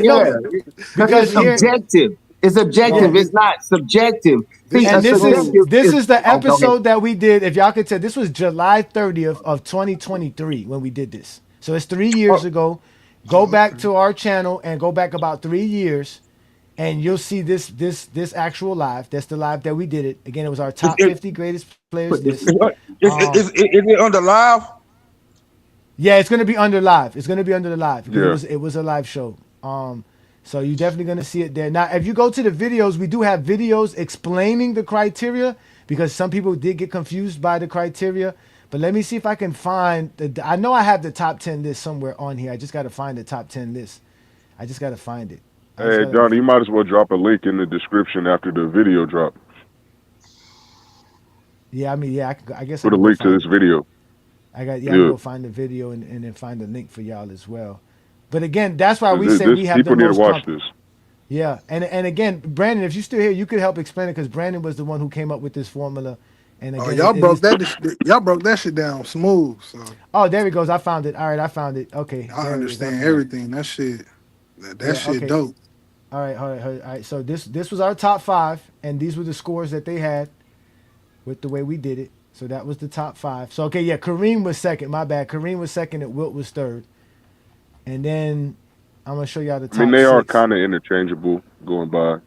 because it's objective. It's objective. It's not subjective. And this is the episode that we did. If y'all could tell, this was July 30th of 2023 when we did this. So it's 3 years ago. Go back to our channel and go back about 3 years, and you'll see this actual live. That's the live that we did it. Again, it was our top 50 greatest players list. Is it under live? Yeah, it's gonna be under live. It's gonna be under the live because Yeah. it was a live show. So you're definitely gonna see it there. Now, if you go to the videos, we do have videos explaining the criteria because some people did get confused by the criteria. But let me see if I can find I know I have the top 10 list somewhere on here. I just gotta find the top 10 list. I just gotta find it. Hey, Johnny, you might as well drop a link in the description after the video drop. Yeah, I mean, yeah, I guess Put I a can go link to find this video. I can go find the video and then find the link for y'all as well. But again, that's why we say we have the people need to most watch this. Yeah, and again, Brandon, if you're still here, you could help explain it because Brandon was the one who came up with this formula. And again, y'all broke that shit down smooth. So. Oh, there he goes. I found it. All right, I found it. Okay, I understand everything. That shit, shit okay. dope. All right. So this was our top 5, and these were the scores that they had with the way we did it. So that was the top 5. So okay, yeah, Kareem was second. My bad. Kareem was second, and Wilt was third. And then I'm gonna show y'all the top. I mean, they 6. are kind of interchangeable going by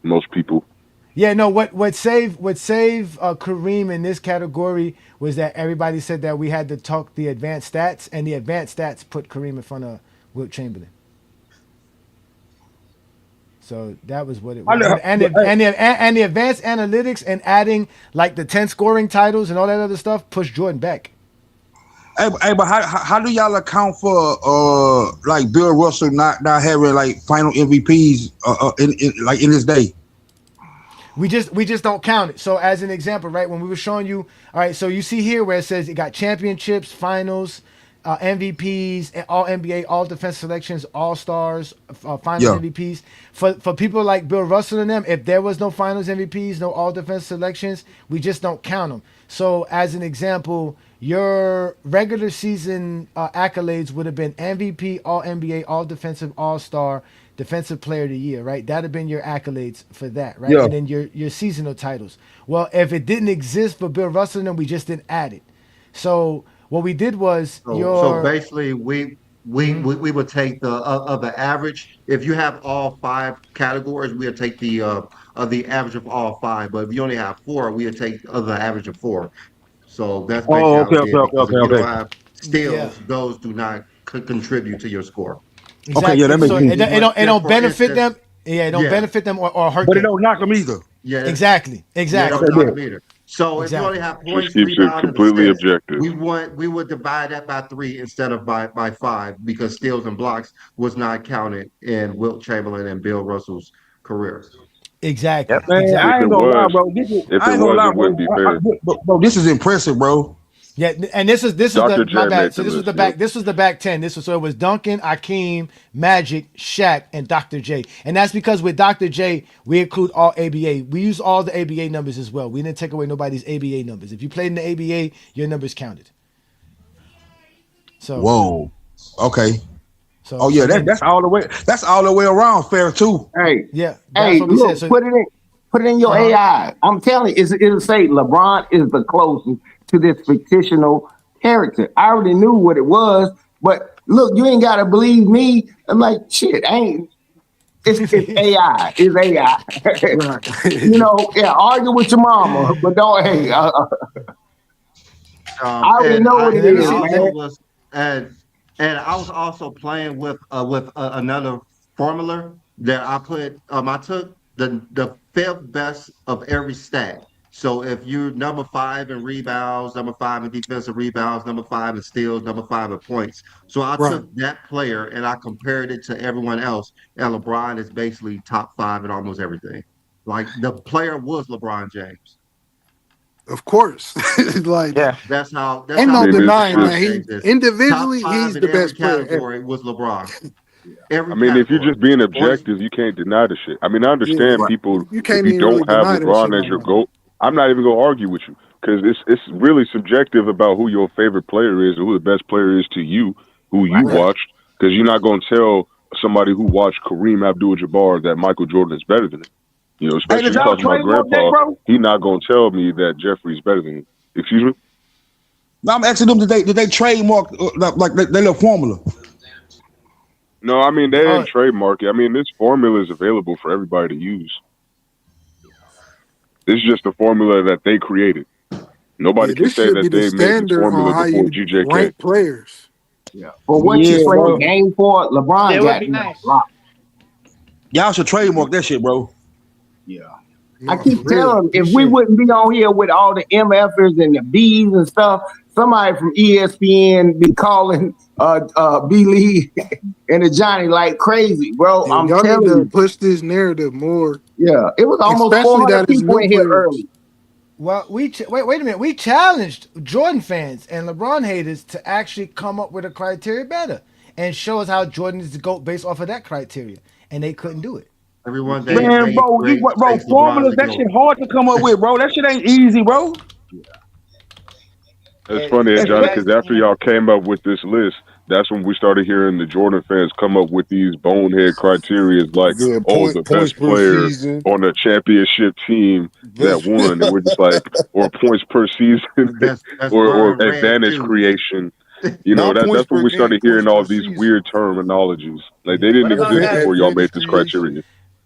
most people. Yeah, no. What saved Kareem in this category was that everybody said that we had to talk the advanced stats, and the advanced stats put Kareem in front of Wilt Chamberlain. So that was what it was. And the advanced analytics and adding like the 10 scoring titles and all that other stuff pushed Jordan back. Hey, but how do y'all account for like Bill Russell not having like final MVPs in this day? We just don't count it. So as an example, right, when we were showing you, all right, so you see here where it says it got championships, finals, MVPs, all NBA, all defense selections, all stars, finals MVPs. For people like Bill Russell and them, if there was no finals MVPs, no all defense selections, we just don't count them. So as an example, your regular season accolades would have been MVP, all NBA, all defensive, all star, defensive player of the year, right? That'd have been your accolades for that, right? Yeah. And then your seasonal titles. Well, if it didn't exist for Bill Russell, then we just didn't add it. So what we did was so basically we would take the average. If you have all 5 categories, we would take the average of all 5. But if you only have 4, we would take the average of 4. So that's basically how we did it. Because if you don't have steals, those do not contribute to your score. Exactly. Okay, yeah, that makes sense. It don't benefit them. Yeah, it don't benefit them or hurt them. But it don't knock them either. Yeah, exactly. Yeah, it don't knock them either. So if you only have points, keeps it completely objective. We would divide that by 3 instead of by 5 because steals and blocks was not counted in Wilt Chamberlain and Bill Russell's careers. Exactly. Yep, man, exactly. I ain't gonna lie, bro. Bro, this is impressive, bro. Yeah, and this is Dr. my J bad. So made this the was the list, back. This was the back 10. So it was Duncan, Akeem, Magic, Shaq, and Dr. J. And that's because with Dr. J, we include all ABA. We use all the ABA numbers as well. We didn't take away nobody's ABA numbers. If you played in the ABA, your numbers counted. So whoa, okay. So that's all the way. That's all the way around fair too. Hey, yeah. Hey, look, put it in your AI. I'm telling you, it'll say LeBron is the closest to this fictional character. I already knew what it was, but look, you ain't gotta believe me. I'm like, shit, it's AI. It's AI. You know, argue with your mama, but don't. Hey, I already know what it is, man. And I was also playing with another formula that I put. I took the 5th best of every stat. So if you're number 5 in rebounds, number 5 in defensive rebounds, number 5 in steals, number 5 in points. So I took that player and I compared it to everyone else. And LeBron is basically top 5 in almost everything. Like the player was LeBron James. Of course. Like that's how ain't no denying that individually he's the best category was LeBron. If you're just being objective, you can't deny the shit. I mean, I understand people you can't if you don't have LeBron as your GOAT. I'm not even gonna argue with you because it's really subjective about who your favorite player is or who the best player is to you, who you watched. Because you're not gonna tell somebody who watched Kareem Abdul-Jabbar that Michael Jordan is better than him. You know, especially talking to my grandpa, he's not gonna tell me that Jeffrey's better than him. Excuse me? No, I'm asking them, did they trademark like their little formula? No, I mean they didn't trademark it. I mean this formula is available for everybody to use. This is just the formula that they created. Nobody can This say should be that the they made this standard formula on how before you GJK. rank players. Yeah. For what you play game for, LeBron It would got be nice. locked. Y'all should trademark that shit, bro. Yeah. No, I keep for real. telling them, if we Appreciate it. wouldn't be on here with all the MFers and the Bs and stuff, somebody from ESPN be calling B Lee and the Johnny like crazy, bro. Yeah, I'm y'all need telling to you. push this narrative more. Yeah, it was almost Especially 400 that it's people new in here players. early. Well, wait a minute. We challenged Jordan fans and LeBron haters to actually come up with a criteria better and show us how Jordan is the GOAT based off of that criteria, and they couldn't do it. Everyone Man, bro, formulas, that shit hard to come up with, bro. That shit ain't easy, bro. It's funny, Johnny, because after y'all came up with this list, that's when we started hearing the Jordan fans come up with these bonehead criteria like, the points best per player season. on a championship team that won. And we're just like, or points per season, That's or earned red advantage too. creation. You know, Not points that's when per we game, started points hearing all per these season. weird terminologies. Like, they didn't exist before y'all made this criteria.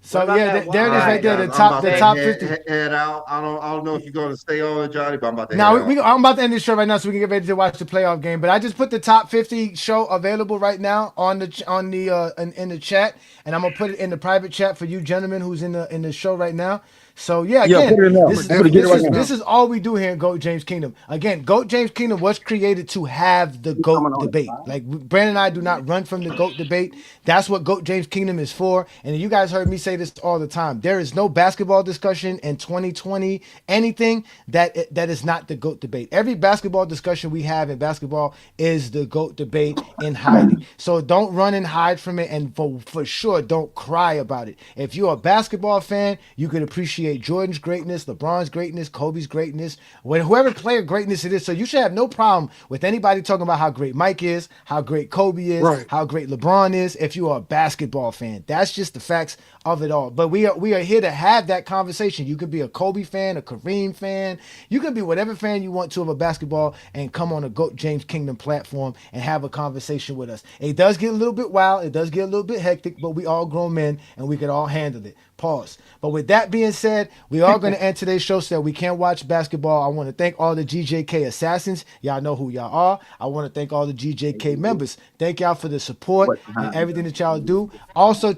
So yeah, there it is right there. Guys, The I'm about top to 50. head out. I don't know if you're gonna stay on, Johnny, but I'm about to Now head out. I'm about to end this show right now, so we can get ready to watch the playoff game. But I just put the top 50 show available right now in the chat, and I'm gonna put it in the private chat for you gentlemen who's in the show right now. So yeah, again, put it in there. this is all we do here in GOAT James Kingdom. Again, GOAT James Kingdom was created to have the GOAT debate. Like Brandon and I do not run from the GOAT debate. That's what GOAT James Kingdom is for. And you guys heard me say this all the time. There is no basketball discussion in 2020, anything that is not the GOAT debate. Every basketball discussion we have in basketball is the GOAT debate in hiding. So don't run and hide from it, and for sure, don't cry about it. If you're a basketball fan, you could appreciate Jordan's greatness, LeBron's greatness, Kobe's greatness, whoever player greatness it is. So you should have no problem with anybody talking about how great Mike is, how great Kobe is, Right. how great LeBron is. If you are a basketball fan, that's just the facts of it all. But we are here to have that conversation. You could be a Kobe fan, a Kareem fan. You can be whatever fan you want to of a basketball and come on a GOAT James Kingdom platform and have a conversation with us. It does get a little bit wild. It does get a little bit hectic, but we all grown men and we can all handle it. Pause. But with that being said, we are going to end today's show so that we can watch basketball. I want to thank all the GJK assassins. Y'all know who y'all are. I want to thank all the GJK members. Thank y'all for the support and everything that y'all do. Also,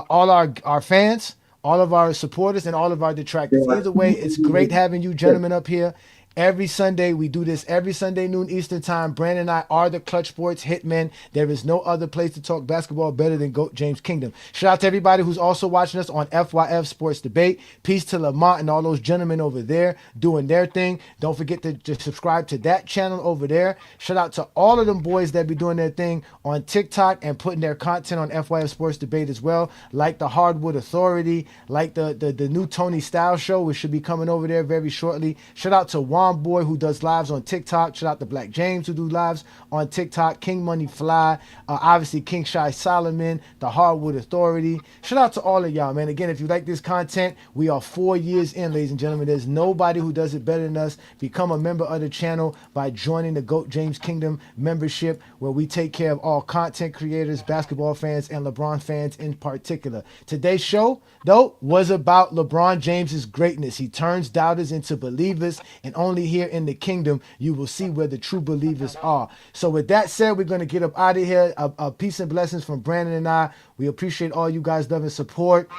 all our fans, all of our supporters, and all of our detractors. Either way, it's great having you gentlemen up here. Every Sunday, we do this every Sunday noon Eastern time. Brandon and I are the Clutch Sports Hitmen. There is no other place to talk basketball better than GOAT James Kingdom. Shout out to everybody who's also watching us on FYF Sports Debate. Peace to Lamont and all those gentlemen over there doing their thing. Don't forget to subscribe to that channel over there. Shout out to all of them boys that be doing their thing on TikTok and putting their content on FYF Sports Debate as well, like the Hardwood Authority, like the new Tony Styles show, which should be coming over there very shortly. Shout out to Juan Boy, who does lives on TikTok. Shout out to Black James, who do lives on TikTok. King Money Fly, obviously King Shy Solomon, the Hardwood Authority. Shout out to all of y'all, man. Again, if you like this content, we are 4 years in, ladies and gentlemen. There's nobody who does it better than us. Become a member of the channel by joining the GOAT James Kingdom membership, where we take care of all content creators, basketball fans, and LeBron fans in particular. Today's show, though, was about LeBron James's greatness. He turns doubters into believers, and only here in the kingdom you will see where the true believers are. So with that said, we're going to get up out of here. Peace and blessings from Brandon and I. We appreciate all you guys' love and support.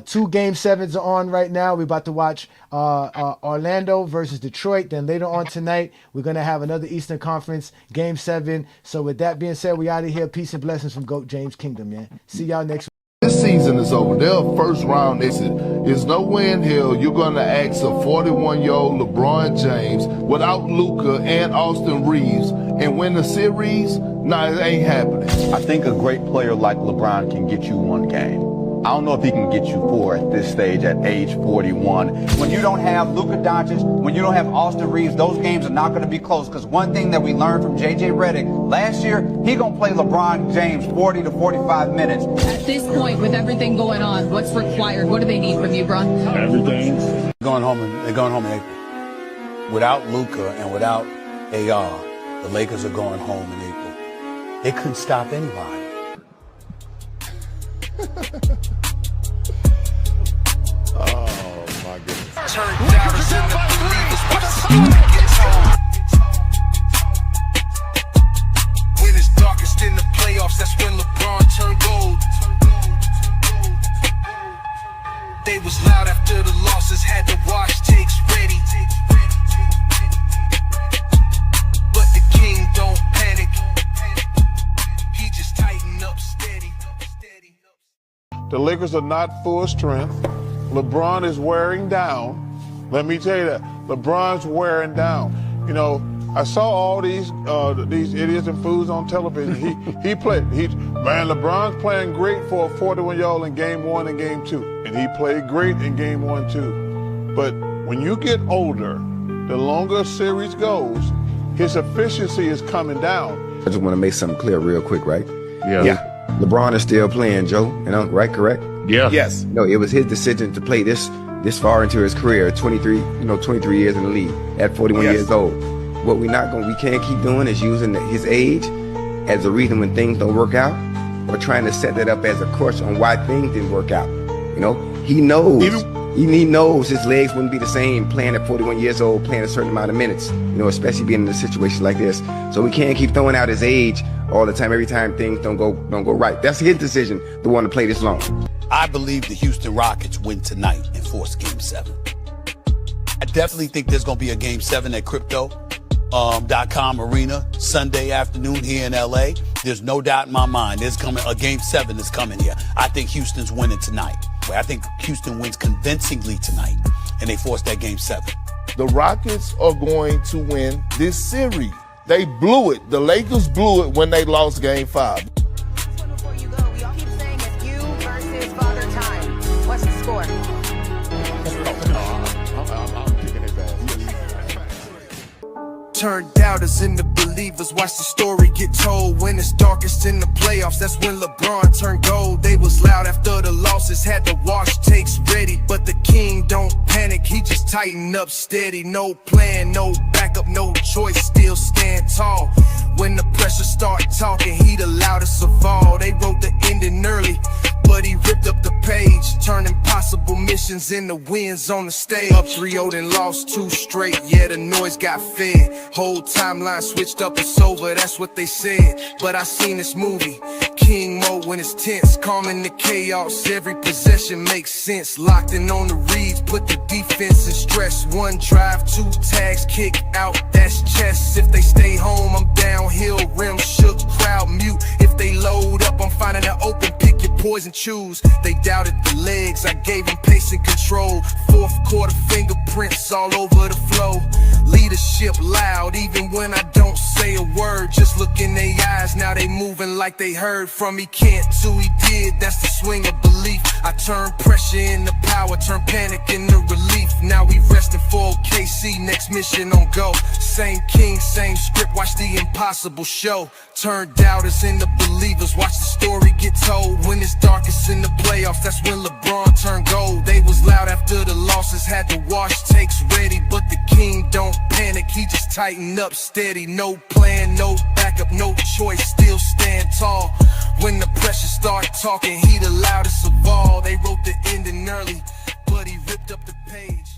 2 Game 7s are on right now. We're about to watch Orlando versus Detroit. Then later on tonight, we're going to have another Eastern Conference Game 7. So with that being said, we out of here. Peace and blessings from GOAT James Kingdom, man. See y'all next week. This season is over. They're a first round exit. There's no way in hell you're going to ask a 41-year-old LeBron James without Luka and Austin Reeves and win the series. Nah, it ain't happening. I think a great player like LeBron can get you 1 game. I don't know if he can get you 4 at this stage at age 41. When you don't have Luka Doncic, when you don't have Austin Reeves, those games are not going to be close, because one thing that we learned from J.J. Redick last year, he going to play LeBron James 40 to 45 minutes. At this point, with everything going on, what's required? What do they need from you, Bron? Everything. They're going home in April. Without Luka and without the Lakers are going home in April. They couldn't stop anybody. Oh my goodness. Turndowners and the believers watch the story get told. When it's darkest in the playoffs, that's when LeBron turned gold. They was loud after the losses, had to wash takes ready. But the king don't panic. He just tighten up steady. The Lakers are not full strength. LeBron is wearing down. Let me tell you that. LeBron's wearing down. You know, I saw all these idiots and fools on television. LeBron's playing great for a 41-year-old in game 1 and game 2. And he played great in game 1 too. But when you get older, the longer a series goes, his efficiency is coming down. I just want to make something clear real quick, right? Yeah. LeBron is still playing, Joe, right, correct? Yeah. Yes. No, it was his decision to play this far into his career, 23 years in the league, at 41 years old. What we can't keep doing is using his age as a reason when things don't work out, or trying to set that up as a crutch on why things didn't work out. You know, he knows. He knows his legs wouldn't be the same playing at 41 years old, playing a certain amount of minutes, especially being in a situation like this. So we can't keep throwing out his age all the time, every time things don't go right. That's his decision to want to play this long. I believe the Houston Rockets win tonight and force Game 7. I definitely think there's going to be a Game 7 at Crypto.com Arena Sunday afternoon here in LA. There's no doubt in my mind there's coming a Game 7 is coming here. I think Houston's winning tonight. I think Houston wins convincingly tonight, and they force that Game 7. The Rockets are going to win this series. They blew it. The Lakers blew it when they lost Game 5. What's the score? Turned doubters into believers, watch the story get told. When it's darkest in the playoffs, that's when LeBron turned gold. They was loud after the losses, had to wash takes ready. But the king don't panic, he just tighten up steady. No plan, no backup, no choice, still stand tall. When the pressure start talking, he the loudest of all. They wrote the ending early, but he ripped up the page, turning possible missions into wins on the stage. Up 3-0 and lost 2 straight, yeah, the noise got fed. Whole timeline switched up, it's over, that's what they said. But I seen this movie, king mode when it's tense, calming the chaos, every possession makes sense. Locked in on the reads, put the defense in stress. 1 drive, 2 tags, kick out, that's chess. If they stay home, I'm downhill, rim shook, crowd mute. If they load up, I'm finding an open, pick your poison, choose. They doubted the legs, I gave them pace and control. 4th quarter fingerprints all over the flow. Leadership loud, even when I don't say a word. Just look in their eyes, now they moving like they heard from me. Can't do, he did, that's the swing of belief. I turn pressure into power, turn panic into relief. Now we resting for OKC, next mission on go. Same king, same script, watch the impossible show. Turn doubters into believers, watch the story get told. When it's darkest in the playoffs, that's when LeBron turned gold. They was loud after the losses, had to wash takes ready. But the king don't panic, he just tighten up steady. No plan, no backup, no choice, still stand tall. When the pressure start talking, he the loudest of all. They wrote the ending early, but he ripped up the page.